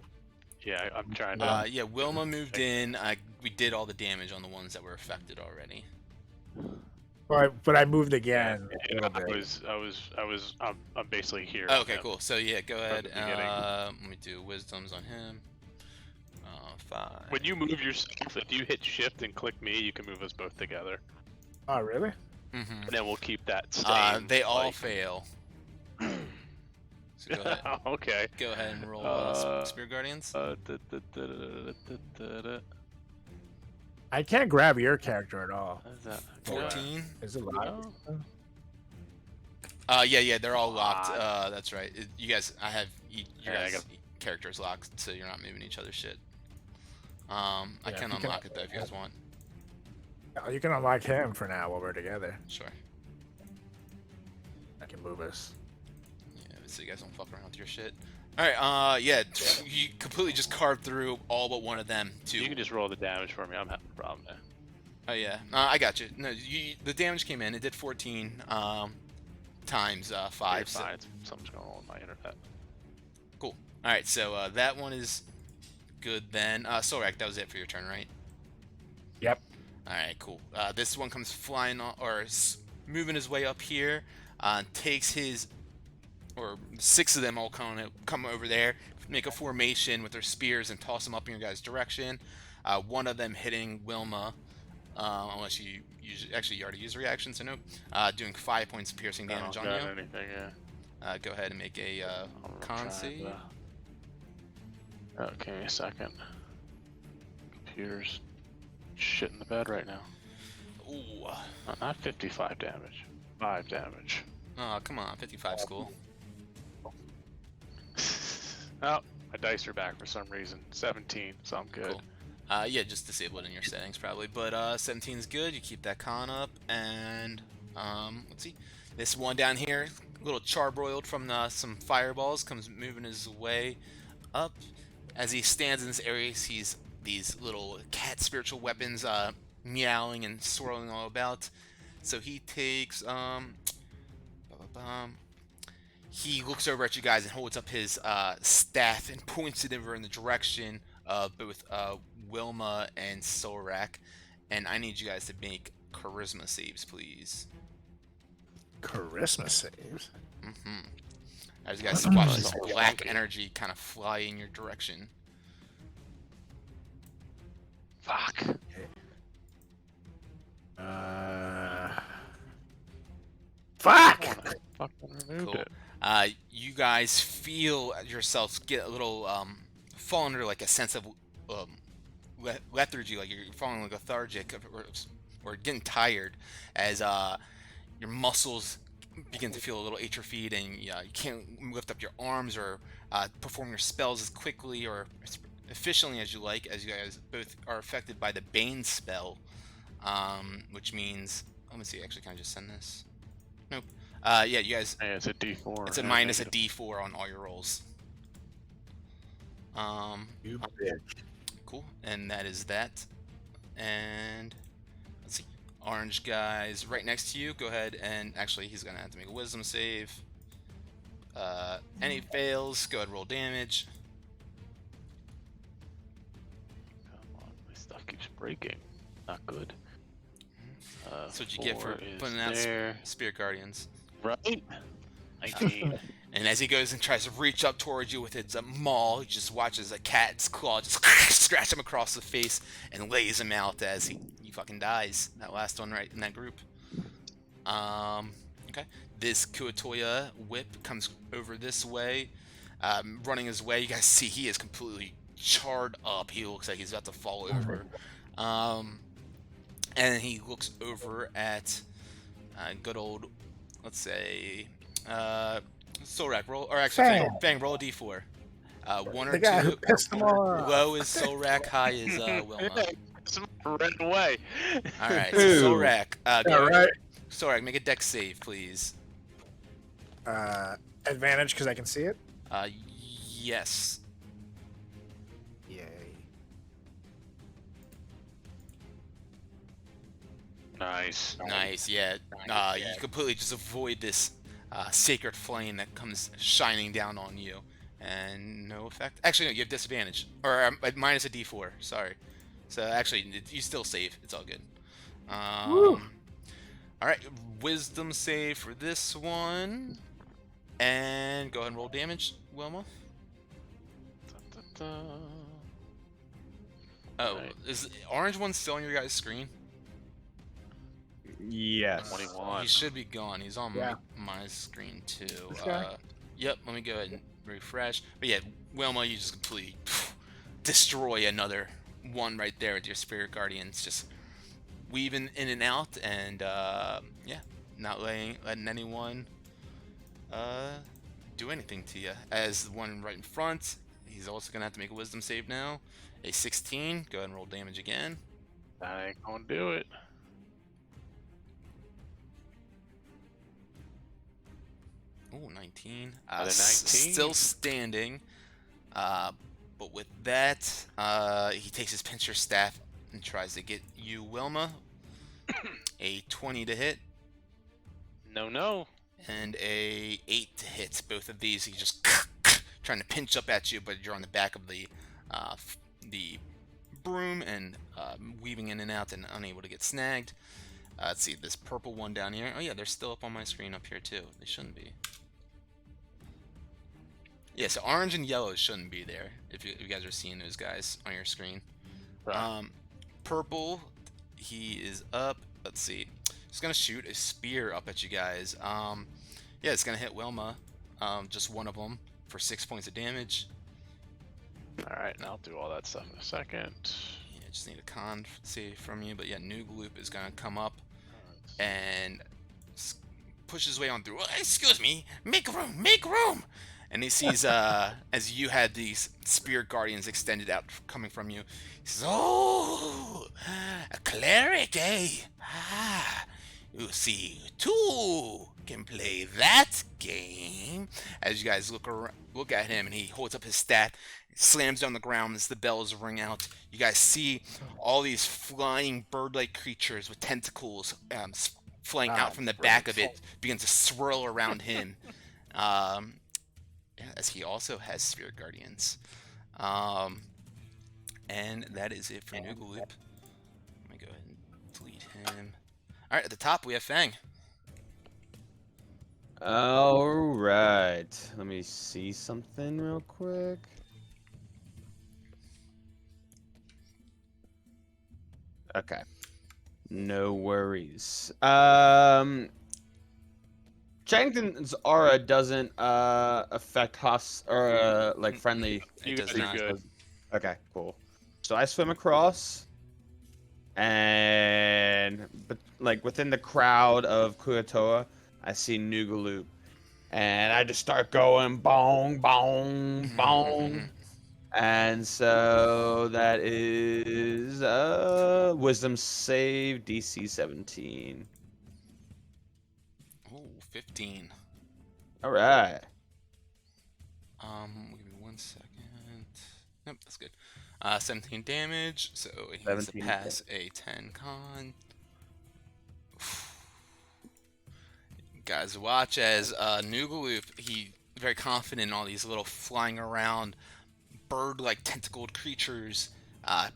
Yeah, I'm trying to. Yeah, Wilma moved in. We did all the damage on the ones that were affected already. But I moved again. a Yeah, little bit. I'm basically here. Oh, on okay, him. cool. So yeah, go ahead. the beginning. Let me do wisdoms on him. 5. When you move yourself, if you hit shift and click me, you can move us both together. Oh, really? Mm-hmm. And then we'll keep that same. They all like- fail. So go ahead. Okay. Go ahead and roll Spirit Guardians. I can't grab your character at all. What is that? 14. Is it locked? Yeah, they're all locked. That's right. You guys, I have you Yeah, I guys characters locked, so you're not moving each other's shit. I Yeah, can you can- unlock it though if you guys want. Oh, you can unlock him for now while we're together. Sure. I can move us. Yeah, so you guys don't fuck around with your shit. All right. Yeah, you completely just carved through all but one of them too. You can just roll the damage for me. I'm having a problem there. Oh yeah, I got you. No, the damage came in. It did 14 times 5. You're So, fine. Something's going on with my internet. cool. All right, so that one is good then. Sorak, that was it for your turn, right? Yep. All right, cool. This one comes flying or moving his way up here. Takes his, or 6 of them all come over there, make a formation with their spears and toss them up in your guys' direction. One of them hitting Wilma, unless you actually you already used reaction, so nope. Doing 5 points of piercing damage I on don't you. got anything, yeah. Go ahead and make a I'm con trying save. Okay, a second. Computer's shit in the bed right now. Ooh. Not 55 damage. 5 damage. Oh, come on, 55's cool. Oh, my dice are back for some reason. 17, so I'm good. Cool. Yeah, just disable it in your settings probably, but 17 is good. You keep that con up, and let's see, this one down here, a little charbroiled from some fireballs, comes moving his way up. As he stands in this area, he sees these little cat spiritual weapons meowing and swirling all about. So he takes he looks over at you guys and holds up his staff and points it over in the direction of both Wilma and Sorak. And I need you guys to make charisma saves, please. Charisma saves. Mm-hmm. As you guys watch this black energy kind of fly in your direction. Fuck. Fuck! Fucking removed Cool. it. You guys feel yourselves get a little fall under like a sense of lethargy, like you're falling lethargic or getting tired as your muscles begin to feel a little atrophied, and you can't lift up your arms or perform your spells as quickly or as efficiently as you like, as you guys both are affected by the Bane spell, which means, let me see, actually, can I just send this? Nope. Yeah, you guys, Yeah, it's a D4. it's a minus a D4 on all your rolls. You bitch. Cool, and that is that. And let's see, orange guy's right next to you. Go ahead and actually, he's gonna have to make a wisdom save. Any fails, go ahead and roll damage. Come on, my stuff keeps breaking. Not good. That's what you get for 4 is putting out there. Spirit Guardians. Right? 19. And as he goes and tries to reach up towards you with its maul, he just watches a cat's claw just scratch him across the face and lays him out as he fucking dies. That last one right in that group. Okay. This Kuatoya whip comes over this way, running his way. You guys see he is completely charred up. He looks like he's about to fall over. And he looks over at good old, let's say, Solrak, roll, or actually, Fang, roll a d4. 1 or 2. The guy who pissed them all off. Low is Solrak, high is Wilma. Right away. Alright, so Ooh. Solrak, Alright. Solrak, make a dex save, please. Advantage because I can see it. Yes. Yay. Nice. Nice, yeah. You completely just avoid this sacred flame that comes shining down on you. And no effect. Actually, no, you have disadvantage. Or minus a d4, sorry. So actually, you still save. It's all good. Alright, wisdom save for this one. And go ahead and roll damage, Wilma. Oh, Right. is the orange one still on your guys' screen? Yes. 21. He should be gone. He's on Yeah. my screen too. This guy? Yep, let me go ahead and refresh. But yeah, Wilma, you just completely destroy another one right there with your Spirit Guardians, just weaving in and out, and yeah, not letting anyone do anything to you. As the one right in front, he's also gonna have to make a wisdom save now. A 16. Go ahead and roll damage again. That ain't gonna do it. Ooh, 19. Another 19. Still standing. But with that, he takes his pincer staff and tries to get you, Wilma. A 20 to hit. No. And a 8 to hit. Both of these, he's just trying to pinch up at you, but you're on the back of the broom and weaving in and out and unable to get snagged. Let's see, this purple one down here. Oh yeah, they're still up on my screen up here too. They shouldn't be. Yeah, so orange and yellow shouldn't be there if you guys are seeing those guys on your screen. Right. Purple, he is up. Let's see. He's gonna shoot a spear up at you guys. Yeah, it's gonna hit Wilma. Just one of them for 6 points of damage. Alright, and I'll do all that stuff in a second. Yeah, just need a con save from you. But yeah, Noob Loop is gonna come up and push his way on through. Excuse me, make room, make room. And he sees, as you had these Spirit Guardians extended out coming from you, he says, "Oh, a cleric, eh? Ah, you see, two can play that game." As you guys look at him, and he holds up his staff, slams down the ground as the bells ring out. You guys see all these flying bird-like creatures with tentacles flying out from the back of it begin to swirl around him. As he also has Spirit Guardians. And that is it for Noogaloop. Let me go ahead and delete him. Alright, at the top we have Fang. All right. Let me see something real quick. Okay. No worries. Changton's aura doesn't affect like friendly. It You does guys are not. good. Okay, cool. So I swim across, and like within the crowd of Kuatoa, I see Nugaloop, and I just start going bong bong bong, and so that is wisdom save DC 17. Oh, 15. All right. Give me 1 second. Nope, that's good. 17 damage, so he needs to 17 pass a 10 con. Guys, watch as Nugaloop, he very confident in all these little flying around bird-like tentacled creatures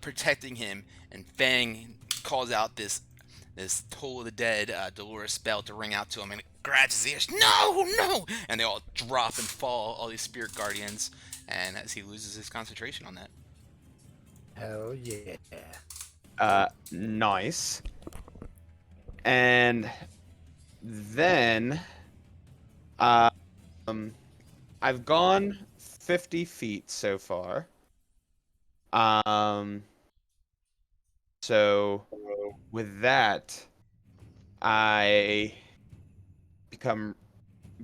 protecting him, and Fang calls out this Toll of the Dead Dolores spell to ring out to him, and it grabs his ears. No, no! And they all drop and fall, all these spirit guardians, and as he loses his concentration on that. Hell yeah. Nice. And then, I've gone 50 feet so far. So with that, I become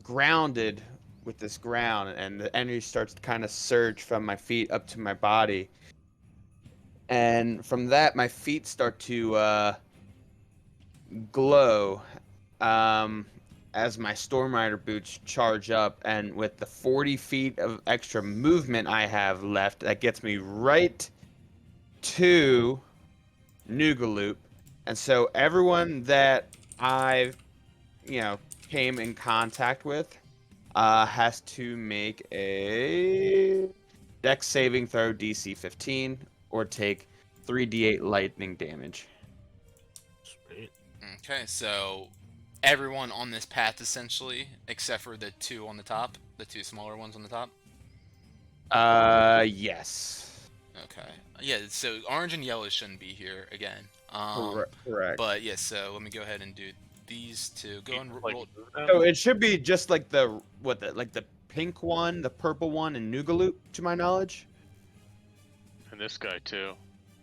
grounded with this ground, and the energy starts to kind of surge from my feet up to my body. And from that, my feet start to glow as my Storm Rider boots charge up. And with the 40 feet of extra movement I have left, that gets me right to Nugaloop. And so everyone that I've, came in contact with has to make a Dex saving throw DC 15 or take 3d8 lightning damage. Sweet. Okay, so everyone on this path essentially, except for the two on the top, the two smaller ones on the top. Yes. Okay. Yeah, so orange and yellow shouldn't be here again. Correct. But yeah, so let me go ahead and do these two. Go and Like, roll. So it should be just like the pink one, the purple one, and Nugaloop, to my knowledge. and this guy too.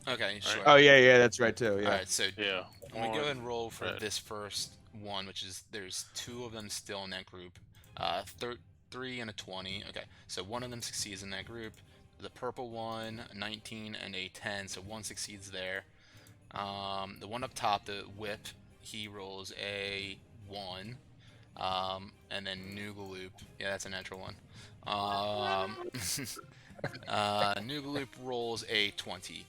Okay, sure. Oh yeah, that's right too. Yeah. Alright, so Yeah. let me go ahead and One roll for red. this first one, which is there's two of them still in that group. 3 and a 20. Okay, so one of them succeeds in that group. The purple one, 19 and a 10, so one succeeds there. The one up top, the whip, he rolls a 1. And then Nugaloop, yeah, that's a natural one. Nugaloop rolls a 20.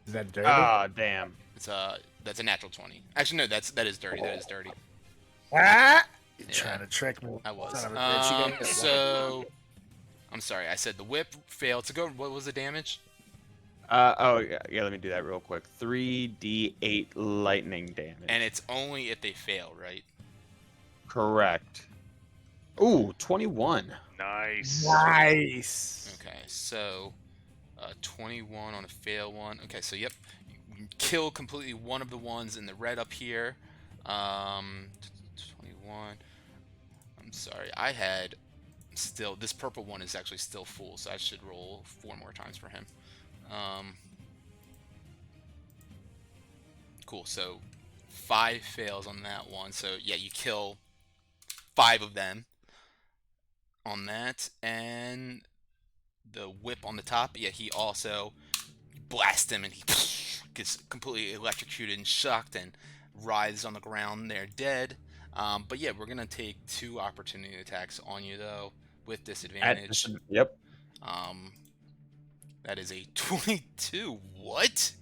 Is that dirty? Ah, damn. That's a natural 20. Actually, no, that is dirty. That is dirty. Ah! You're Yeah. trying to trick me. I was. Son of a bitch, you got me. So I'm sorry. I said the whip failed. So go. What was the damage? Oh yeah, let me do that real quick. 3d8 lightning damage. And it's only if they fail, right? Correct. Ooh, 21. Nice. Nice. Okay. So 21 on a fail one. Okay. So yep, you kill completely one of the ones in the red up here. 21. I'm sorry. I had still this purple one is actually still full, so I should roll 4 more times for him. Cool. So 5 fails on that one. So yeah, you kill 5 of them on that, and the whip on the top. Yeah, he also blasts him, and he gets completely electrocuted and shocked and writhes on the ground. They're dead. But yeah, we're gonna take 2 opportunity attacks on you though with disadvantage. Yep. That is a 22. What?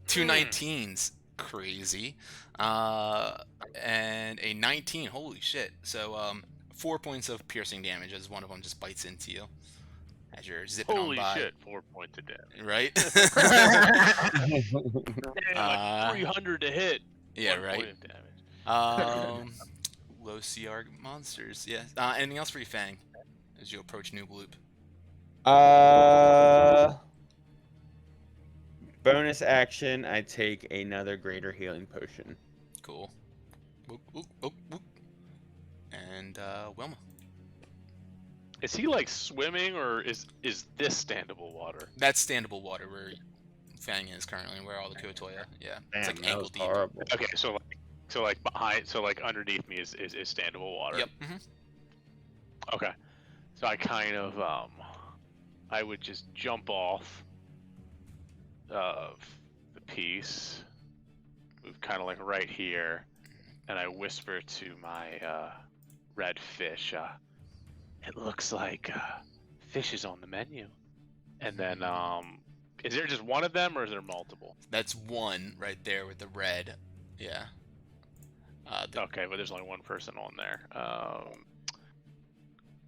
2 19s. Crazy. And a 19. Holy shit. So 4 points of piercing damage as one of them just bites into you as you're zipping Holy on by. shit! 4 points of damage. Right? Like 300 to hit. Yeah, 1 right. point of damage. low CR monsters. Yeah. Anything else for you, Fang, as you approach Noob Loop? Bonus action, I take another greater healing potion. Cool. Whoop, whoop, whoop, whoop. And Wilma. Is he like swimming, or is this standable water? That's standable water where Fang is currently, where all the Kotoya. Yeah. It's Damn, like that ankle was deep. horrible. Okay, so like behind, so like underneath me is standable water. Yep. Okay. So I kind of I would just jump off of the piece, move kind of like right here, and I whisper to my red fish, it looks like fish is on the menu. And then is there just one of them, or is there multiple? That's one right there with the red. Yeah. Okay, but there's only one person on there.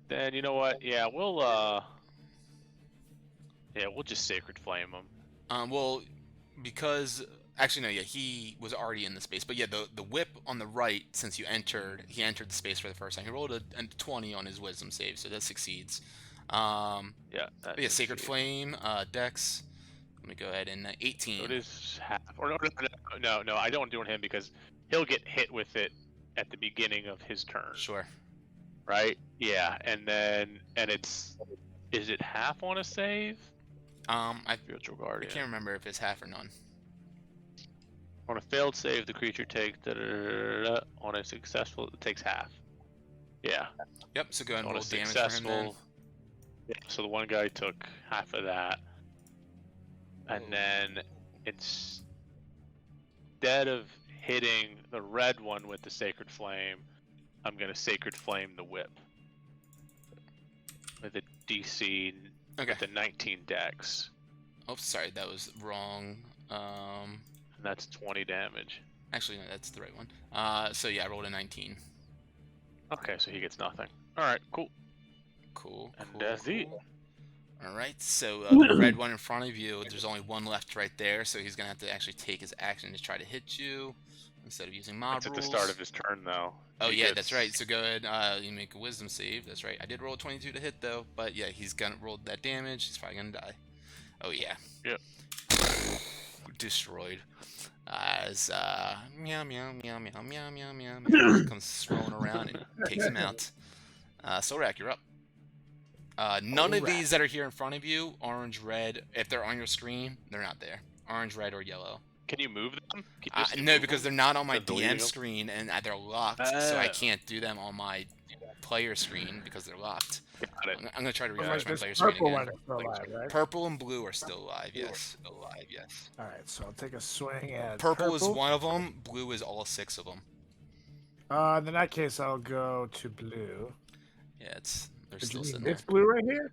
Then you know what? Yeah, we'll just Sacred Flame him. Well, because actually no, yeah, he was already in the space. But yeah, the whip on the right, since he entered the space for the first time. He rolled a 20 on his wisdom save, so that succeeds. Yeah. But yeah, Sacred Flame, Dex. Let me go ahead and 18. So it is half. Or no, I don't do him because he'll get hit with it at the beginning of his turn. Sure. Right? Yeah, and is it half on a save? Spiritual I Guardian. can't remember if it's half or none. On a failed save, the creature takes on a successful, it takes half. Yeah. Yep. So go ahead and On roll a damage for him then. successful. Yeah, so the one guy took half of that, and then instead of hitting the red one with the Sacred Flame, I'm gonna Sacred Flame the whip with a DC with a 19 Dex. Oh, sorry, that was wrong. And that's 20 damage. Actually, no, that's the right one. So yeah, I rolled a 19. Okay, so he gets nothing. All right, cool. Cool. And cool, that's it. cool. All right, so the red one in front of you, there's only one left right there, so he's gonna have to actually take his action to try to hit you instead of using mob That's at the rules. start of his turn, though. Oh He yeah, gets- that's right. So go ahead, you make a wisdom save. That's right. I did roll a 22 to hit though, but yeah, he's gonna roll that damage. He's probably gonna die. Oh yeah. Yep. Destroyed. As meow meow meow meow meow meow meow meow comes strolling around and takes him out. Sorak, you're up. None of these that are here in front of you, orange, red, if they're on your screen, they're not there. Orange, red, or yellow. Can you move them? Can you just No, move because them? they're not on my Instead of deleting DM them? screen and they're locked, so I Oh. can't do them on my player screen because they're locked. Got it. I'm gonna try to Like refresh my this player screen purple again. one is still alive, right? Purple and blue are still alive, yes. All right, so I'll take a swing at Purple is one of them, blue is all 6 of them. In that case, I'll go to blue. Yeah, they're Did you still mean sitting there. this blue right here?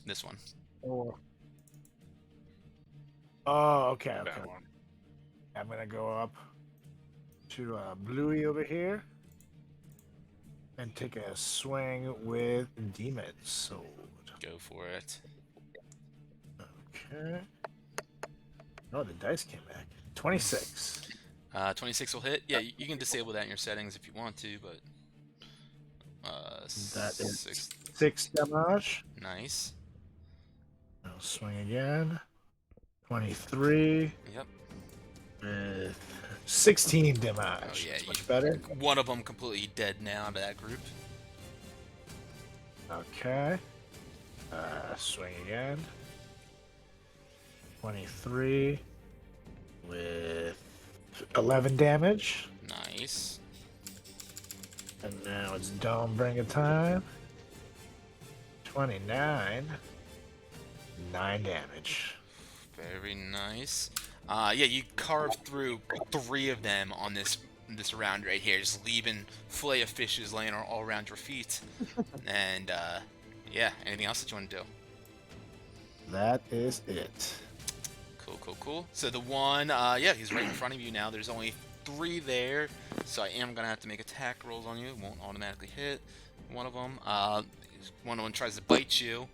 This one. Or... Oh, okay, okay. That one. I'm gonna go up to Bluey over here and take a swing with Demon Sword. Go for it. Okay. Oh, the dice came back. 26. 26 will hit. Yeah, you can disable that in your settings if you want to, but That is 6. 6 damage. Nice. I'll swing again. 23 Yep. with 16 damage. Oh, yeah, That's much you- better. One of them completely dead now to that group. Okay. Swing again. 23 with 11 damage. Nice. And now it's Dawnbringer time. 29. 9 damage. Very nice. Yeah, you carved through 3 of them on this round right here, just leaving fillet of fishes laying all around your feet. And yeah, anything else that you want to do? That is it. Cool, cool, cool. So the one, yeah, he's right in front of you now. There's only 3 there, so I am gonna have to make attack rolls on you. It won't automatically hit one of them. One of them tries to bite you.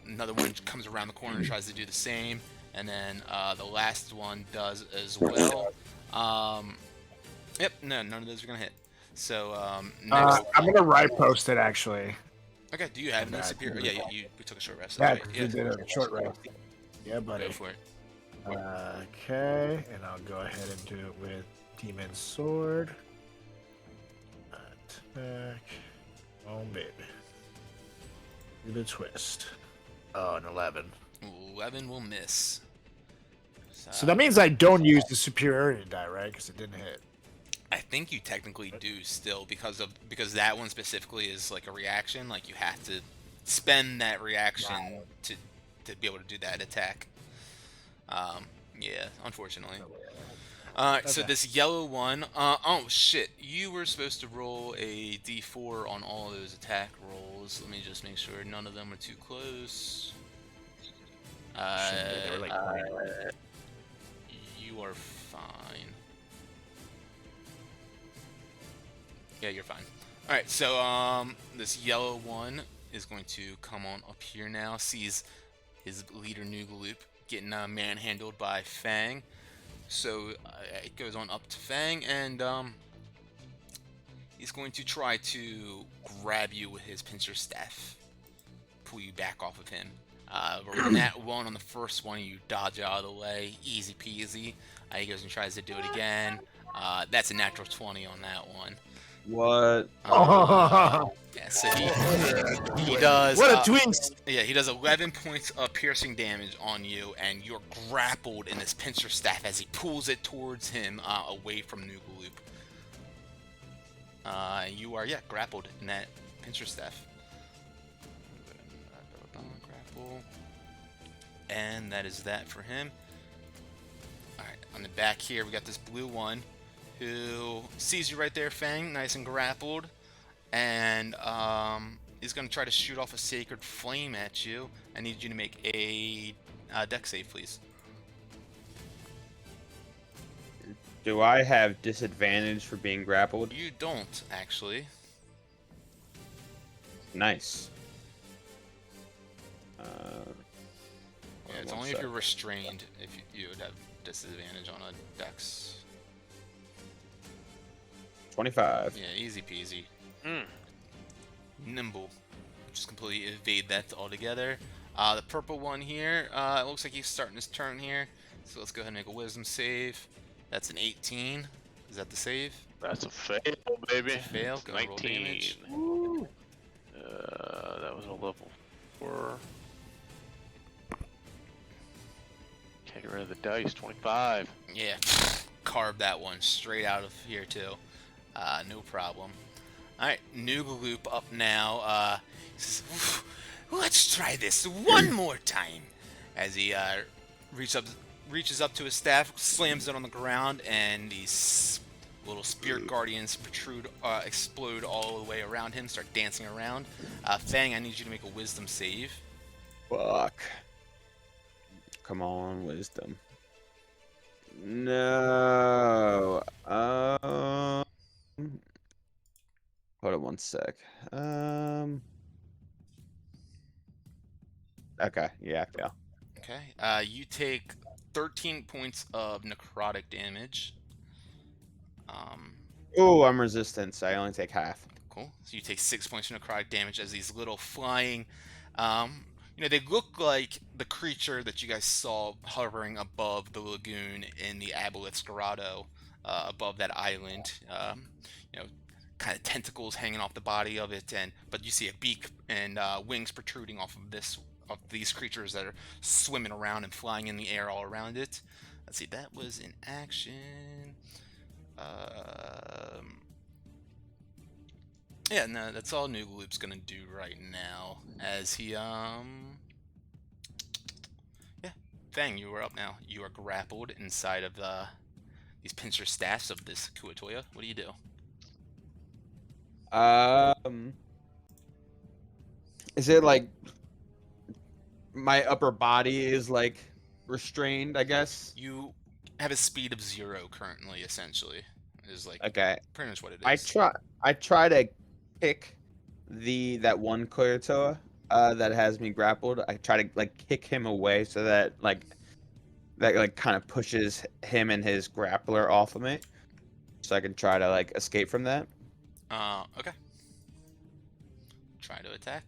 Another one comes around the corner and tries to do the same, and then the last one does as well. Yep, no, none of those are gonna hit. So next. I'm gonna right post it actually. Okay. Do you have any back. superior? Yeah, we took a short rest. Yeah, That's right. 'cause we did a short rest. Yeah, buddy. Go for it. Okay, and I'll go ahead and do it with Demon Sword. Attack. Oh, baby. Do the twist. Oh, an 11. 11 will miss. So that means I don't use the superiority die, right? Because it didn't hit. I think you technically do still because that one specifically is like a reaction. Like you have to spend that reaction to be able to do that attack. Yeah, unfortunately. Alright, so Okay. this yellow one, oh shit, you were supposed to roll a d4 on all of those attack rolls. Let me just make sure none of them are too close. They were like You are fine. Yeah, you're fine. Alright, so, this yellow one is going to come on up here now, sees his leader Noogaloop getting manhandled by Fang. So it goes on up to Fang, and he's going to try to grab you with his pincer staff, pull you back off of him. Rolling that one on the first one, you dodge out of the way, easy peasy. He goes and tries to do it again. That's a natural 20 on that one. What? Yeah, so he does. What a twinks! Yeah, he does 11 points of piercing damage on you, and you're grappled in this pincer staff as he pulls it towards him away from Noogaloop. You are, grappled in that pincer staff. Grapple. And that is that for him. Alright, on the back here, we got this blue one who sees you right there, Fang, nice and grappled. And is going to try to shoot off a sacred flame at you. I need you to make a dex save, please. Do I have disadvantage for being grappled? You don't, actually. Nice. Yeah, it's only if you're restrained if you would have disadvantage on a dex. 25. Yeah, easy peasy. Nimble. Just completely evade that altogether. The purple one here, it looks like he's starting his turn here. So let's go ahead and make a wisdom save. That's an 18. Is that the save? That's a fail, baby. It's a fail. Go roll 19. damage. That was a level 4. Can't get rid of the dice. 25. Yeah, carve that one straight out of here too. No problem. Alright, Noogaloop up now. He says, let's try this one more time. As he reaches up to his staff, slams it on the ground, and these little spirit guardians explode all the way around him, start dancing around. Fang, I need you to make a wisdom save. Fuck. Come on, wisdom. No. Hold on one sec. Okay, yeah, I fail. Okay. You take 13 points of necrotic damage. Oh, I'm resistant, so I only take half. Cool. So you take 6 points of necrotic damage as these little flying, they look like the creature that you guys saw hovering above the lagoon in the Aboleth's Grotto, above that island. Kind of tentacles hanging off the body of it, but you see a beak and wings protruding off of these creatures that are swimming around and flying in the air all around it. Let's see, that was in action. Yeah, no, that's all Noogaloop's gonna do right now. As he, yeah, Fang, you are up now. You are grappled inside of these pincer staffs of this Kuatoya. What do you do? Is it like my upper body is like restrained, I guess? You have a speed of 0 currently, essentially. Is like Okay. pretty much what it is. I try to kick that one Koyotoa that has me grappled. I try to like kick him away so that kind of pushes him and his grappler off of me. So I can try to like escape from that. Okay. Try to attack.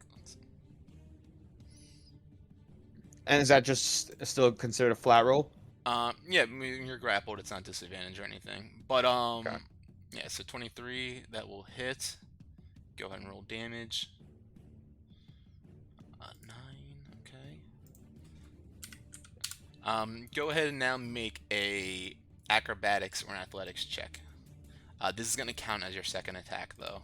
And is that just still considered a flat roll? Yeah, when you're grappled, it's not disadvantage or anything. But Okay. yeah. So 23, that will hit. Go ahead and roll damage. 9. Okay. Go ahead and now make a acrobatics or an athletics check. This is gonna count as your second attack, though.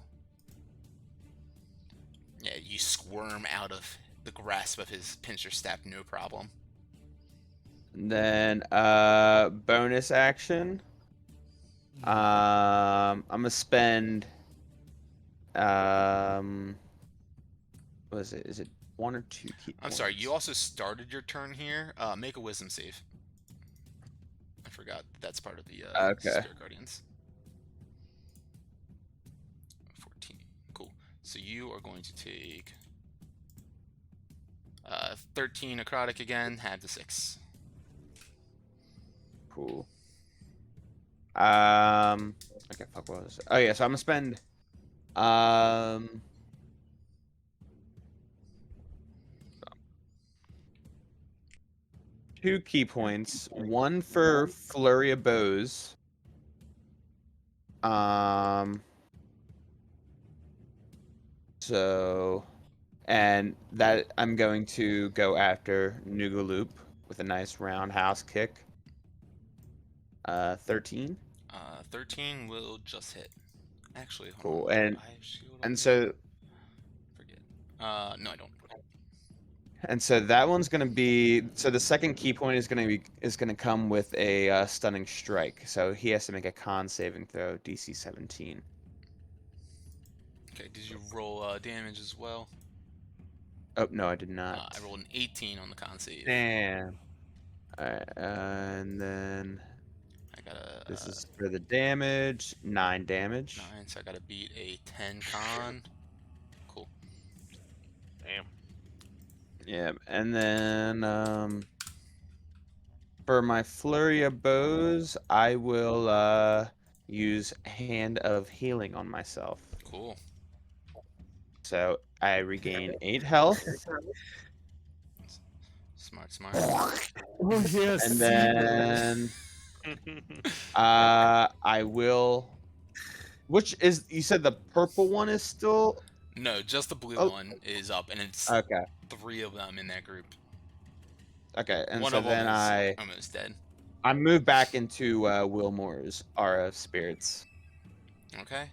Yeah, you squirm out of the grasp of his pincer staff, no problem. Then bonus action. I'm gonna spend what is it? Is it 1 or 2 key I'm sorry, points? you also started your turn here. Make a wisdom save. I forgot that's part of the Okay. Spirit Guardians. 14. Cool. So you are going to take 13 necrotic again, have the 6. Cool. Okay, fuck, what was it? Oh yeah, so I'm gonna spend 2 key points, 1 for Flurry of Bows. So, and that I'm going to go after Noogaloop with a nice roundhouse kick. 13. 13 will just hit. Actually, hold Cool. on. And I have shield on and you? so Forget. No, I don't. that one's gonna be, so the second key point is gonna come with a stunning strike. So he has to make a con saving throw, DC 17. Okay, did you roll damage as well? Oh no, I did not. I rolled an 18 on the con save. Damn. Alright, and then I got a this is for the damage, 9 damage. 9, so I got to beat a 10 con. Cool. Damn. Yeah, and then for my flurry of bows, I will use Hand of Healing on myself. Cool. So I regain 8 health, Smart, smart. Oh, yes. and then I will. Which is, you said the purple one is still No, just the blue Oh. one is up, and it's okay. 3 of them in that group. Okay, and One so of them then is almost dead. I move back into Wilmore's Aura of Spirits. Okay.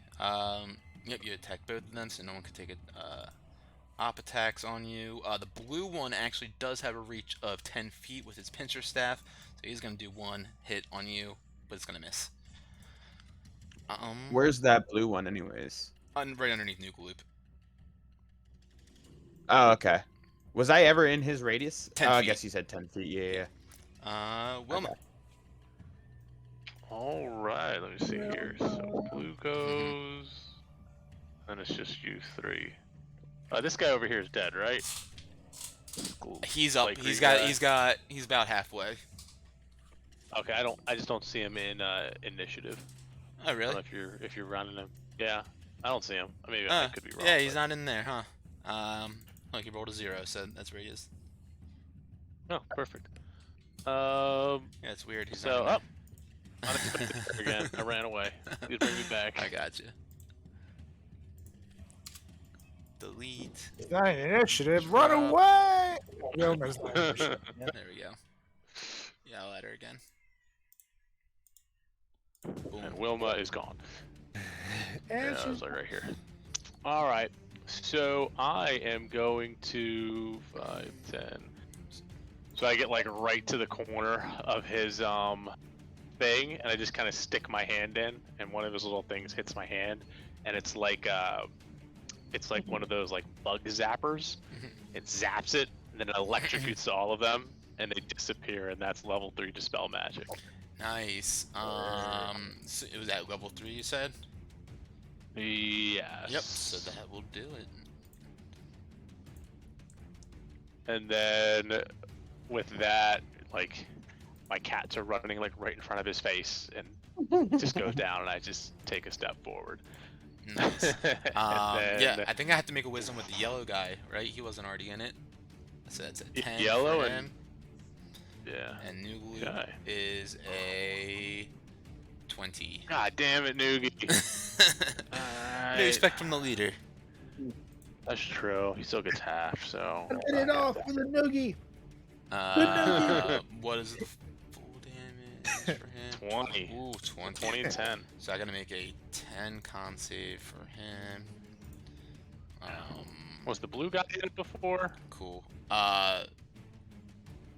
Yep, you attack both of them, so no one can take it. Op attacks on you. The blue one actually does have a reach of 10 feet with his pincer staff, so he's gonna do 1 hit on you, but it's gonna miss. Where's that blue one, anyways? Right underneath Nuke Loop. Oh, okay. Was I ever in his radius? 10 Oh, I feet. guess you said 10 feet. Yeah. Wilma. Okay. All right, let me see here. So blue goes, and it's just you 3. This guy over here is dead, right? He's up. Like He's green got. He's about halfway. Okay, I just don't see him in initiative. Oh I really? don't know if you're running him. Yeah, I don't see him. Maybe I could be wrong. Yeah, he's but- not in there, huh? Look, he rolled a 0, so that's where he is. Oh, perfect. Yeah, it's weird. He's So not in up. Unexpected again. I ran away. Please bring me back. there. I got you. Delete. It's not an initiative. Run away! Wilma's not an initiative. There we go. Yeah, I'll add her again. Boom. And Wilma is gone. And Yeah, I she's was like right here. All right. So I am going to 5, 10. So I get like right to the corner of his thing, and I just kind of stick my hand in, and one of his little things hits my hand, and it's like one of those like bug zappers. It zaps it, and then it electrocutes all of them, and they disappear, and that's level 3 dispel magic. Nice. So it was at level 3, you said? Yes. Yep. So that will do it. And then with that, like my cats are running like right in front of his face, and it just goes down, and I just take a step forward. Nice. And Yeah, then I think I have to make a wisdom with the yellow guy, right? He wasn't already in it. So that's a 10 yellow for and him. yeah. And New Loop Okay. is a 20. God damn it, Noogie. No Alright. respect from the leader. That's true. He still gets half, so. Hit it off with a noogie. What is the full damage for him? 20. Ooh, 20. 20 and 10. So I gotta make a 10 con save for him. Was the blue guy in it before? Cool.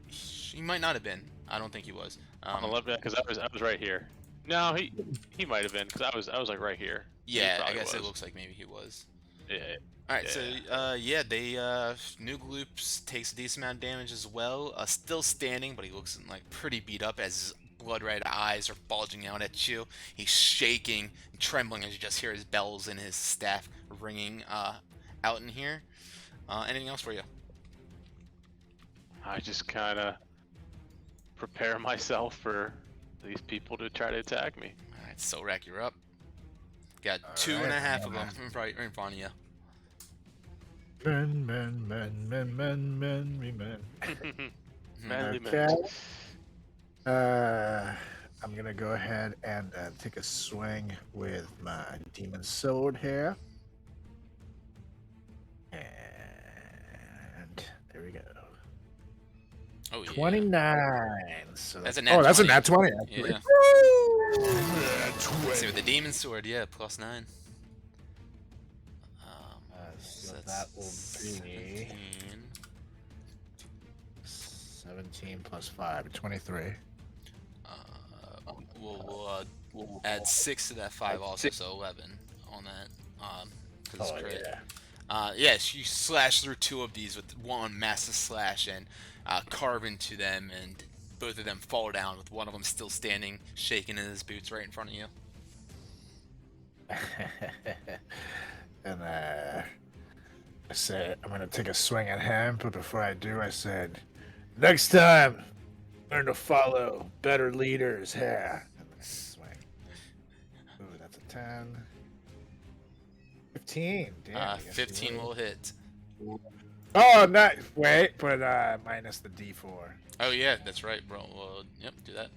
He might not have been. I don't think he was. Because I was right here. No, he might have been because I was like right here. He Yeah, I probably guess it was. looks like maybe he was. Yeah. Alright, so Yeah. they Nuke Loops takes a decent amount of damage as well. Still standing, but he looks like pretty beat up as his blood red eyes are bulging out at you. He's shaking and trembling as you just hear his bells and his staff ringing out in here. Anything else for you? I just kind of prepare myself for these people to try to attack me. Alright, Silrak, you're up. Got two and a half of them right in front of you. Men. Manly Okay. men. I'm gonna go ahead and take a swing with my demon sword here. And there we go. Oh yeah. 29. So That's a nat that's a 20. nat 20. Actually. Yeah. Let's see, with the demon sword, yeah, +9. So that's that will be 17. 17 plus 5, 23. We'll add 6 to that 5 also, so 11 on that. 'Cause it's crit. Yes, you slash through 2 of these with one massive slash and carve into them, and both of them fall down with one of them still standing, shaking in his boots right in front of you. And I said, I'm going to take a swing at him, but before I do, I said, next time, learn to follow better leaders here. And then I swing. Ooh, that's a 10. 15. Damn, 15 will hit. Oh, not wait, but minus the D4. Oh yeah, that's right, bro. Well, yep, do that.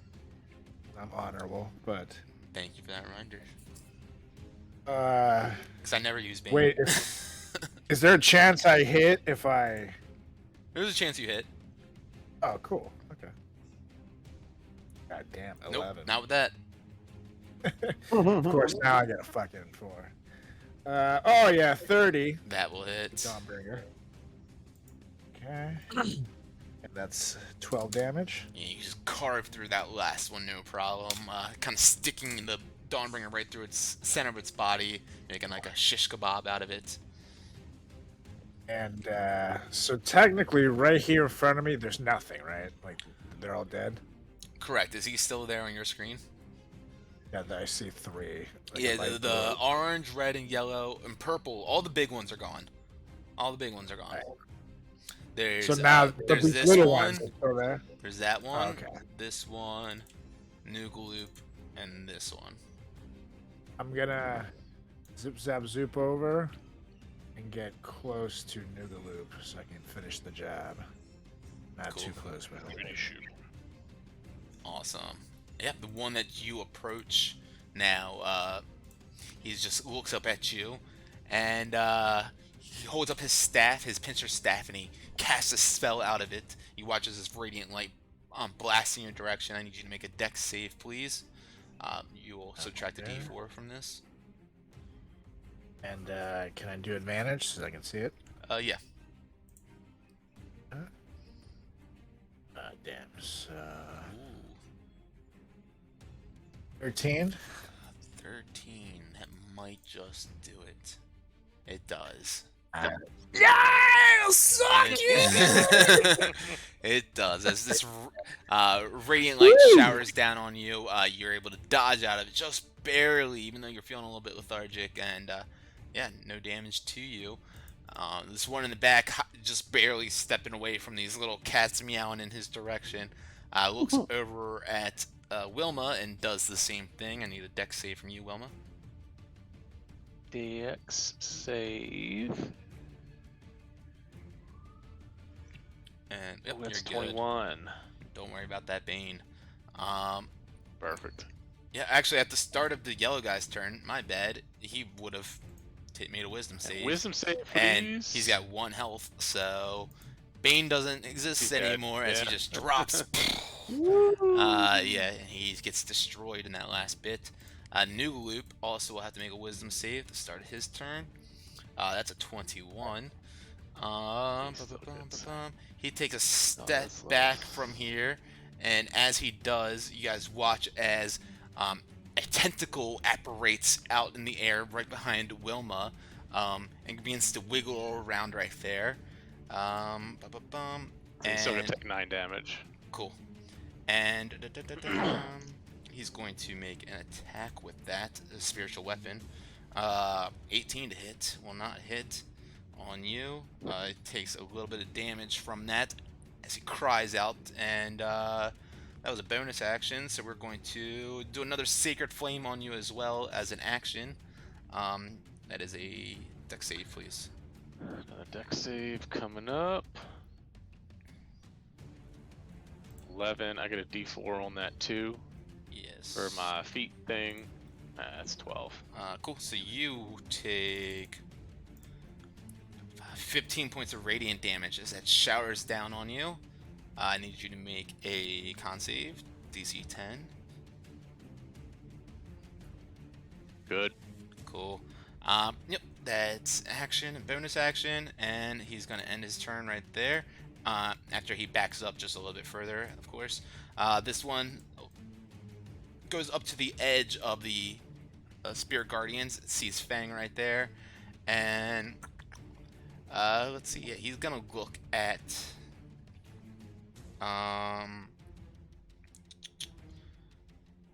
I'm honorable, but Thank you for that reminder. uh, Because I never use Bane. wait, is there a chance I hit if I? There's a chance you hit. Oh, cool. Okay. God damn, 11. Nope, not with that. Of course, now I get a fucking 4. Oh yeah, 30. That will hit. Dawnbringer. Okay. And that's 12 damage. Yeah, you just carve through that last one, no problem. Kind of sticking the Dawnbringer right through its center of its body, making like a shish kebab out of it. And so technically, right here in front of me, there's nothing, right? Like they're all dead. Correct. Is he still there on your screen? Yeah, I see 3. Like Yeah, a light the blue. orange, red, and yellow, and purple. All the big ones are gone. All the big ones are gone. Right. There's So now there's the this little one. ones are still there. There's that one. Okay. This one. Nuke Loop, and this one. I'm gonna zip zap zoop over and get close to Noogaloop so I can finish the job. Not Cool. too close, but Pretty shoot. Awesome. Yeah, the one that you approach now, he just looks up at you, and he holds up his staff, his pincer staff, and he casts a spell out of it. He watches this radiant light blast in your direction. I need you to make a dex save, please. You will subtract a Okay. d4 from this. And can I do advantage so I can see it? Yeah. Damn. So Ooh, 13. 13. That might just do it. It does. Yeah, suck It does. As this radiant light showers down on you, you're able to dodge out of it just barely, even though you're feeling a little bit lethargic, and yeah, no damage to you. This one in the back, just barely stepping away from these little cats meowing in his direction, looks over at Wilma and does the same thing. I need a dex save from you, Wilma. Dex save. And yep, Oh, that's you're good. 21. Don't worry about that Bane. Perfect. Yeah, actually, at the start of the yellow guy's turn, my bad, he would have made a wisdom And save. wisdom save, And please. he's got 1 health, so Bane doesn't exist He's dead, anymore as he yeah. just drops. Yeah, he gets destroyed in that last bit. New Loop also will have to make a wisdom save at the start of his turn. That's a 21. He takes a step back from here, and as he does, you guys watch as a tentacle apparates out in the air right behind Wilma, and begins to wiggle around right there. He's still gonna And take 9 damage. cool. And he's going to make an attack with that spiritual weapon. 18 to hit will not hit on you. It takes a little bit of damage from that as he cries out, and that was a bonus action, so we're going to do another Sacred Flame on you as well as an action. That is a dex save, please. Another dex save coming up. 11. I get a D4 on that too Yes. for my feet thing. That's 12. Cool. So you take 15 points of radiant damage as that showers down on you. I need you to make a con save, DC 10. Good. Cool. Yep, that's action and bonus action, and he's going to end his turn right there. After he backs up just a little bit further, of course. This one goes up to the edge of the Spirit Guardians. It sees Fang right there. And let's see. Yeah, he's going to look at... yeah,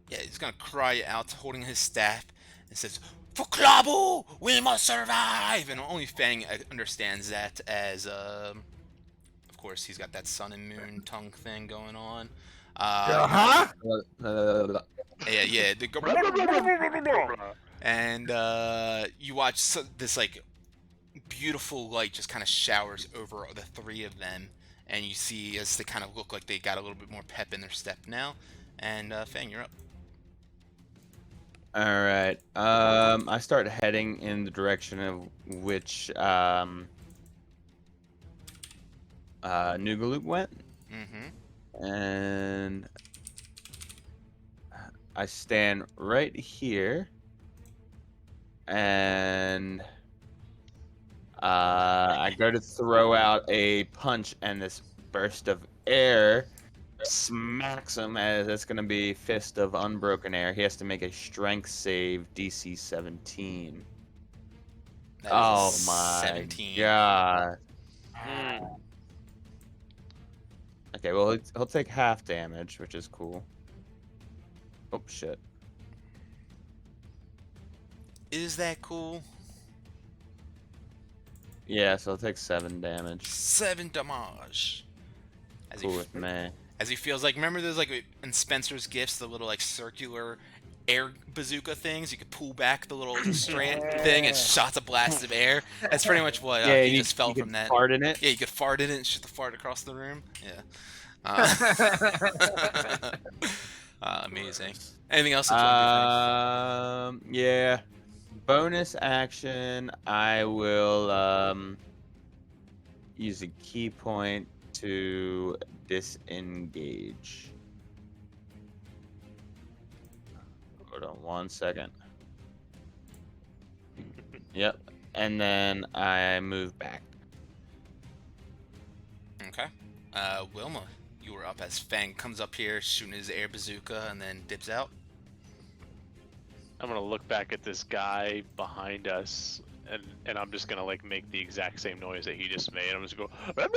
he's going to cry out, holding his staff, and says, "For Klabu, we must survive!" And only Fang understands that as... of course, he's got that sun and moon tongue thing going on. Uh-huh. Yeah. And you watch this like beautiful light just kind of showers over the three of them, and you see as they kind of look like they got a little bit more pep in their step now. And Fang, you're up. All right. I start heading in the direction of which Noogaloop went, and I stand right here, and I go to throw out a punch, and this burst of air smacks him, as it's going to be Fist of Unbroken Air. He has to make a strength save, DC 17. That is Oh a my 17. god. Okay, well, he'll take half damage, which is cool. Oh, shit. Is that cool? Yeah, so he'll take 7 damage. 7 damage. As Cool with me. As he feels like, remember those like in Spencer's Gifts, the little like circular air bazooka things? You could pull back the little strand thing and shots a blast of air. That's pretty much what he just felt from that. Fart in it. Yeah, you could fart in it and shoot the fart across the room. Yeah. Amazing. Anything else that you want to do? Yeah. Bonus action, I will use a key point to disengage. Hold on 1 second. Yep. And then I move back. Okay. Wilma, you were up as Fang comes up here shooting his air bazooka and then dips out. I'm gonna look back at this guy behind us, and I'm just gonna like make the exact same noise that he just made. I'm just gonna go and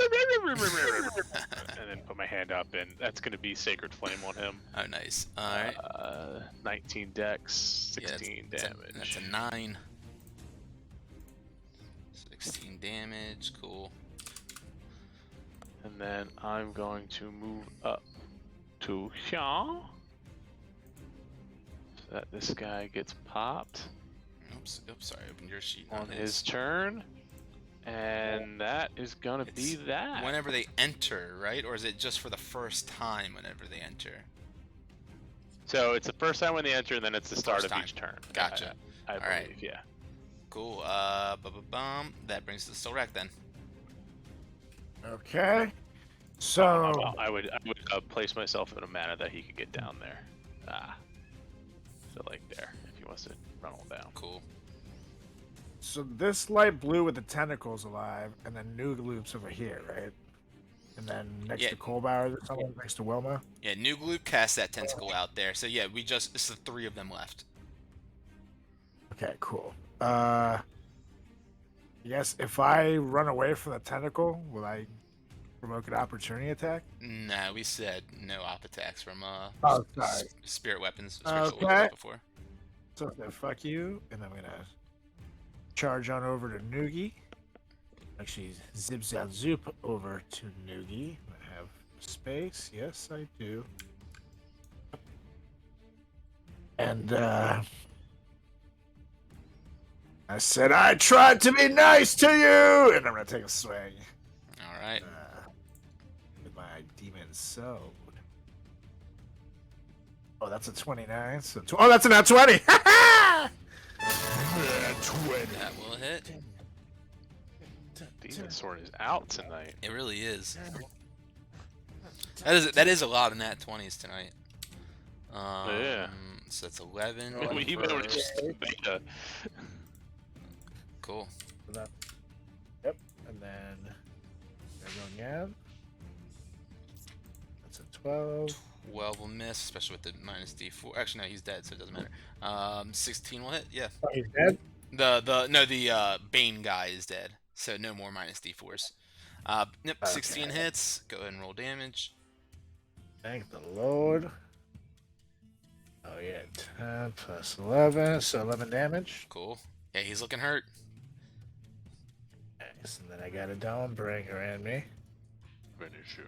then put my hand up, and that's gonna be Sacred Flame on him. Oh, nice. All right. 19 dex, 16 damage. That's a 9. 16 damage. Cool. And then I'm going to move up to here, so that this guy gets popped. Oops, Oops, sorry, I opened your sheet. On his turn. And that is gonna be that. Whenever they enter, right? Or is it just for the first time whenever they enter? So it's the first time when they enter, and then it's the start of time. each turn. Gotcha. I All believe, right. yeah. Cool. That brings us to Solrak then. Okay. So I would place myself in a manner that he could get down there. So like there, if he wants to run all down. Cool. So this light blue with the tentacles alive, and then Noog Loop's over here, right? And then next to Colbauer, there's someone next to Wilma. Yeah, Noogloop cast that tentacle out there. So yeah, it's the 3 of them left. Okay, cool. Yes, if I run away from the tentacle, will I provoke an opportunity attack? No, we said no op attacks from Sorry. spirit weapons. Spiritual Okay. weapons before. So fuck you, and I'm gonna charge on over to Noogie. Actually, zip zap zoop over to Noogie. I have space. Yes, I do. And I said I tried to be nice to you, and I'm gonna take a swing. All right. With my demon sword. Oh, that's a 29. So that's a nat 20. 20. That will hit. Demon sword is out tonight. It really is. That is a lot of nat 20s tonight. Yeah. So that's 11. We better just beta. Cool. Yep. And then there we go again. That's a 12. 12 will miss, especially with the minus D4. Actually, no, he's dead, so it doesn't matter. 16 will hit. Yeah. Oh, he's dead? The Bane guy is dead, so no more minus D4s. Yep. 16 hits. Go ahead and roll damage. Thank the Lord. Oh yeah, 10 plus 11, so 11 damage. Cool. Yeah, he's looking hurt. Nice, and then I got a Dawnbringer in me. Finish him.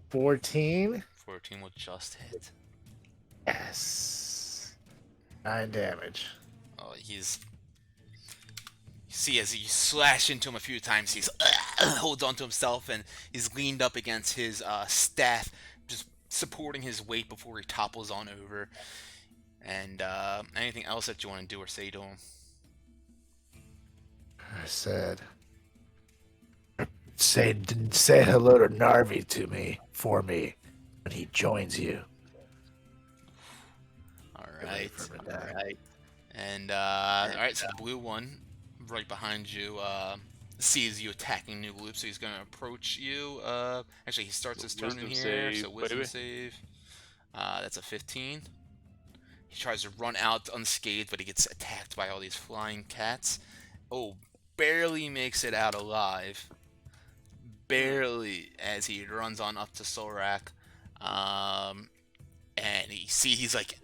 14. 14 will just hit. Yes. 9 damage. Oh, you see, as you slash into him a few times, he's holds onto himself, and he's leaned up against his staff, just supporting his weight before he topples on over. And anything else that you want to do or say to him? I said, say hello to Narvi for me when he joins you. All right. And all right, so the blue one right behind you sees you attacking New Loop, so he's going to approach you. Actually, he starts his turn in here, so wisdom save. That's a 15. He tries to run out unscathed, but he gets attacked by all these flying cats. Oh, barely makes it out alive. Barely, as he runs on up to Solrak. And he's like,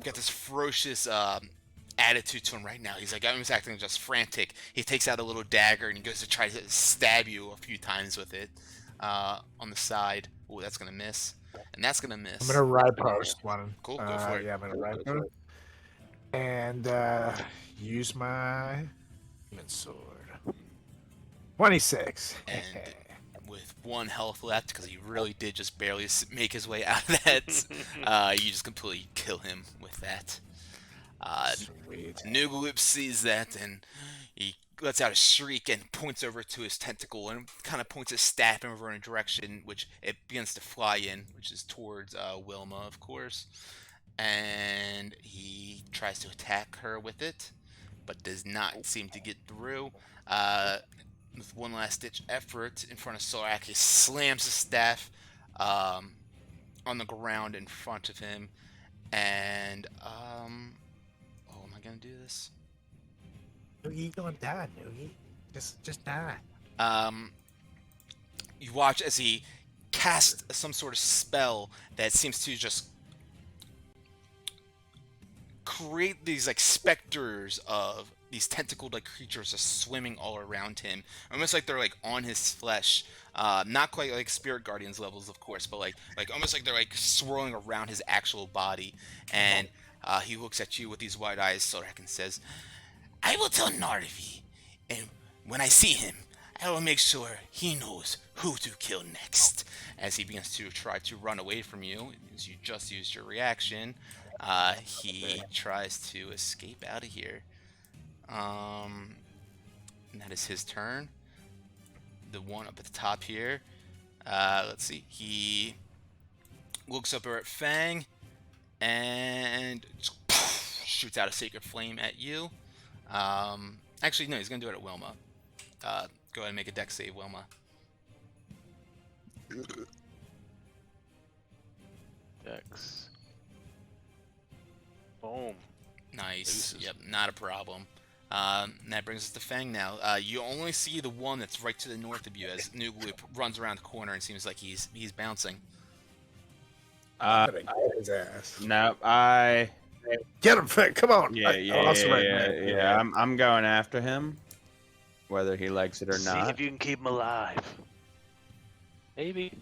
got this ferocious attitude to him right now. He's like, I'm acting just frantic. He takes out a little dagger and he goes to try to stab you a few times with it on the side. Oh, that's gonna miss, and that's gonna miss. I'm gonna ride post one. Cool, go for it. Yeah, I'm gonna ride post and use my demon sword. 26. And with 1 health left, because he really did just barely make his way out of that, you just completely kill him with that. Noogaloop sees that, and he lets out a shriek and points over to his tentacle and kind of points his staff over in a direction which it begins to fly in, which is towards Wilma, of course. And he tries to attack her with it, but does not seem to get through. With one last ditch effort in front of Solrak, he slams his staff on the ground in front of him, and am I gonna do this? Noogie, you don't die, Noogie. Just die. You watch as he casts some sort of spell that seems to just create these like specters of these tentacled-like creatures just swimming all around him, almost like they're like on his flesh. Not quite like Spirit Guardians levels, of course, but like almost like they're like swirling around his actual body. And He looks at you with these wide eyes, Sorak, and says, "I will tell Narvi, and when I see him, I will make sure he knows who to kill next." As he begins to try to run away from you, as you just used your reaction, he tries to escape out of here. And that is his turn. The one up at the top here. Let's see. He looks up at Fang and shoots out a sacred flame at you. Actually, no, he's gonna do it at Wilma. Go ahead and make a dex save, Wilma. Dex. Boom. Nice. Yep, not a problem. And that brings us to Fang now. You only see the one that's right to the north of you as Noogloop runs around the corner and seems like he's bouncing. I'm gonna get his ass. No, I. Get him, Fang. Come on. Yeah. I'm going after him, whether he likes it or See not. if you can keep him alive. Maybe.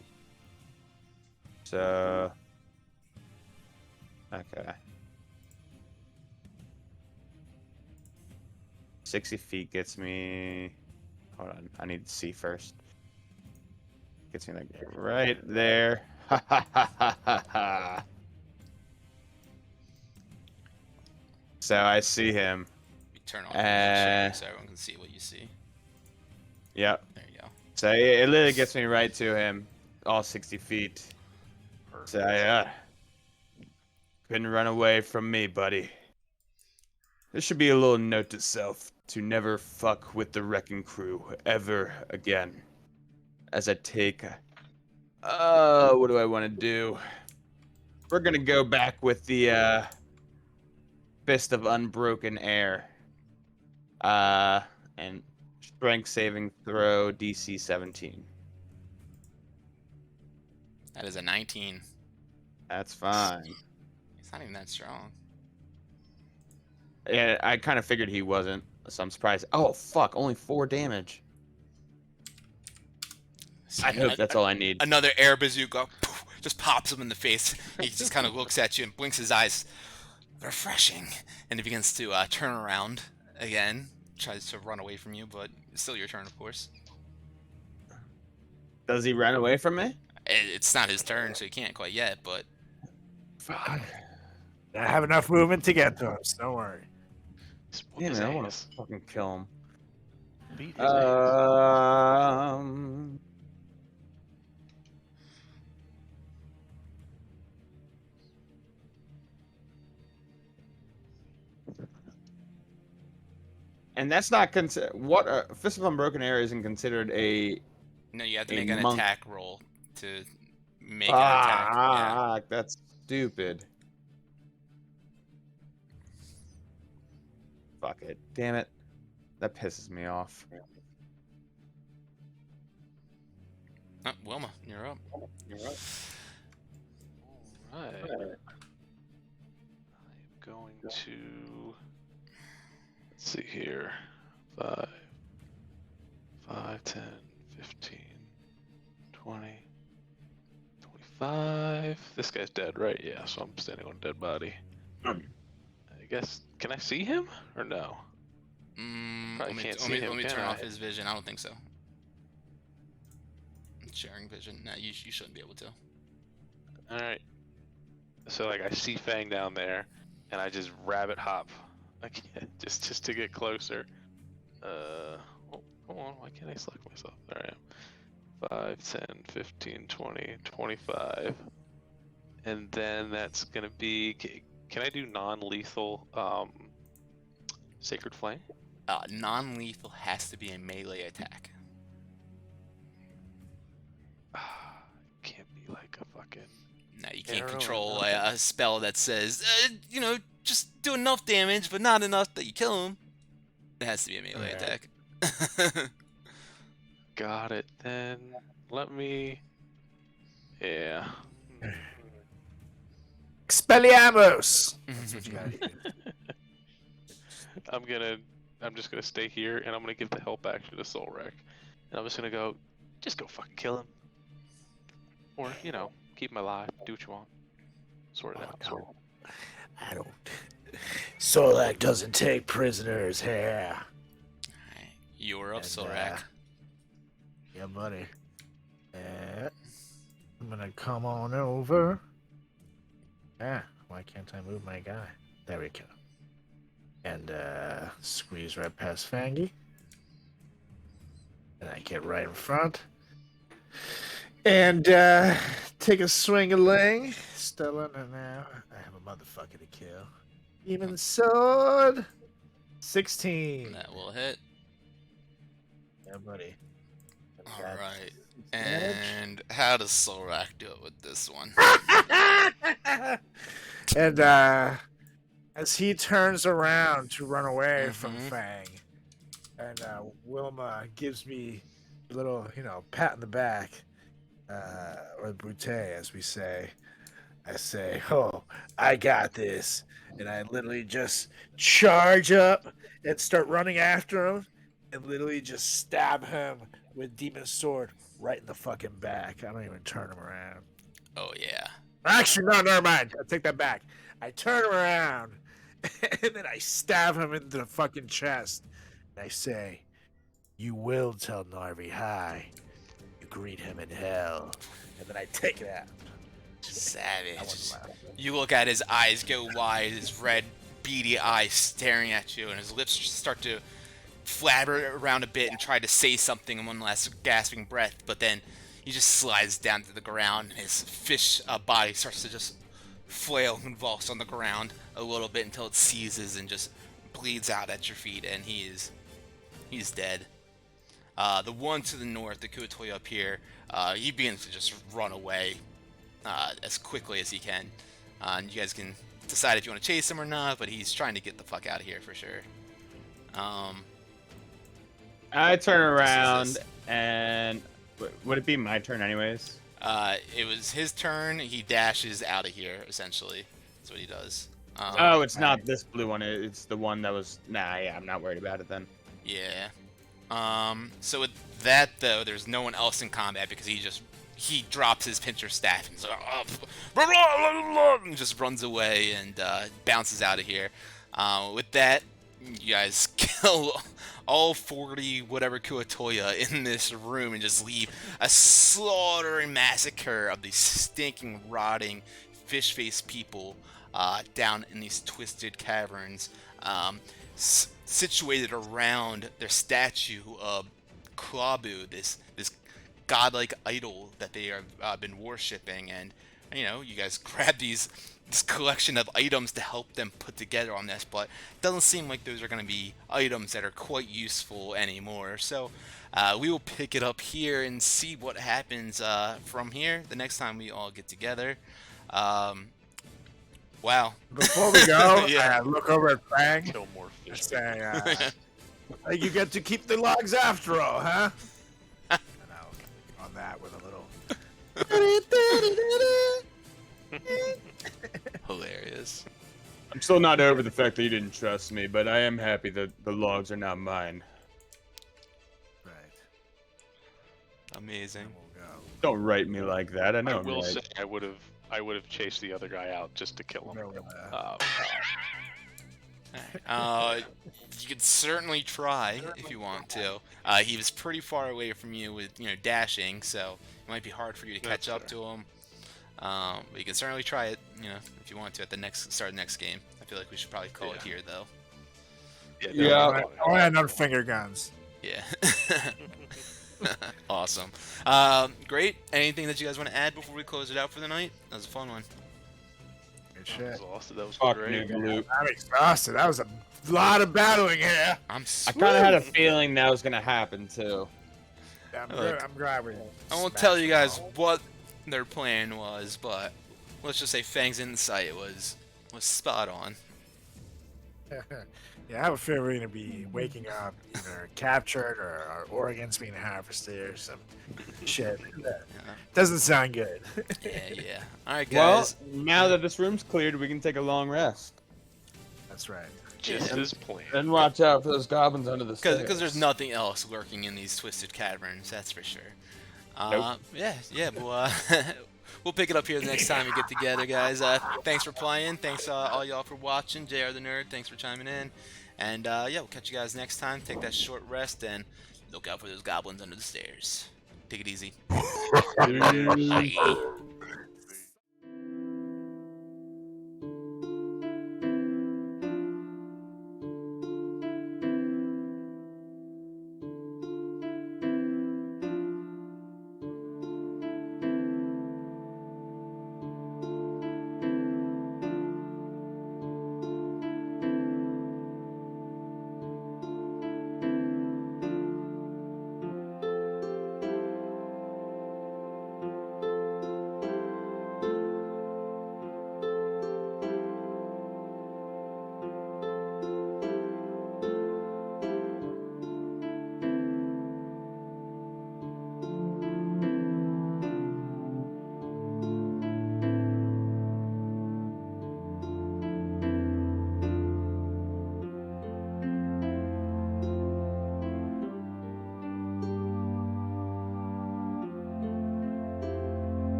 So. Okay. 60 feet gets me. Hold on, I need to see first. Gets me like right there. Ha ha ha ha ha ha. So I see him. You turn off the picture so everyone can see what you see. Yep. There you go. So it literally gets me right to him, all 60 feet. So couldn't run away from me, buddy. There should be a little note to self to never fuck with the wrecking crew ever again. As I take, what do I want to do? We're gonna go back with the Fist of Unbroken Air. And strength saving throw DC 17. That is a 19. That's fine. It's not even that strong. Yeah, I kind of figured he wasn't, so I'm surprised. Oh, fuck, only 4 damage. So I hope that's all I need. Another air bazooka poof, just pops him in the face. He just kind of looks at you and blinks his eyes. Refreshing. And he begins to turn around again. Tries to run away from you, but it's still your turn, of course. Does he run away from me? It's not his turn, so he can't quite yet, but... Fuck. I have enough movement to get to him, so don't worry. Damn it, I want to fucking kill him. Beat his ass. And that's not considered. What Fist of Unbroken Air isn't considered a. No, you have to A make an monk. attack roll to make an attack. Yeah. That's stupid. Fuck it. Damn it. That pisses me off. Oh, Wilma, you're up. Alright. I'm going to... Let's see here. 5, 10, 15, 20, 25. This guy's dead, right? Yeah, so I'm standing on a dead body. I guess, can I see him or no? Let me, can't let see me, him, let me can turn I? off his vision. I don't think so. Sharing vision. No, you shouldn't be able to. Alright. So like I see Fang down there and I just rabbit hop. Again, just to get closer. Oh, hold on, why can't I select myself? There I am. 5, 10, 15, 20, 25. And then that's gonna be, can I do non-lethal Sacred Flame? Non-lethal has to be a melee attack. Can't be like a fucking... No, you can't Arrow or control nothing. a spell that says, just do enough damage, but not enough that you kill him. It has to be a melee attack. Got it. Then let me... Yeah. Expelliarmus! That's what you gotta do. I'm just gonna stay here and I'm gonna give the help action to Soul Wreck. And I'm just gonna go, just go fucking kill him. Or, keep him alive, do what you want. Sort it out. No, I don't. Solak doesn't take prisoners here. Alright, you're up, And, Solrak. Yeah, buddy. I'm gonna come on over. Why can't I move my guy? There we go. And squeeze right past Fangy. And I get right in front. And take a swing-a-ling. Stolen, and now I have a motherfucker to kill. Demon sword. 16. That will hit. Yeah, buddy. Alright. And how does Solrak do it with this one? And as he turns around to run away from Fang, and Wilma gives me a little, pat in the back, or brute, as we say. I say, "Oh, I got this," and I literally just charge up and start running after him, and literally just stab him with Demon Sword right in the fucking back. I don't even turn him around. Oh, yeah. Actually, no, never mind. I take that back. I turn him around, and then I stab him into the fucking chest. And I say, "You will tell Narvi hi. You greet him in hell." And then I take it out. Savage. You look at his eyes go wide, his red, beady eyes staring at you, and his lips start to flabber around a bit and try to say something in one last gasping breath, but then he just slides down to the ground. His fish body starts to just flail and convulse on the ground a little bit until it seizes and just bleeds out at your feet, and he's dead. The one to the north, the Kuatoya up here, he begins to just run away as quickly as he can. And you guys can decide if you want to chase him or not, but he's trying to get the fuck out of here for sure. I turn around and would it be my turn anyways? It was his turn. He dashes out of here, essentially. That's what he does. Oh, it's not this blue one. It's the one that was... Nah, yeah, I'm not worried about it then. Yeah. So with that, though, there's no one else in combat because he drops his pincher staff and, and just runs away and bounces out of here. With that, you guys kill all 40 whatever Kuatoya in this room and just leave a slaughtering massacre of these stinking, rotting, fish-faced people down in these twisted caverns, situated around their statue of Klabu, this godlike idol that they have been worshipping. And you guys grab this collection of items to help them put together on this, but it doesn't seem like those are going to be items that are quite useful anymore. So we will pick it up here and see what happens from here the next time we all get together. Wow. Before we go, Yeah. look over at Fang. Kill more fish. Say, you get to keep the logs after all, huh? And I'll on that with a little. Hilarious. I'm still not over the fact that you didn't trust me, but I am happy that the logs are not mine. Right. Amazing. We'll go. Don't write me like that. I know. I will I'm right. say I would have chased the other guy out just to kill him. You could certainly try if you want to. He was pretty far away from you with dashing, so it might be hard for you to catch up to him. But you can certainly try it, if you want to at the start of the next game. I feel like we should probably call it here, though. Yeah. I want another finger guns. Yeah. Awesome. Great. Anything that you guys want to add before we close it out for the night? That was a fun one. Good That shit. was awesome. That was Fuck great. Noob Loop. I'm exhausted. That was a lot of battling here. I'm I kind of had a feeling that was gonna happen too. Yeah, Look, I'm glad we. I won't tell you guys what their plan was, but let's just say Fang's insight was spot on. Yeah, I have a feeling we're gonna be waking up either captured or our organs being harvested or some shit. Doesn't sound good. Yeah. All right, Well, guys. now that this room's cleared, we can take a long rest. That's right. Just as planned. And watch out for those goblins under the stairs. Because there's nothing else lurking in these twisted caverns, that's for sure. Nope. Yeah. Well, we'll pick it up here the next time we get together, guys. Thanks for playing. Thanks all y'all for watching. JR the Nerd, thanks for chiming in. And yeah, we'll catch you guys next time. Take that short rest and look out for those goblins under the stairs. Take it easy. Peace. Bye.